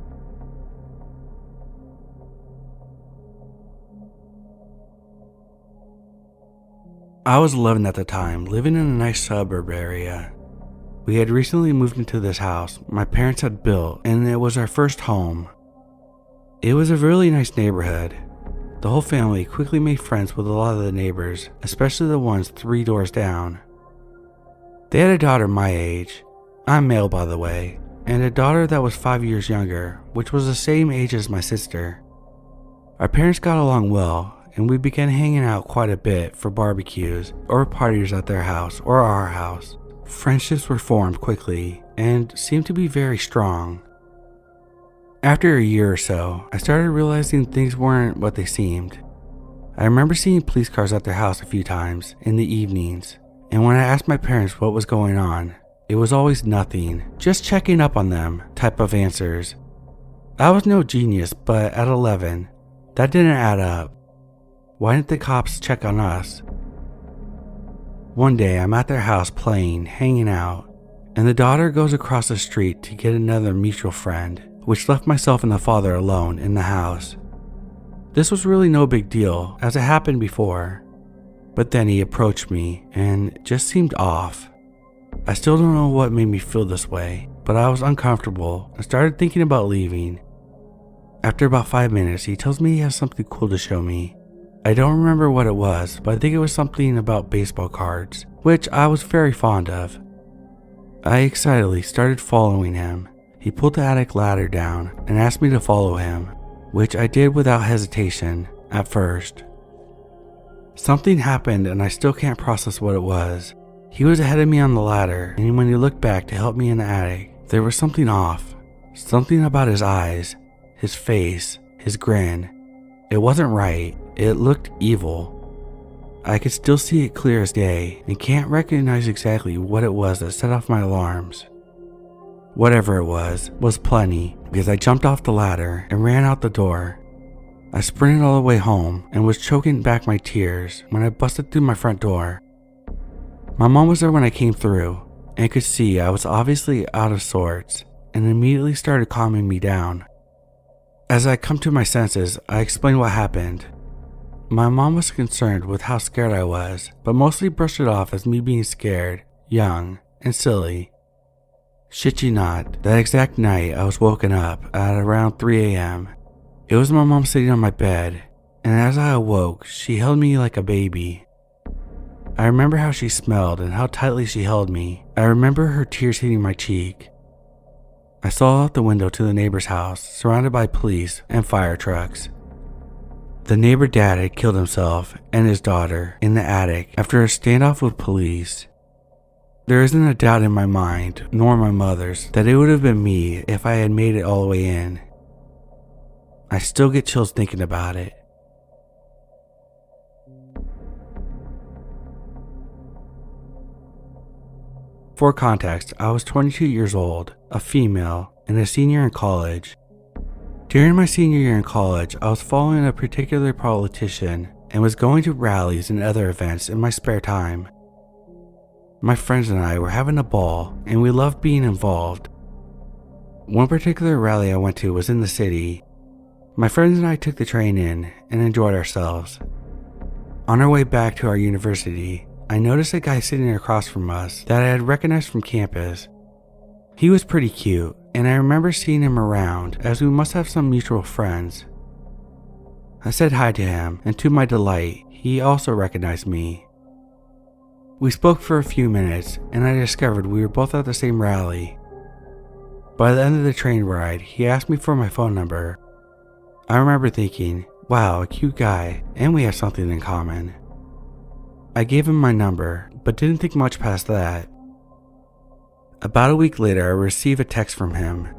I was 11 at the time, living in a nice suburb area. We had recently moved into this house my parents had built, and it was our first home. It was a really nice neighborhood. The whole family quickly made friends with a lot of the neighbors, especially the ones 3 doors down. They had a daughter my age, I'm male by the way, and a daughter that was 5 years younger, which was the same age as my sister. Our parents got along well, and we began hanging out quite a bit for barbecues or parties at their house or our house. Friendships were formed quickly and seemed to be very strong. After a year or so, I started realizing things weren't what they seemed. I remember seeing police cars at their house a few times in the evenings, and when I asked my parents what was going on, it was always nothing, just checking up on them type of answers. I was no genius, but at 11, that didn't add up. Why didn't the cops check on us? One day I'm at their house playing, hanging out, and the daughter goes across the street to get another mutual friend, which left myself and the father alone in the house. This was really no big deal, as it happened before, but then he approached me and just seemed off. I still don't know what made me feel this way, but I was uncomfortable and started thinking about leaving. After about 5 minutes, he tells me he has something cool to show me. I don't remember what it was, but I think it was something about baseball cards, which I was very fond of. I excitedly started following him. He pulled the attic ladder down and asked me to follow him, which I did without hesitation at first. Something happened and I still can't process what it was. He was ahead of me on the ladder, and when he looked back to help me in the attic, there was something off. Something about his eyes, his face, his grin. It wasn't right. It looked evil. I could still see it clear as day and can't recognize exactly what it was that set off my alarms. Whatever it was plenty, because I jumped off the ladder and ran out the door. I sprinted all the way home and was choking back my tears when I busted through my front door. My mom was there when I came through and could see I was obviously out of sorts and immediately started calming me down. As I come to my senses, I explained what happened. My mom was concerned with how scared I was, but mostly brushed it off as me being scared, young, and silly. Shit you not, that exact night I was woken up at around 3 a.m. It was my mom sitting on my bed, and as I awoke, she held me like a baby. I remember how she smelled and how tightly she held me. I remember her tears hitting my cheek. I saw out the window to the neighbor's house, surrounded by police and fire trucks. The neighbor dad had killed himself and his daughter in the attic after a standoff with police. There isn't a doubt in my mind, nor my mother's, that it would have been me if I had made it all the way in. I still get chills thinking about it. For context, I was 22 years old, a female, and a senior in college. During my senior year in college, I was following a particular politician and was going to rallies and other events in my spare time. My friends and I were having a ball, and we loved being involved. One particular rally I went to was in the city. My friends and I took the train in and enjoyed ourselves. On our way back to our university, I noticed a guy sitting across from us that I had recognized from campus. He was pretty cute, and I remember seeing him around as we must have some mutual friends. I said hi to him, and to my delight, he also recognized me. We spoke for a few minutes, and I discovered we were both at the same rally. By the end of the train ride, he asked me for my phone number. I remember thinking, wow, a cute guy, and we have something in common. I gave him my number, but didn't think much past that. About a week later, I received a text from him.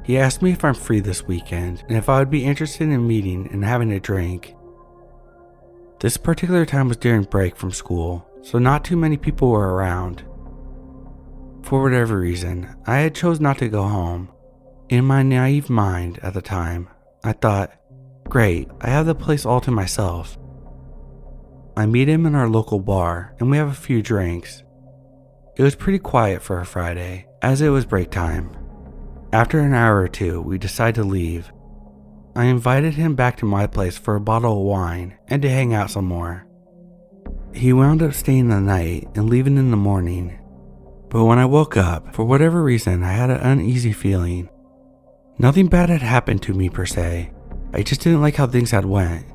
He asked me if I'm free this weekend and if I would be interested in meeting and having a drink. This particular time was during break from school, so not too many people were around. For whatever reason, I had chose not to go home. In my naive mind at the time, I thought, great, I have the place all to myself. I meet him in our local bar and we have a few drinks. It was pretty quiet for a Friday, as it was break time. After an hour or two, we decided to leave. I invited him back to my place for a bottle of wine and to hang out some more. He wound up staying the night and leaving in the morning. But when I woke up, for whatever reason, I had an uneasy feeling. Nothing bad had happened to me per se. I just didn't like how things had went.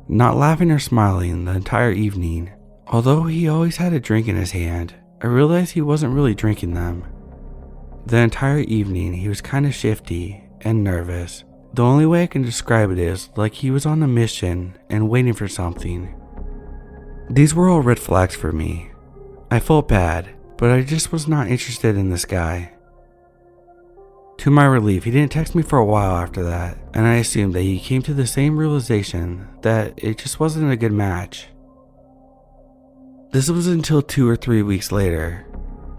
Not laughing or smiling the entire evening, although he always had a drink in his hand, I realized he wasn't really drinking them. The entire evening he was kind of shifty and nervous. The only way I can describe it is like he was on a mission and waiting for something. These were all red flags for me. I felt bad, but I just was not interested in this guy. To my relief, he didn't text me for a while after that, and I assumed that he came to the same realization that it just wasn't a good match. This was until 2 or 3 weeks later.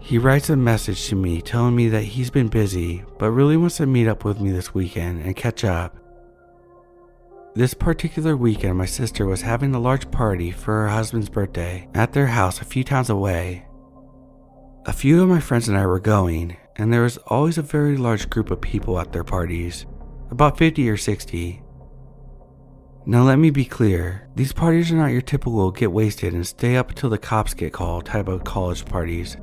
He writes a message to me telling me that he's been busy, but really wants to meet up with me this weekend and catch up. This particular weekend, my sister was having a large party for her husband's birthday at their house a few towns away. A few of my friends and I were going, and there was always a very large group of people at their parties, about 50 or 60. Now let me be clear, these parties are not your typical get wasted and stay up until the cops get called type of college parties.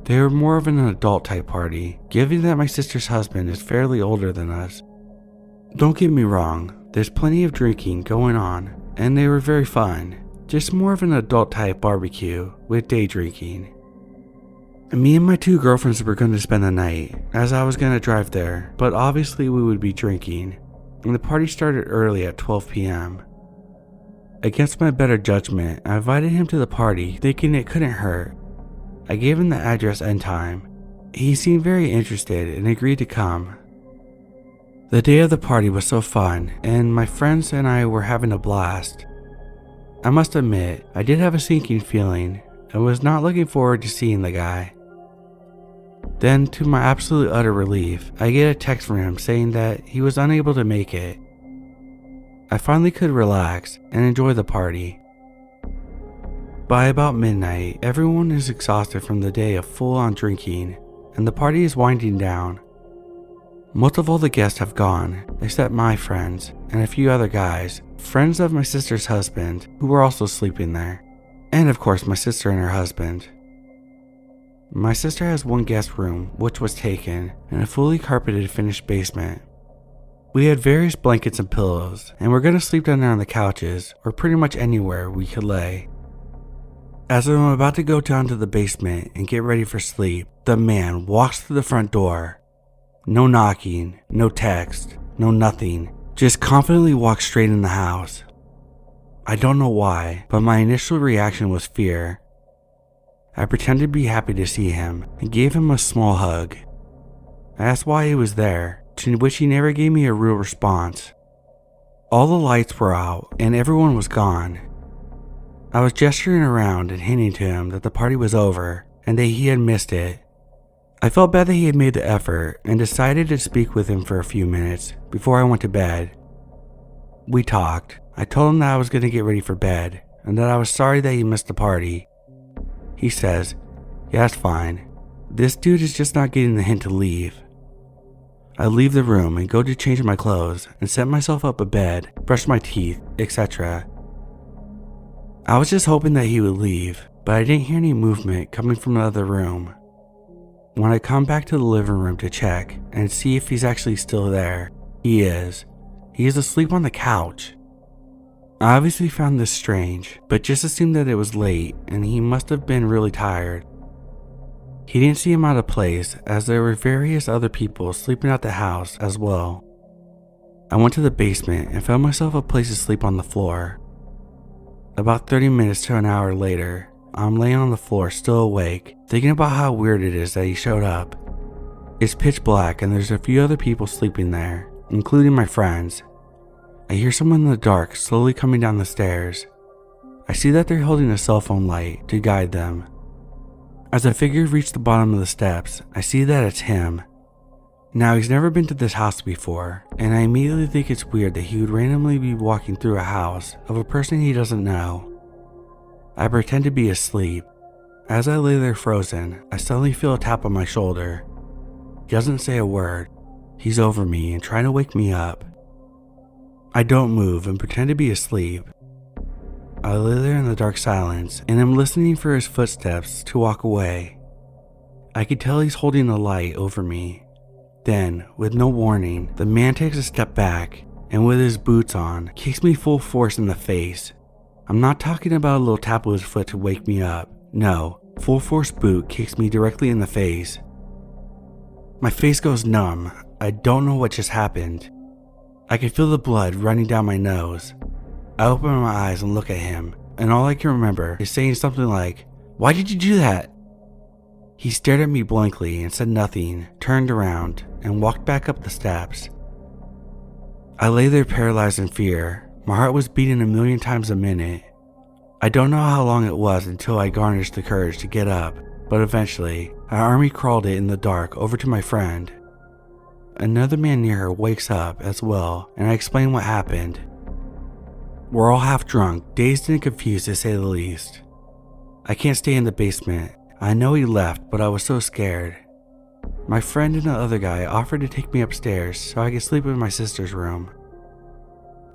They were more of an adult type party, given that my sister's husband is fairly older than us. Don't get me wrong, there's plenty of drinking going on, and they were very fun, just more of an adult type barbecue with day drinking. Me and my 2 girlfriends were going to spend the night, as I was going to drive there, but obviously we would be drinking, and the party started early at 12 p.m. Against my better judgment, I invited him to the party thinking it couldn't hurt. I gave him the address and time. He seemed very interested and agreed to come. The day of the party was so fun, and my friends and I were having a blast. I must admit, I did have a sinking feeling and was not looking forward to seeing the guy. Then, to my absolute utter relief, I get a text from him saying that he was unable to make it. I finally could relax and enjoy the party. By about midnight, everyone is exhausted from the day of full-on drinking, and the party is winding down. Most of all the guests have gone, except my friends and a few other guys, friends of my sister's husband, who were also sleeping there, and of course my sister and her husband. My sister has one guest room, which was taken, and a fully carpeted finished basement. We had various blankets and pillows, and we're going to sleep down there on the couches, or pretty much anywhere we could lay. As I'm about to go down to the basement and get ready for sleep, the man walks through the front door. No knocking, no text, no nothing, just confidently walks straight in the house. I don't know why, but my initial reaction was fear. I pretended to be happy to see him and gave him a small hug. I asked why he was there, to which he never gave me a real response. All the lights were out and everyone was gone. I was gesturing around and hinting to him that the party was over and that he had missed it. I felt bad that he had made the effort and decided to speak with him for a few minutes before I went to bed. We talked. I told him that I was going to get ready for bed and that I was sorry that he missed the party. He says, "Yeah, that's fine. This dude is just not getting the hint to leave." I leave the room and go to change my clothes and set myself up a bed, brush my teeth, etc. I was just hoping that he would leave, but I didn't hear any movement coming from the other room. When I come back to the living room to check and see if he's actually still there, he is. He is asleep on the couch. I obviously found this strange, but just assumed that it was late and he must have been really tired. He didn't seem out of place as there were various other people sleeping at the house as well. I went to the basement and found myself a place to sleep on the floor. About 30 minutes to an hour later, I'm laying on the floor still awake, thinking about how weird it is that he showed up. It's pitch black and there's a few other people sleeping there, including my friends. I hear someone in the dark slowly coming down the stairs. I see that they're holding a cell phone light to guide them. As the figure reached the bottom of the steps, I see that it's him. Now he's never been to this house before, and I immediately think it's weird that he would randomly be walking through a house of a person he doesn't know. I pretend to be asleep. As I lay there frozen, I suddenly feel a tap on my shoulder. He doesn't say a word. He's over me and trying to wake me up. I don't move and pretend to be asleep. I lay there in the dark silence and am listening for his footsteps to walk away. I can tell he's holding a light over me. Then, with no warning, the man takes a step back and with his boots on, kicks me full force in the face. I'm not talking about a little tap with his foot to wake me up. No, full force boot kicks me directly in the face. My face goes numb. I don't know what just happened. I can feel the blood running down my nose. I open my eyes and look at him, and all I can remember is saying something like, "Why did you do that?" He stared at me blankly and said nothing, turned around, and walked back up the steps. I lay there paralyzed in fear. My heart was beating a million times a minute. I don't know how long it was until I garnered the courage to get up, but eventually, I army crawled it in the dark over to my friend. Another man near her wakes up as well, and I explain what happened. We're all half drunk, dazed and confused to say the least. I can't stay in the basement, I know he left, but I was so scared. My friend and the other guy offered to take me upstairs so I could sleep in my sister's room.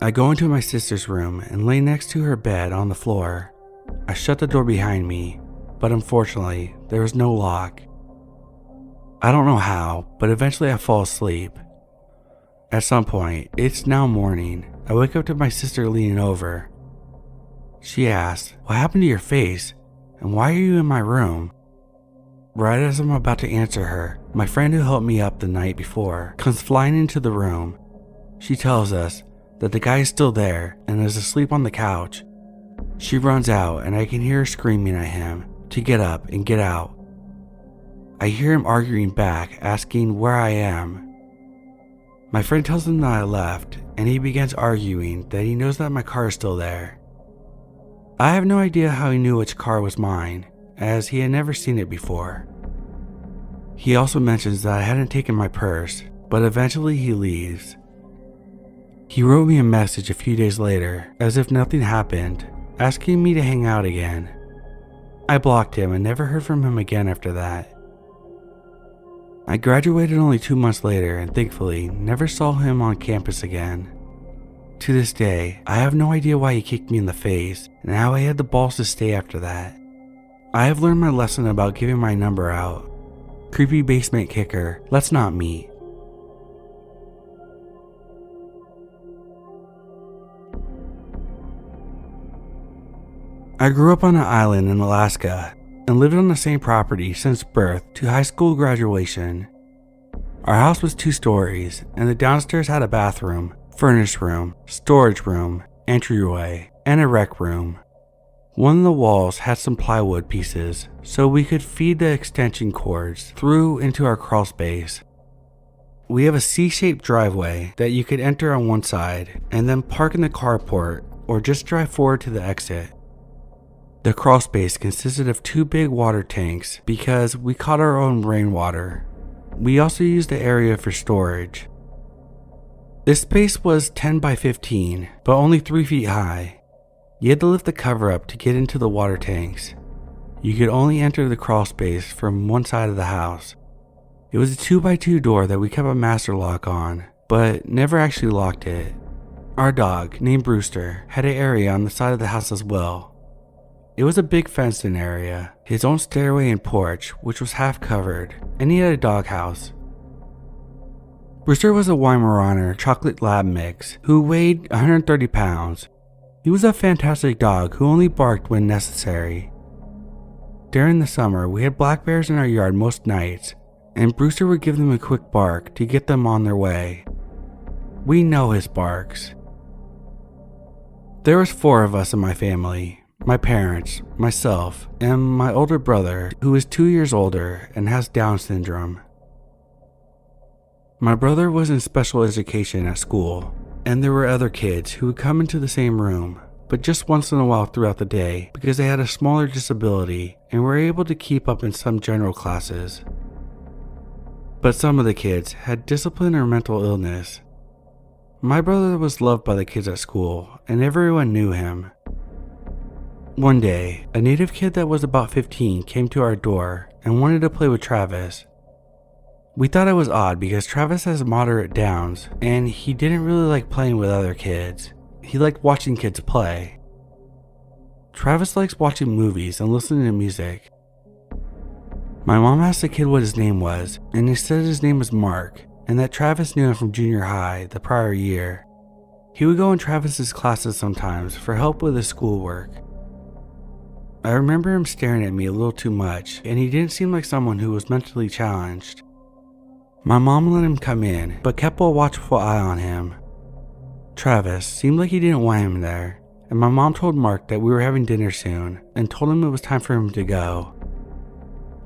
I go into my sister's room and lay next to her bed on the floor. I shut the door behind me, but unfortunately, there was no lock. I don't know how, but eventually I fall asleep. At some point, it's now morning, I wake up to my sister leaning over. She asks, "What happened to your face? And why are you in my room?" Right as I'm about to answer her, my friend who helped me up the night before comes flying into the room. She tells us that the guy is still there and is asleep on the couch. She runs out and I can hear her screaming at him to get up and get out. I hear him arguing back, asking where I am. My friend tells him that I left, and he begins arguing that he knows that my car is still there. I have no idea how he knew which car was mine, as he had never seen it before. He also mentions that I hadn't taken my purse, but eventually he leaves. He wrote me a message a few days later, as if nothing happened, asking me to hang out again. I blocked him and never heard from him again after that. I graduated only 2 months later and thankfully never saw him on campus again. To this day, I have no idea why he kicked me in the face and how I had the balls to stay after that. I have learned my lesson about giving my number out. Creepy basement kicker, let's not meet. I grew up on an island in Alaska and lived on the same property since birth to high school graduation. Our house was 2 stories, and the downstairs had a bathroom, furnace room, storage room, entryway, and a rec room. One of the walls had some plywood pieces, so we could feed the extension cords through into our crawl space. We have a C-shaped driveway that you could enter on one side and then park in the carport or just drive forward to the exit. The crawl space consisted of 2 big water tanks because we caught our own rainwater. We also used the area for storage. This space was 10 by 15, but only 3 feet high. You had to lift the cover up to get into the water tanks. You could only enter the crawl space from one side of the house. It was a 2x2 door that we kept a master lock on, but never actually locked it. Our dog, named Brewster, had an area on the side of the house as well. It was a big fenced-in area, his own stairway and porch, which was half covered, and he had a doghouse. Brewster was a Weimaraner chocolate lab mix who weighed 130 pounds. He was a fantastic dog who only barked when necessary. During the summer, we had black bears in our yard most nights, and Brewster would give them a quick bark to get them on their way. We know his barks. There was 4 of us in my family. My parents, myself, and my older brother, who is 2 years older and has Down syndrome. My brother was in special education at school, and there were other kids who would come into the same room, but just once in a while throughout the day because they had a smaller disability and were able to keep up in some general classes. But some of the kids had discipline or mental illness. My brother was loved by the kids at school, and everyone knew him. One day, a native kid that was about 15 came to our door and wanted to play with Travis. We thought it was odd because Travis has moderate Downs and he didn't really like playing with other kids. He liked watching kids play. Travis likes watching movies and listening to music. My mom asked the kid what his name was, and he said his name was Mark and that Travis knew him from junior high the prior year. He would go in Travis's classes sometimes for help with his schoolwork. I remember him staring at me a little too much, and he didn't seem like someone who was mentally challenged. My mom let him come in, but kept a watchful eye on him. Travis seemed like he didn't want him there, and my mom told Mark that we were having dinner soon, and told him it was time for him to go.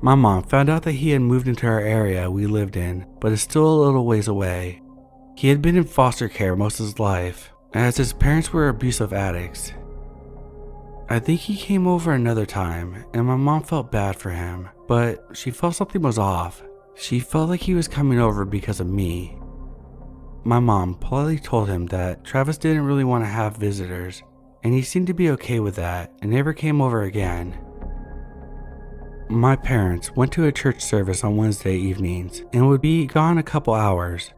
My mom found out that he had moved into our area we lived in, but is still a little ways away. He had been in foster care most of his life, as his parents were abusive addicts. I think he came over another time, and my mom felt bad for him, but she felt something was off. She felt like he was coming over because of me. My mom politely told him that Travis didn't really want to have visitors, and he seemed to be okay with that and never came over again. My parents went to a church service on Wednesday evenings and would be gone a couple hours.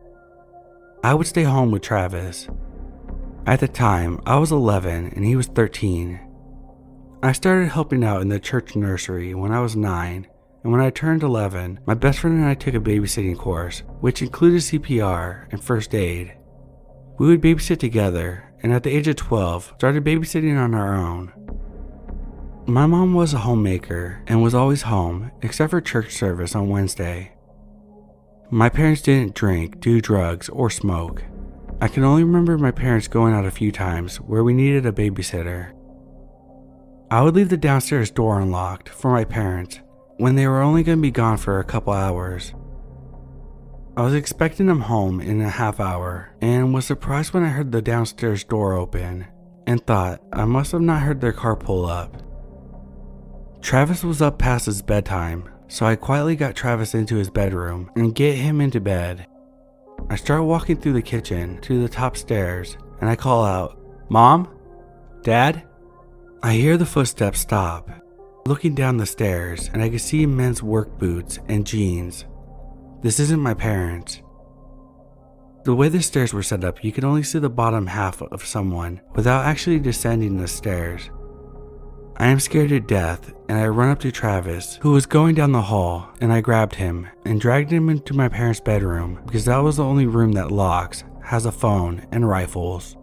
I would stay home with Travis. At the time, I was 11 and he was 13. I started helping out in the church nursery when I was 9, and when I turned 11, my best friend and I took a babysitting course, which included CPR and first aid. We would babysit together, and at the age of 12, started babysitting on our own. My mom was a homemaker and was always home, except for church service on Wednesday. My parents didn't drink, do drugs, or smoke. I can only remember my parents going out a few times where we needed a babysitter. I would leave the downstairs door unlocked for my parents when they were only going to be gone for a couple hours. I was expecting them home in a half hour and was surprised when I heard the downstairs door open and thought I must have not heard their car pull up. Travis was up past his bedtime, so I quietly got Travis into his bedroom and get him into bed. I start walking through the kitchen to the top stairs and I call out, "Mom? Dad?" I hear the footsteps stop. Looking down the stairs and I can see men's work boots and jeans. This isn't my parents. The way the stairs were set up, you could only see the bottom half of someone without actually descending the stairs. I am scared to death and I run up to Travis, who was going down the hall, and I grabbed him and dragged him into my parents' bedroom because that was the only room that locks, has a phone, and rifles.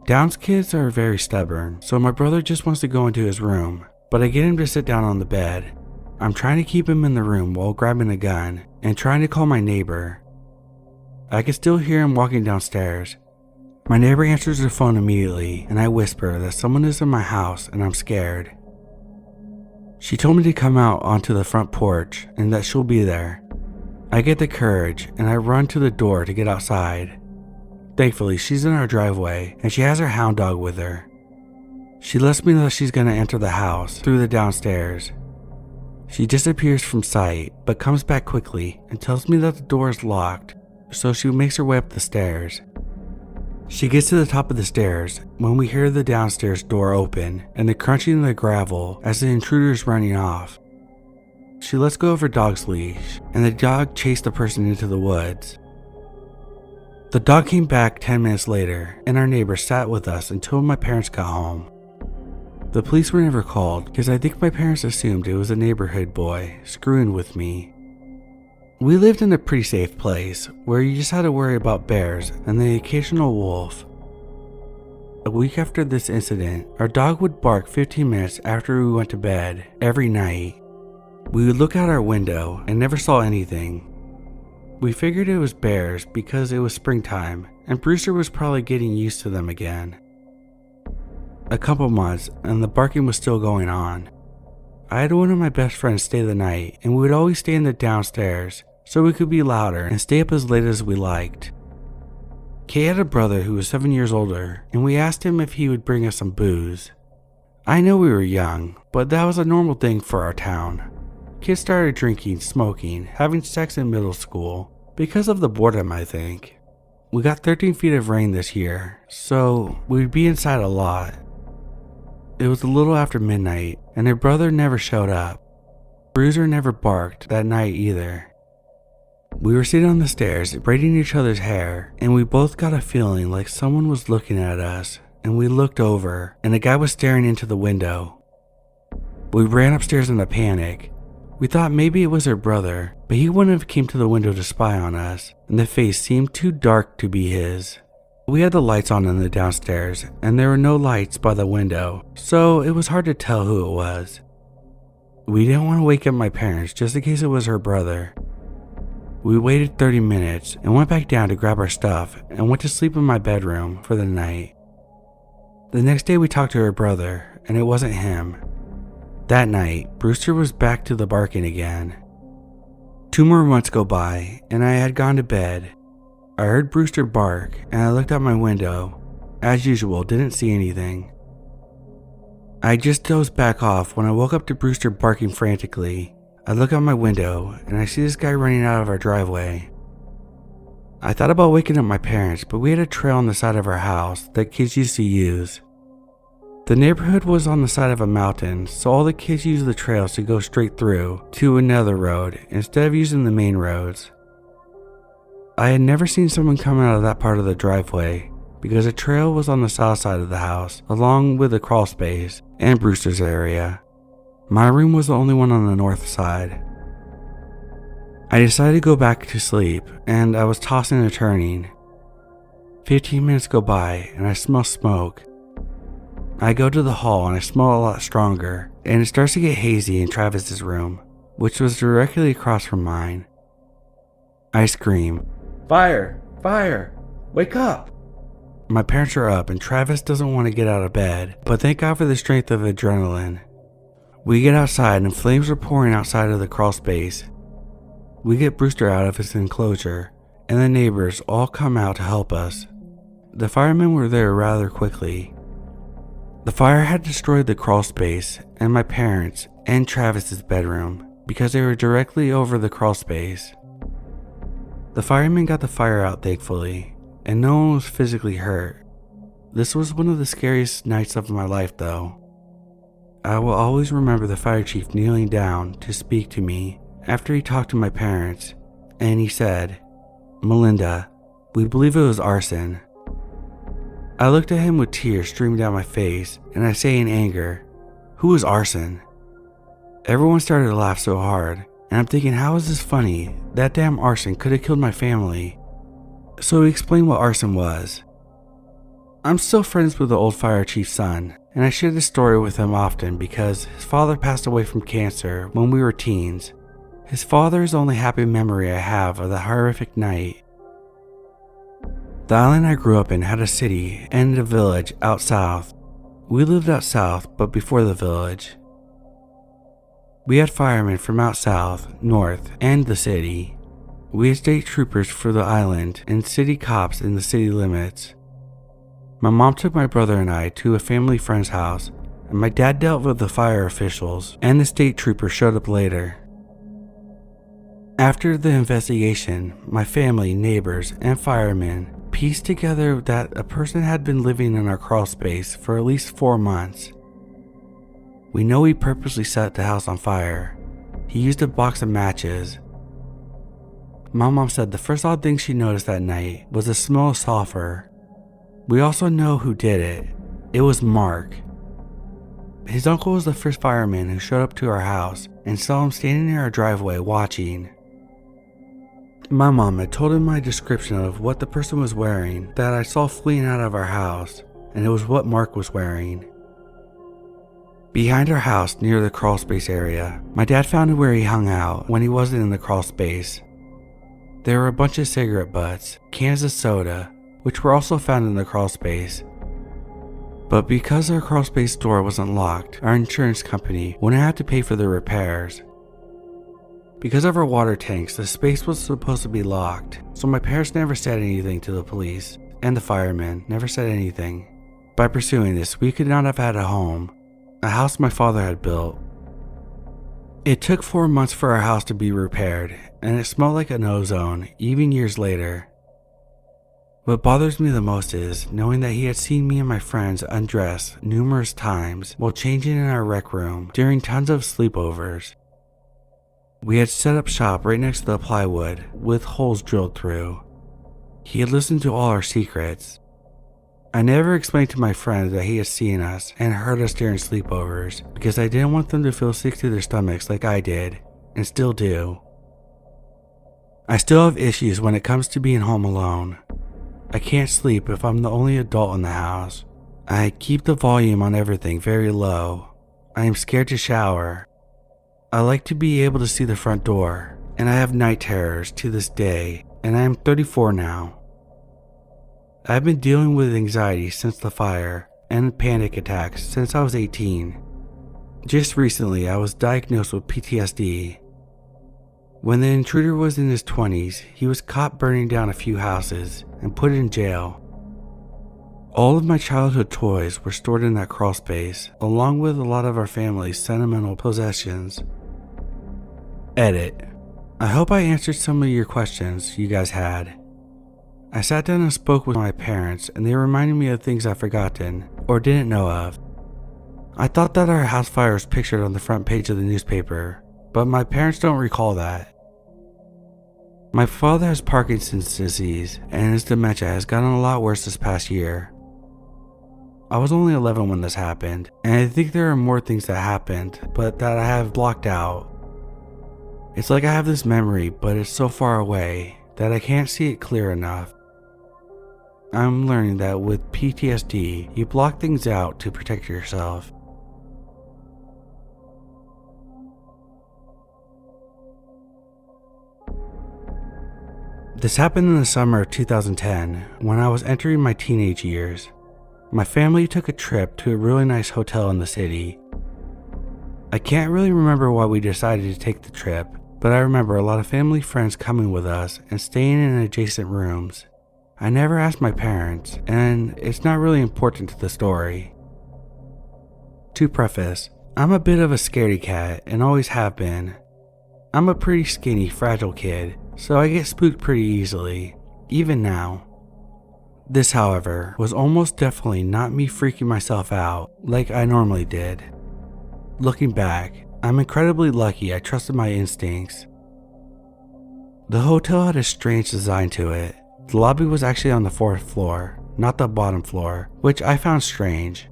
Down's kids are very stubborn, so my brother just wants to go into his room, but I get him to sit down on the bed. I'm trying to keep him in the room while grabbing a gun and trying to call my neighbor. I can still hear him walking downstairs. My neighbor answers the phone immediately and I whisper that someone is in my house and I'm scared. She told me to come out onto the front porch and that she'll be there. I get the courage and I run to the door to get outside. Thankfully, she's in our driveway and she has her hound dog with her. She lets me know that she's going to enter the house through the downstairs. She disappears from sight but comes back quickly and tells me that the door is locked, so she makes her way up the stairs. She gets to the top of the stairs when we hear the downstairs door open and the crunching of the gravel as the intruder is running off. She lets go of her dog's leash and the dog chased the person into the woods. The dog came back 10 minutes later and our neighbor sat with us until my parents got home. The police were never called because I think my parents assumed it was a neighborhood boy screwing with me. We lived in a pretty safe place where you just had to worry about bears and the occasional wolf. A week after this incident, our dog would bark 15 minutes after we went to bed every night. We would look out our window and never saw anything. We figured it was bears because it was springtime and Brewster was probably getting used to them again. A couple months and the barking was still going on. I had one of my best friends stay the night and we would always stay in the downstairs so we could be louder and stay up as late as we liked. Kay had a brother who was 7 years older and we asked him if he would bring us some booze. I know we were young, but that was a normal thing for our town. Kids started drinking, smoking, having sex in middle school because of the boredom, I think. We got 13 feet of rain this year, so we'd be inside a lot. It was a little after midnight and her brother never showed up. Bruiser never barked that night either. We were sitting on the stairs braiding each other's hair and we both got a feeling like someone was looking at us, and we looked over and a guy was staring into the window. We ran upstairs in a panic. We thought maybe it was her brother, but he wouldn't have came to the window to spy on us and the face seemed too dark to be his. We had the lights on in the downstairs and there were no lights by the window, so it was hard to tell who it was. We didn't want to wake up my parents just in case it was her brother. We waited 30 minutes and went back down to grab our stuff and went to sleep in my bedroom for the night. The next day we talked to her brother and it wasn't him. That night, Brewster was back to the barking again. 2 more months go by and I had gone to bed. I heard Brewster bark and I looked out my window. As usual, didn't see anything. I just dozed back off when I woke up to Brewster barking frantically. I look out my window and I see this guy running out of our driveway. I thought about waking up my parents, but we had a trail on the side of our house that kids used to use. The neighborhood was on the side of a mountain, so all the kids used the trails to go straight through to another road instead of using the main roads. I had never seen someone come out of that part of the driveway because the trail was on the south side of the house, along with the crawl space and Brewster's area. My room was the only one on the north side. I decided to go back to sleep, and I was tossing and turning. 15 minutes go by, and I smell smoke. I go to the hall, and I smell a lot stronger, and it starts to get hazy in Travis's room, which was directly across from mine. I scream, "Fire! Fire! Wake up!" My parents are up, and Travis doesn't want to get out of bed, but thank God for the strength of adrenaline. We get outside, and flames are pouring outside of the crawl space. We get Brewster out of his enclosure, and the neighbors all come out to help us. The firemen were there rather quickly. The fire had destroyed the crawl space and my parents' and Travis's bedroom because they were directly over the crawl space. The firemen got the fire out thankfully, and no one was physically hurt. This was one of the scariest nights of my life though. I will always remember the fire chief kneeling down to speak to me after he talked to my parents, and he said, "Melinda, we believe it was arson." I looked at him with tears streaming down my face, and I say in anger, "Who is arson?" Everyone started to laugh so hard, and I'm thinking, how is this funny? That damn arson could have killed my family. So he explained what arson was. I'm still friends with the old fire chief's son, and I share this story with him often because his father passed away from cancer when we were teens. His father is the only happy memory I have of that horrific night. The island I grew up in had a city and a village out south. We lived out south, but before the village. We had firemen from out south, north, and the city. We had state troopers for the island and city cops in the city limits. My mom took my brother and I to a family friend's house, and my dad dealt with the fire officials, and the state troopers showed up later. After the investigation, my family, neighbors, and firemen pieced together that a person had been living in our crawl space for at least 4 months. We know he purposely set the house on fire. He used a box of matches. My mom said the first odd thing she noticed that night was the smell of sulfur. We also know who did it. It was Mark. His uncle was the first fireman who showed up to our house and saw him standing in our driveway watching. My mom had told him my description of what the person was wearing that I saw fleeing out of our house, and it was what Mark was wearing. Behind our house near the crawl space area, my dad found where he hung out when he wasn't in the crawl space. There were a bunch of cigarette butts, cans of soda, which were also found in the crawl space. But because our crawl space door wasn't locked, our insurance company wouldn't have to pay for the repairs. Because of our water tanks, the space was supposed to be locked, so my parents never said anything to the police, and the firemen never said anything. By pursuing this, we could not have had a home, a house my father had built. It took 4 months for our house to be repaired, and it smelled like an ozone, even years later. What bothers me the most is knowing that he had seen me and my friends undress numerous times while changing in our rec room during tons of sleepovers. We had set up shop right next to the plywood with holes drilled through. He had listened to all our secrets. I never explained to my friends that he had seen us and heard us during sleepovers because I didn't want them to feel sick to their stomachs like I did, and still do. I still have issues when it comes to being home alone. I can't sleep if I'm the only adult in the house. I keep the volume on everything very low. I am scared to shower. I like to be able to see the front door, and I have night terrors to this day, and I am 34 now. I've been dealing with anxiety since the fire and panic attacks since I was 18. Just recently, I was diagnosed with PTSD. When the intruder was in his 20s, he was caught burning down a few houses and put in jail. All of my childhood toys were stored in that crawl space, along with a lot of our family's sentimental possessions. Edit. I hope I answered some of your questions you guys had. I sat down and spoke with my parents, and they reminded me of things I've forgotten or didn't know of. I thought that our house fire was pictured on the front page of the newspaper, but my parents don't recall that. My father has Parkinson's disease, and his dementia has gotten a lot worse this past year. I was only 11 when this happened, and I think there are more things that happened, but that I have blocked out. It's like I have this memory, but it's so far away that I can't see it clear enough. I'm learning that with PTSD, you block things out to protect yourself. This happened in the summer of 2010 when I was entering my teenage years. My family took a trip to a really nice hotel in the city. I can't really remember why we decided to take the trip, but I remember a lot of family friends coming with us and staying in adjacent rooms. I never asked my parents, and it's not really important to the story. To preface, I'm a bit of a scaredy cat and always have been. I'm a pretty skinny, fragile kid, so I get spooked pretty easily, even now. This, however, was almost definitely not me freaking myself out like I normally did. Looking back, I'm incredibly lucky I trusted my instincts. The hotel had a strange design to it. The lobby was actually on the 4th floor, not the bottom floor, which I found strange.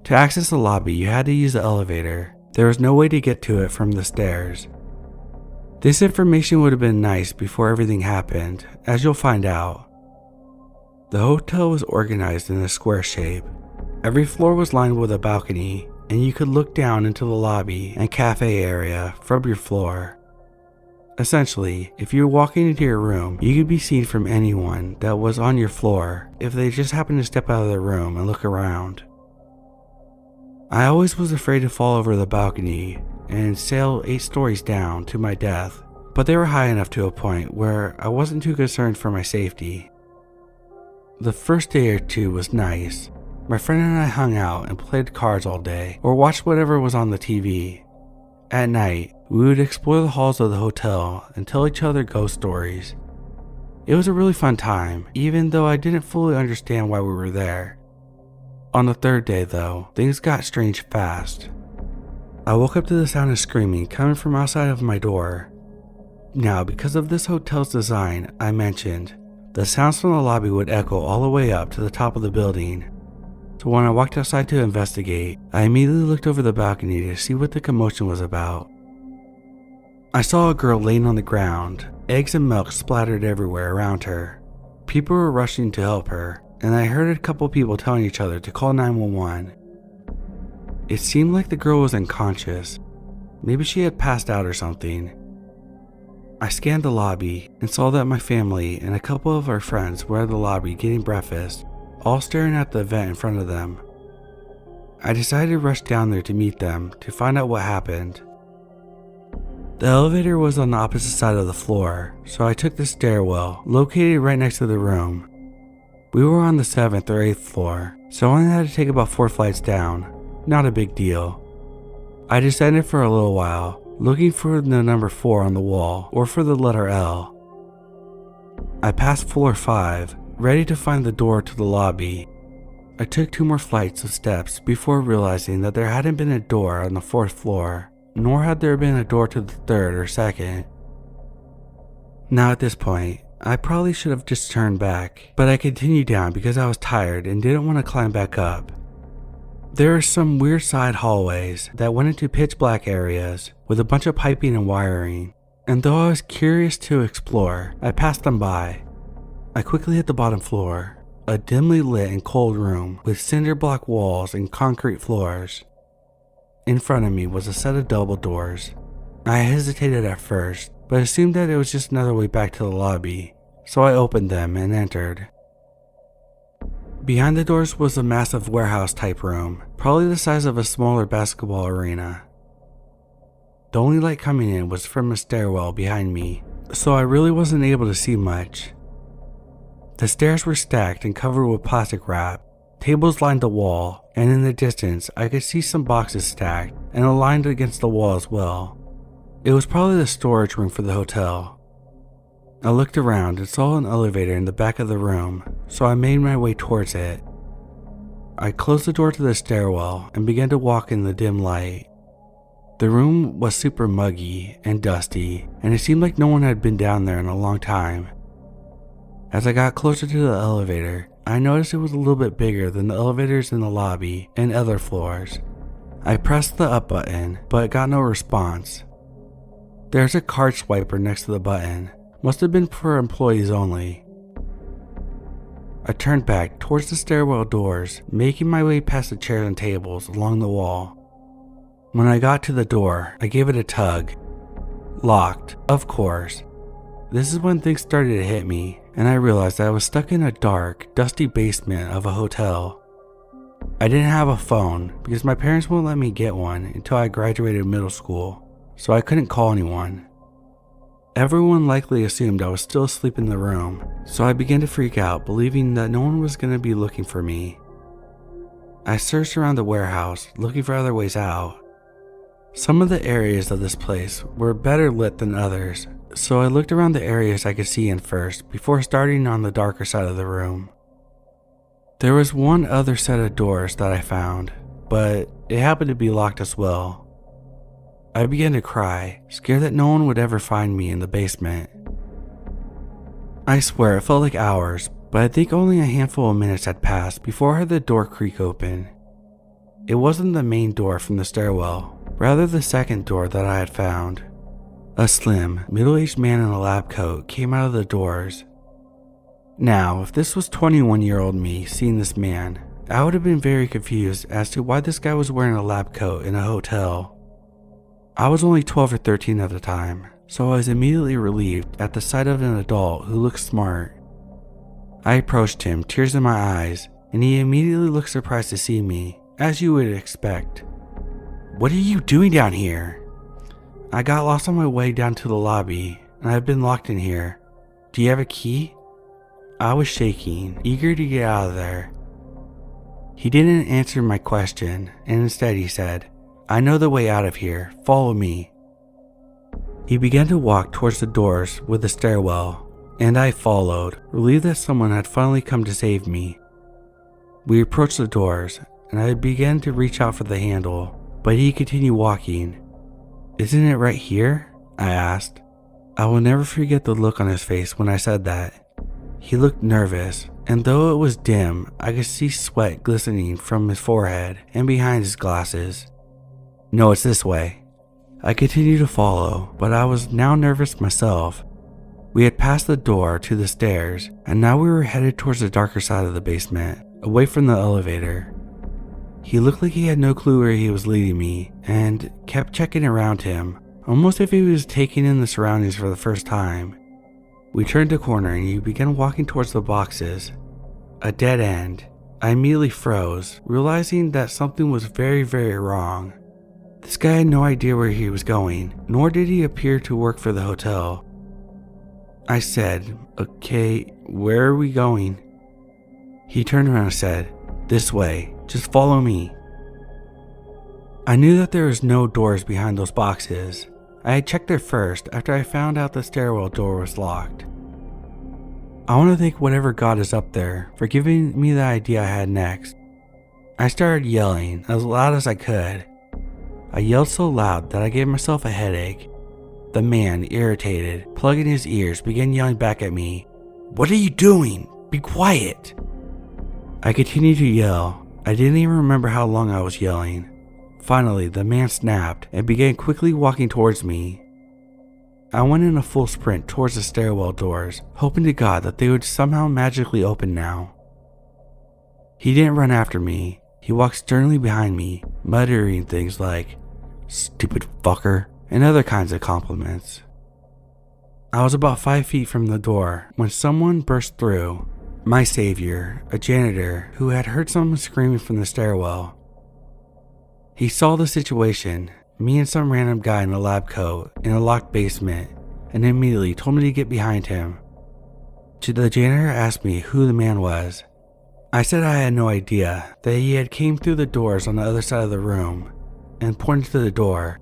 To access the lobby, you had to use the elevator. There was no way to get to it from the stairs. This information would have been nice before everything happened, as you'll find out. The hotel was organized in a square shape. Every floor was lined with a balcony, and you could look down into the lobby and cafe area from your floor. Essentially, if you were walking into your room, you could be seen from anyone that was on your floor if they just happened to step out of their room and look around. I always was afraid to fall over the balcony and sail 8 stories down to my death, but they were high enough to a point where I wasn't too concerned for my safety. The first day or two was nice. My friend and I hung out and played cards all day or watched whatever was on the TV. At night, we would explore the halls of the hotel and tell each other ghost stories. It was a really fun time, even though I didn't fully understand why we were there. On the 3rd day though, things got strange fast. I woke up to the sound of screaming coming from outside of my door. Now, because of this hotel's design I mentioned, the sounds from the lobby would echo all the way up to the top of the building. So when I walked outside to investigate, I immediately looked over the balcony to see what the commotion was about. I saw a girl laying on the ground, eggs and milk splattered everywhere around her. People were rushing to help her, and I heard a couple people telling each other to call 911. It seemed like the girl was unconscious. Maybe she had passed out or something. I scanned the lobby and saw that my family and a couple of our friends were at the lobby getting breakfast, all staring at the event in front of them. I decided to rush down there to meet them to find out what happened. The elevator was on the opposite side of the floor, so I took the stairwell located right next to the room. We were on the 7th or 8th floor, so I only had to take about 4 flights down. Not a big deal. I descended for a little while, looking for the number 4 on the wall or for the letter L. I passed floor 5, ready to find the door to the lobby. I took 2 more flights of steps before realizing that there hadn't been a door on the 4th floor, nor had there been a door to the 3rd or 2nd. Now at this point, I probably should have just turned back, but I continued down because I was tired and didn't want to climb back up. There are some weird side hallways that went into pitch black areas with a bunch of piping and wiring, and though I was curious to explore, I passed them by. I quickly hit the bottom floor, a dimly lit and cold room with cinder block walls and concrete floors. In front of me was a set of double doors. I hesitated at first, but assumed that it was just another way back to the lobby, so I opened them and entered. Behind the doors was a massive warehouse-type room, probably the size of a smaller basketball arena. The only light coming in was from a stairwell behind me, so I really wasn't able to see much. The stairs were stacked and covered with plastic wrap. Tables lined the wall, and in the distance I could see some boxes stacked and aligned against the wall as well. It was probably the storage room for the hotel. I looked around and saw an elevator in the back of the room, so I made my way towards it. I closed the door to the stairwell and began to walk in the dim light. The room was super muggy and dusty, and it seemed like no one had been down there in a long time. As I got closer to the elevator, I noticed it was a little bit bigger than the elevators in the lobby and other floors. I pressed the up button, but got no response. There's a card swiper next to the button. Must have been for employees only. I turned back towards the stairwell doors, making my way past the chairs and tables along the wall. When I got to the door, I gave it a tug. Locked, of course. This is when things started to hit me, and I realized that I was stuck in a dark, dusty basement of a hotel. I didn't have a phone because my parents wouldn't let me get one until I graduated middle school, so I couldn't call anyone. Everyone likely assumed I was still asleep in the room, so I began to freak out, believing that no one was going to be looking for me. I searched around the warehouse, looking for other ways out. Some of the areas of this place were better lit than others, so I looked around the areas I could see in first before starting on the darker side of the room. There was one other set of doors that I found, but it happened to be locked as well. I began to cry, scared that no one would ever find me in the basement. I swear it felt like hours, but I think only a handful of minutes had passed before I heard the door creak open. It wasn't the main door from the stairwell, rather the second door that I had found. A slim, middle-aged man in a lab coat came out of the doors. Now, if this was 21-year-old me seeing this man, I would have been very confused as to why this guy was wearing a lab coat in a hotel. I was only 12 or 13 at the time, so I was immediately relieved at the sight of an adult who looked smart. I approached him, tears in my eyes, and he immediately looked surprised to see me, as you would expect. "What are you doing down here?" "I got lost on my way down to the lobby, and I've been locked in here. Do you have a key?" I was shaking, eager to get out of there. He didn't answer my question, and instead he said, "I know the way out of here, follow me." He began to walk towards the doors with the stairwell, and I followed, relieved that someone had finally come to save me. We approached the doors, and I began to reach out for the handle, but he continued walking. "Isn't it right here?" I asked. I will never forget the look on his face when I said that. He looked nervous, and though it was dim, I could see sweat glistening from his forehead and behind his glasses. "No, it's this way." I continued to follow, but I was now nervous myself. We had passed the door to the stairs, and now we were headed towards the darker side of the basement, away from the elevator. He looked like he had no clue where he was leading me, and kept checking around him, almost if he was taking in the surroundings for the first time. We turned a corner and he began walking towards the boxes. A dead end. I immediately froze, realizing that something was very, very wrong. This guy had no idea where he was going, nor did he appear to work for the hotel. I said, "Okay, where are we going?" He turned around and said, "This way, just follow me." I knew that there was no doors behind those boxes. I had checked there first after I found out the stairwell door was locked. I want to thank whatever God is up there for giving me the idea I had next. I started yelling as loud as I could. I yelled so loud that I gave myself a headache. The man, irritated, plugging his ears, began yelling back at me, "What are you doing? Be quiet!" I continued to yell. I didn't even remember how long I was yelling. Finally, the man snapped and began quickly walking towards me. I went in a full sprint towards the stairwell doors, hoping to God that they would somehow magically open now. He didn't run after me. He walked sternly behind me, muttering things like, "Stupid fucker," and other kinds of compliments. I was about 5 feet from the door when someone burst through. My savior, a janitor who had heard someone screaming from the stairwell. He saw the situation, me and some random guy in a lab coat in a locked basement, and immediately told me to get behind him. The janitor asked me who the man was. I said I had no idea, that he had came through the doors on the other side of the room, and pointed to the door.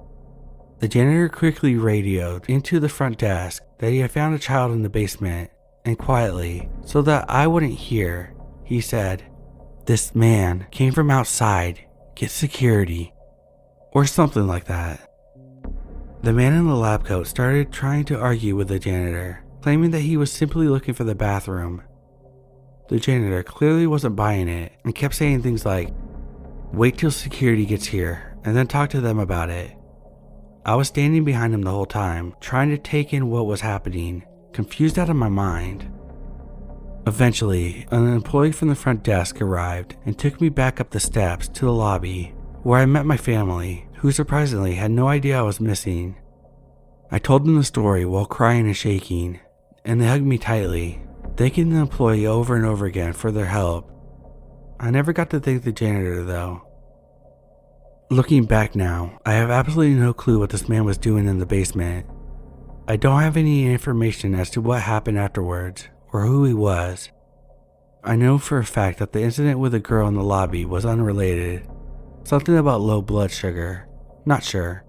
The janitor quickly radioed into the front desk that he had found a child in the basement, and quietly, so that I wouldn't hear, he said, this man came from outside, get security, or something like that. The man in the lab coat started trying to argue with the janitor, claiming that he was simply looking for the bathroom. The janitor clearly wasn't buying it and kept saying things like, "Wait till security gets here and then talk to them about it." I was standing behind him the whole time, trying to take in what was happening, confused out of my mind. Eventually, an employee from the front desk arrived and took me back up the steps to the lobby, where I met my family, who surprisingly had no idea I was missing. I told them the story while crying and shaking, and they hugged me tightly, thanking the employee over and over again for their help. I never got to thank the janitor though. Looking back now, I have absolutely no clue what this man was doing in the basement. I don't have any information as to what happened afterwards or who he was. I know for a fact that the incident with the girl in the lobby was unrelated. Something about low blood sugar. Not sure.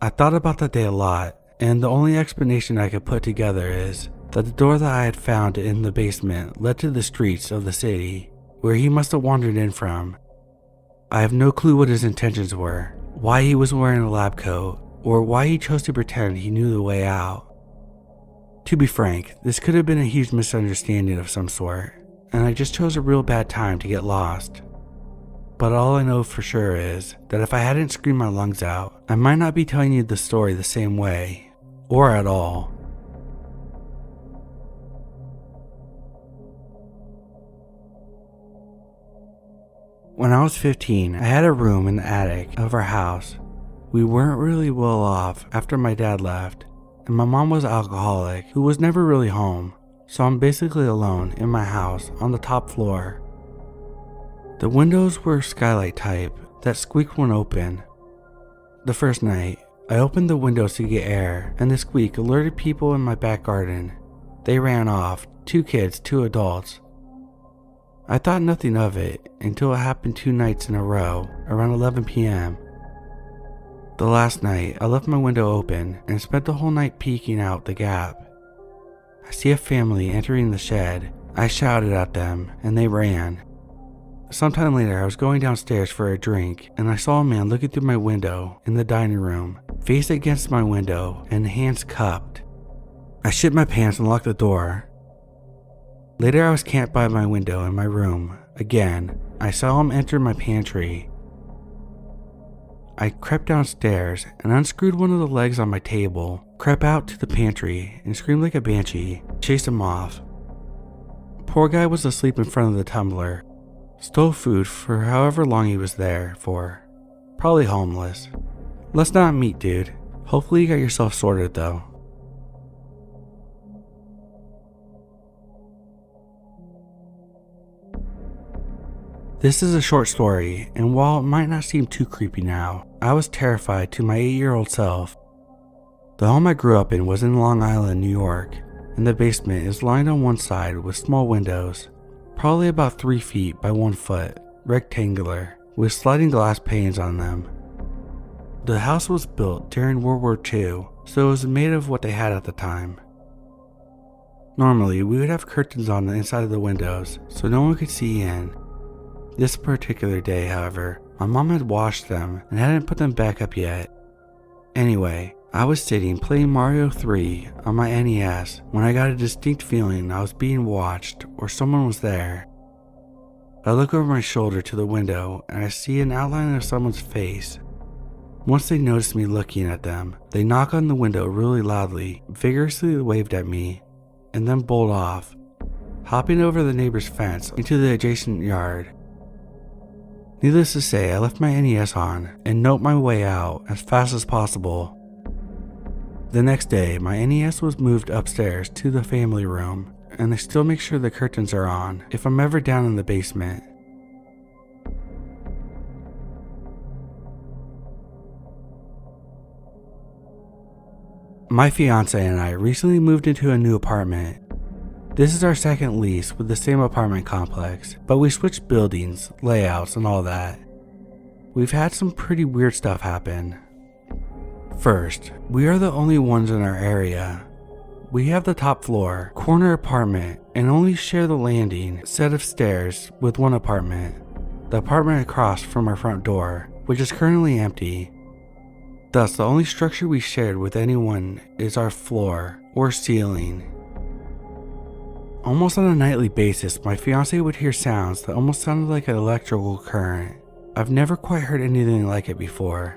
I thought about that day a lot, and the only explanation I could put together is that the door that I had found in the basement led to the streets of the city, where he must have wandered in from. I have no clue what his intentions were, why he was wearing a lab coat, or why he chose to pretend he knew the way out. To be frank, this could have been a huge misunderstanding of some sort, and I just chose a real bad time to get lost. But all I know for sure is that if I hadn't screamed my lungs out, I might not be telling you the story the same way, or at all. When I was 15, I had a room in the attic of our house. We weren't really well off after my dad left, and my mom was an alcoholic who was never really home, so I'm basically alone in my house on the top floor. The windows were skylight type that squeaked when open. The first night, I opened the windows to get air, and the squeak alerted people in my back garden. They ran off, 2 kids, 2 adults. I thought nothing of it until it happened 2 nights in a row around 11 p.m. The last night, I left my window open and spent the whole night peeking out the gap. I see a family entering the shed. I shouted at them and they ran. Sometime later, I was going downstairs for a drink and I saw a man looking through my window in the dining room, face against my window and hands cupped. I shit my pants and locked the door. Later, I was camped by my window in my room. Again, I saw him enter my pantry. I crept downstairs and unscrewed one of the legs on my table, crept out to the pantry and screamed like a banshee, chased him off. Poor guy was asleep in front of the tumbler. Stole food for however long he was there for. Probably homeless. Let's not meet, dude. Hopefully you got yourself sorted though. This is a short story, and while it might not seem too creepy now, I was terrified to my 8-year-old self. The home I grew up in was in Long Island, New York, and the basement is lined on one side with small windows, probably about 3 feet by 1 foot, rectangular, with sliding glass panes on them. The house was built during World War II, so it was made of what they had at the time. Normally, we would have curtains on the inside of the windows, so no one could see in. This particular day, however, my mom had washed them and hadn't put them back up yet. Anyway, I was sitting playing Mario 3 on my NES when I got a distinct feeling I was being watched or someone was there. I look over my shoulder to the window and I see an outline of someone's face. Once they noticed me looking at them, they knock on the window really loudly, vigorously waved at me, and then bolt off, hopping over the neighbor's fence into the adjacent yard. Needless to say, I left my NES on and noped my way out as fast as possible. The next day, my NES was moved upstairs to the family room, and I still make sure the curtains are on if I'm ever down in the basement. My fiance and I recently moved into a new apartment. This is our second lease with the same apartment complex, but we switched buildings, layouts, and all that. We've had some pretty weird stuff happen. First, we are the only ones in our area. We have the top floor, corner apartment, and only share the landing set of stairs with one apartment, the apartment across from our front door, which is currently empty. Thus, the only structure we shared with anyone is our floor or ceiling. Almost on a nightly basis, my fiance would hear sounds that almost sounded like an electrical current. I've never quite heard anything like it before.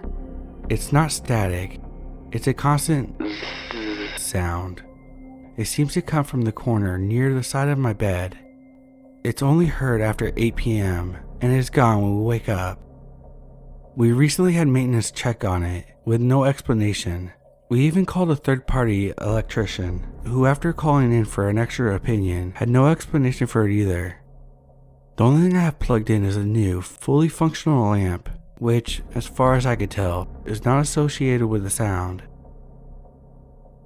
It's not static, it's a constant sound. It seems to come from the corner near the side of my bed. It's only heard after 8 p.m. and is gone when we wake up. We recently had maintenance check on it with no explanation. We even called a third-party electrician who, after calling in for an extra opinion, had no explanation for it either. The only thing I have plugged in is a new, fully functional lamp, which, as far as I could tell, is not associated with the sound.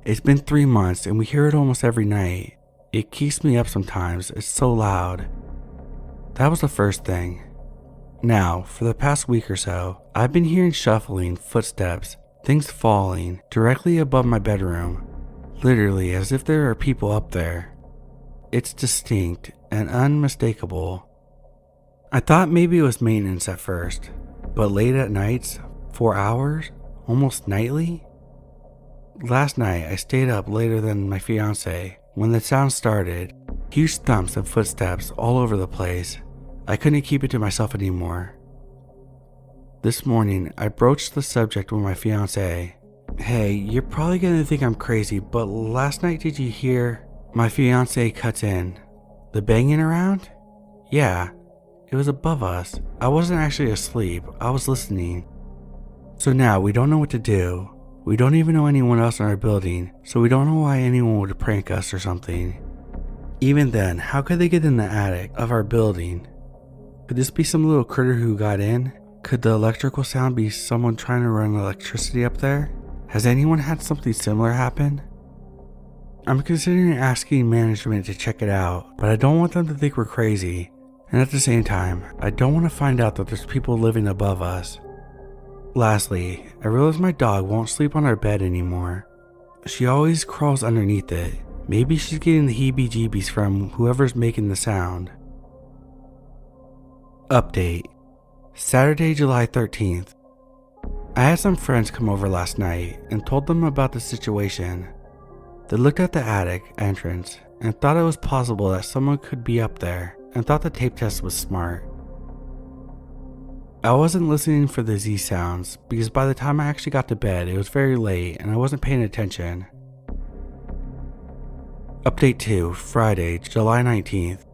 It's been 3 months and we hear it almost every night. It keeps me up sometimes, it's so loud. That was the first thing. Now, for the past week or so, I've been hearing shuffling, footsteps, things falling directly above my bedroom, literally as if there are people up there. It's distinct and unmistakable. I thought maybe it was maintenance at first, but late at nights, 4 hours, almost nightly? Last night I stayed up later than my fiance when the sound started, huge thumps and footsteps all over the place. I couldn't keep it to myself anymore. This morning I broached the subject with my fiance. Hey, you're probably gonna think I'm crazy, but last night did you hear? My fiance cuts in. The banging around? Yeah, it was above us. I wasn't actually asleep, I was listening. So now we don't know what to do. We don't even know anyone else in our building, so we don't know why anyone would prank us or something. Even then, how could they get in the attic of our building? Could this be some little critter who got in? Could the electrical sound be someone trying to run electricity up there? Has anyone had something similar happen? I'm considering asking management to check it out, but I don't want them to think we're crazy. And at the same time, I don't want to find out that there's people living above us. Lastly, I realize my dog won't sleep on our bed anymore. She always crawls underneath it. Maybe she's getting the heebie-jeebies from whoever's making the sound. Update. Saturday, July 13th. I had some friends come over last night and told them about the situation. They looked at the attic entrance and thought it was possible that someone could be up there and thought the tape test was smart. I wasn't listening for the Z sounds because by the time I actually got to bed it was very late and I wasn't paying attention. Update 2, Friday, July 19th.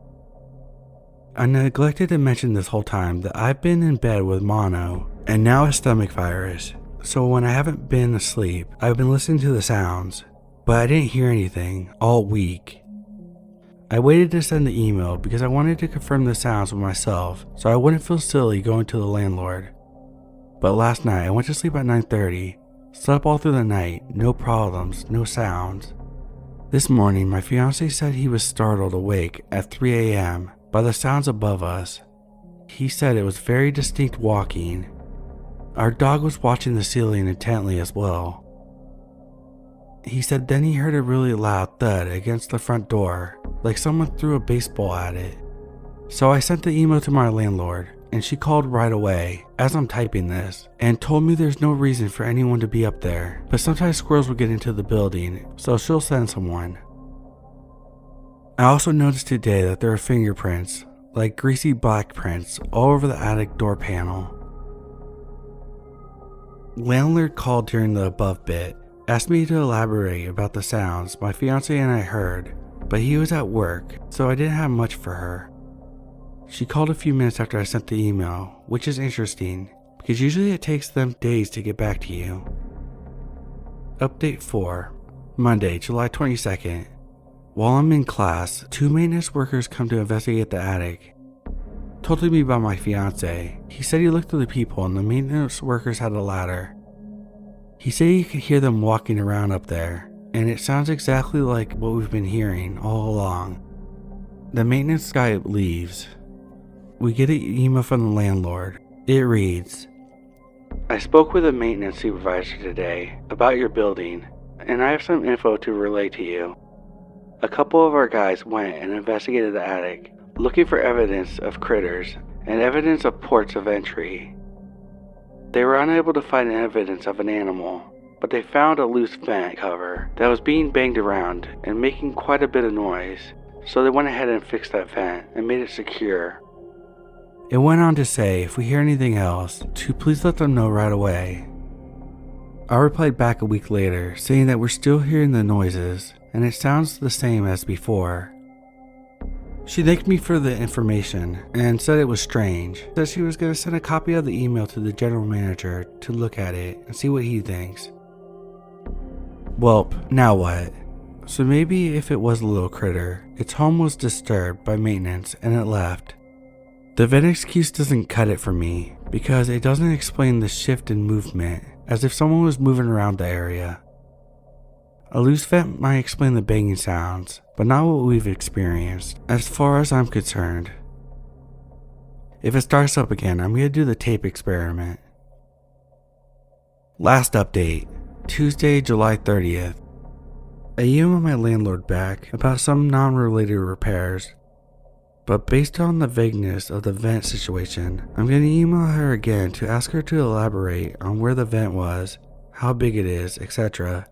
I neglected to mention this whole time that I've been in bed with mono and now a stomach virus, so when I haven't been asleep, I've been listening to the sounds, but I didn't hear anything all week. I waited to send the email because I wanted to confirm the sounds with myself so I wouldn't feel silly going to the landlord. But last night I went to sleep at 9:30, slept all through the night, no problems, no sounds. This morning my fiance said he was startled awake at 3 a.m. by the sounds above us. He said it was very distinct walking. Our dog was watching the ceiling intently as well. He said then he heard a really loud thud against the front door, like someone threw a baseball at it. So I sent the email to my landlord, and she called right away as I'm typing this, and told me there's no reason for anyone to be up there, but sometimes squirrels will get into the building, so she'll send someone. I also noticed today that there are fingerprints, like greasy black prints, all over the attic door panel. Landlord called during the above bit, asked me to elaborate about the sounds my fiance and I heard, but he was at work, so I didn't have much for her. She called a few minutes after I sent the email, which is interesting, because usually it takes them days to get back to you. Update 4, Monday, July 22nd. While I'm in class, 2 maintenance workers come to investigate the attic. Told me about my fiance. He said he looked at the people and the maintenance workers had a ladder. He said he could hear them walking around up there, and it sounds exactly like what we've been hearing all along. The maintenance guy leaves. We get an email from the landlord. It reads, I spoke with a maintenance supervisor today about your building, and I have some info to relay to you. A couple of our guys went and investigated the attic, looking for evidence of critters and evidence of ports of entry. They were unable to find evidence of an animal, but they found a loose vent cover that was being banged around and making quite a bit of noise, so they went ahead and fixed that vent and made it secure. It went on to say if we hear anything else, to please let them know right away. I replied back a week later saying that we're still hearing the noises and it sounds the same as before. She thanked me for the information and said it was strange, that she was going to send a copy of the email to the general manager to look at it and see what he thinks. Well, now what? So maybe if it was a little critter, its home was disturbed by maintenance and it left. The vent excuse doesn't cut it for me because it doesn't explain the shift in movement as if someone was moving around the area. A loose vent might explain the banging sounds, but not what we've experienced, as far as I'm concerned. If it starts up again, I'm going to do the tape experiment. Last update, Tuesday, July 30th. I emailed my landlord back about some non-related repairs, but based on the vagueness of the vent situation, I'm going to email her again to ask her to elaborate on where the vent was, how big it is, etc.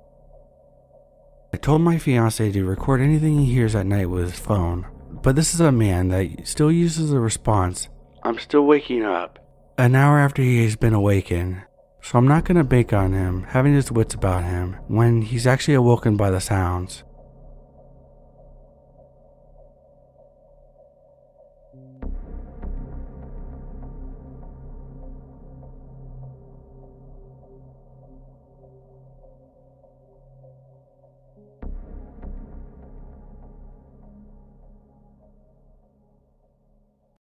I told my fiance to record anything he hears at night with his phone, but this is a man that still uses the response, "I'm still waking up," an hour after he has been awakened, so I'm not going to bank on him having his wits about him when he's actually awoken by the sounds.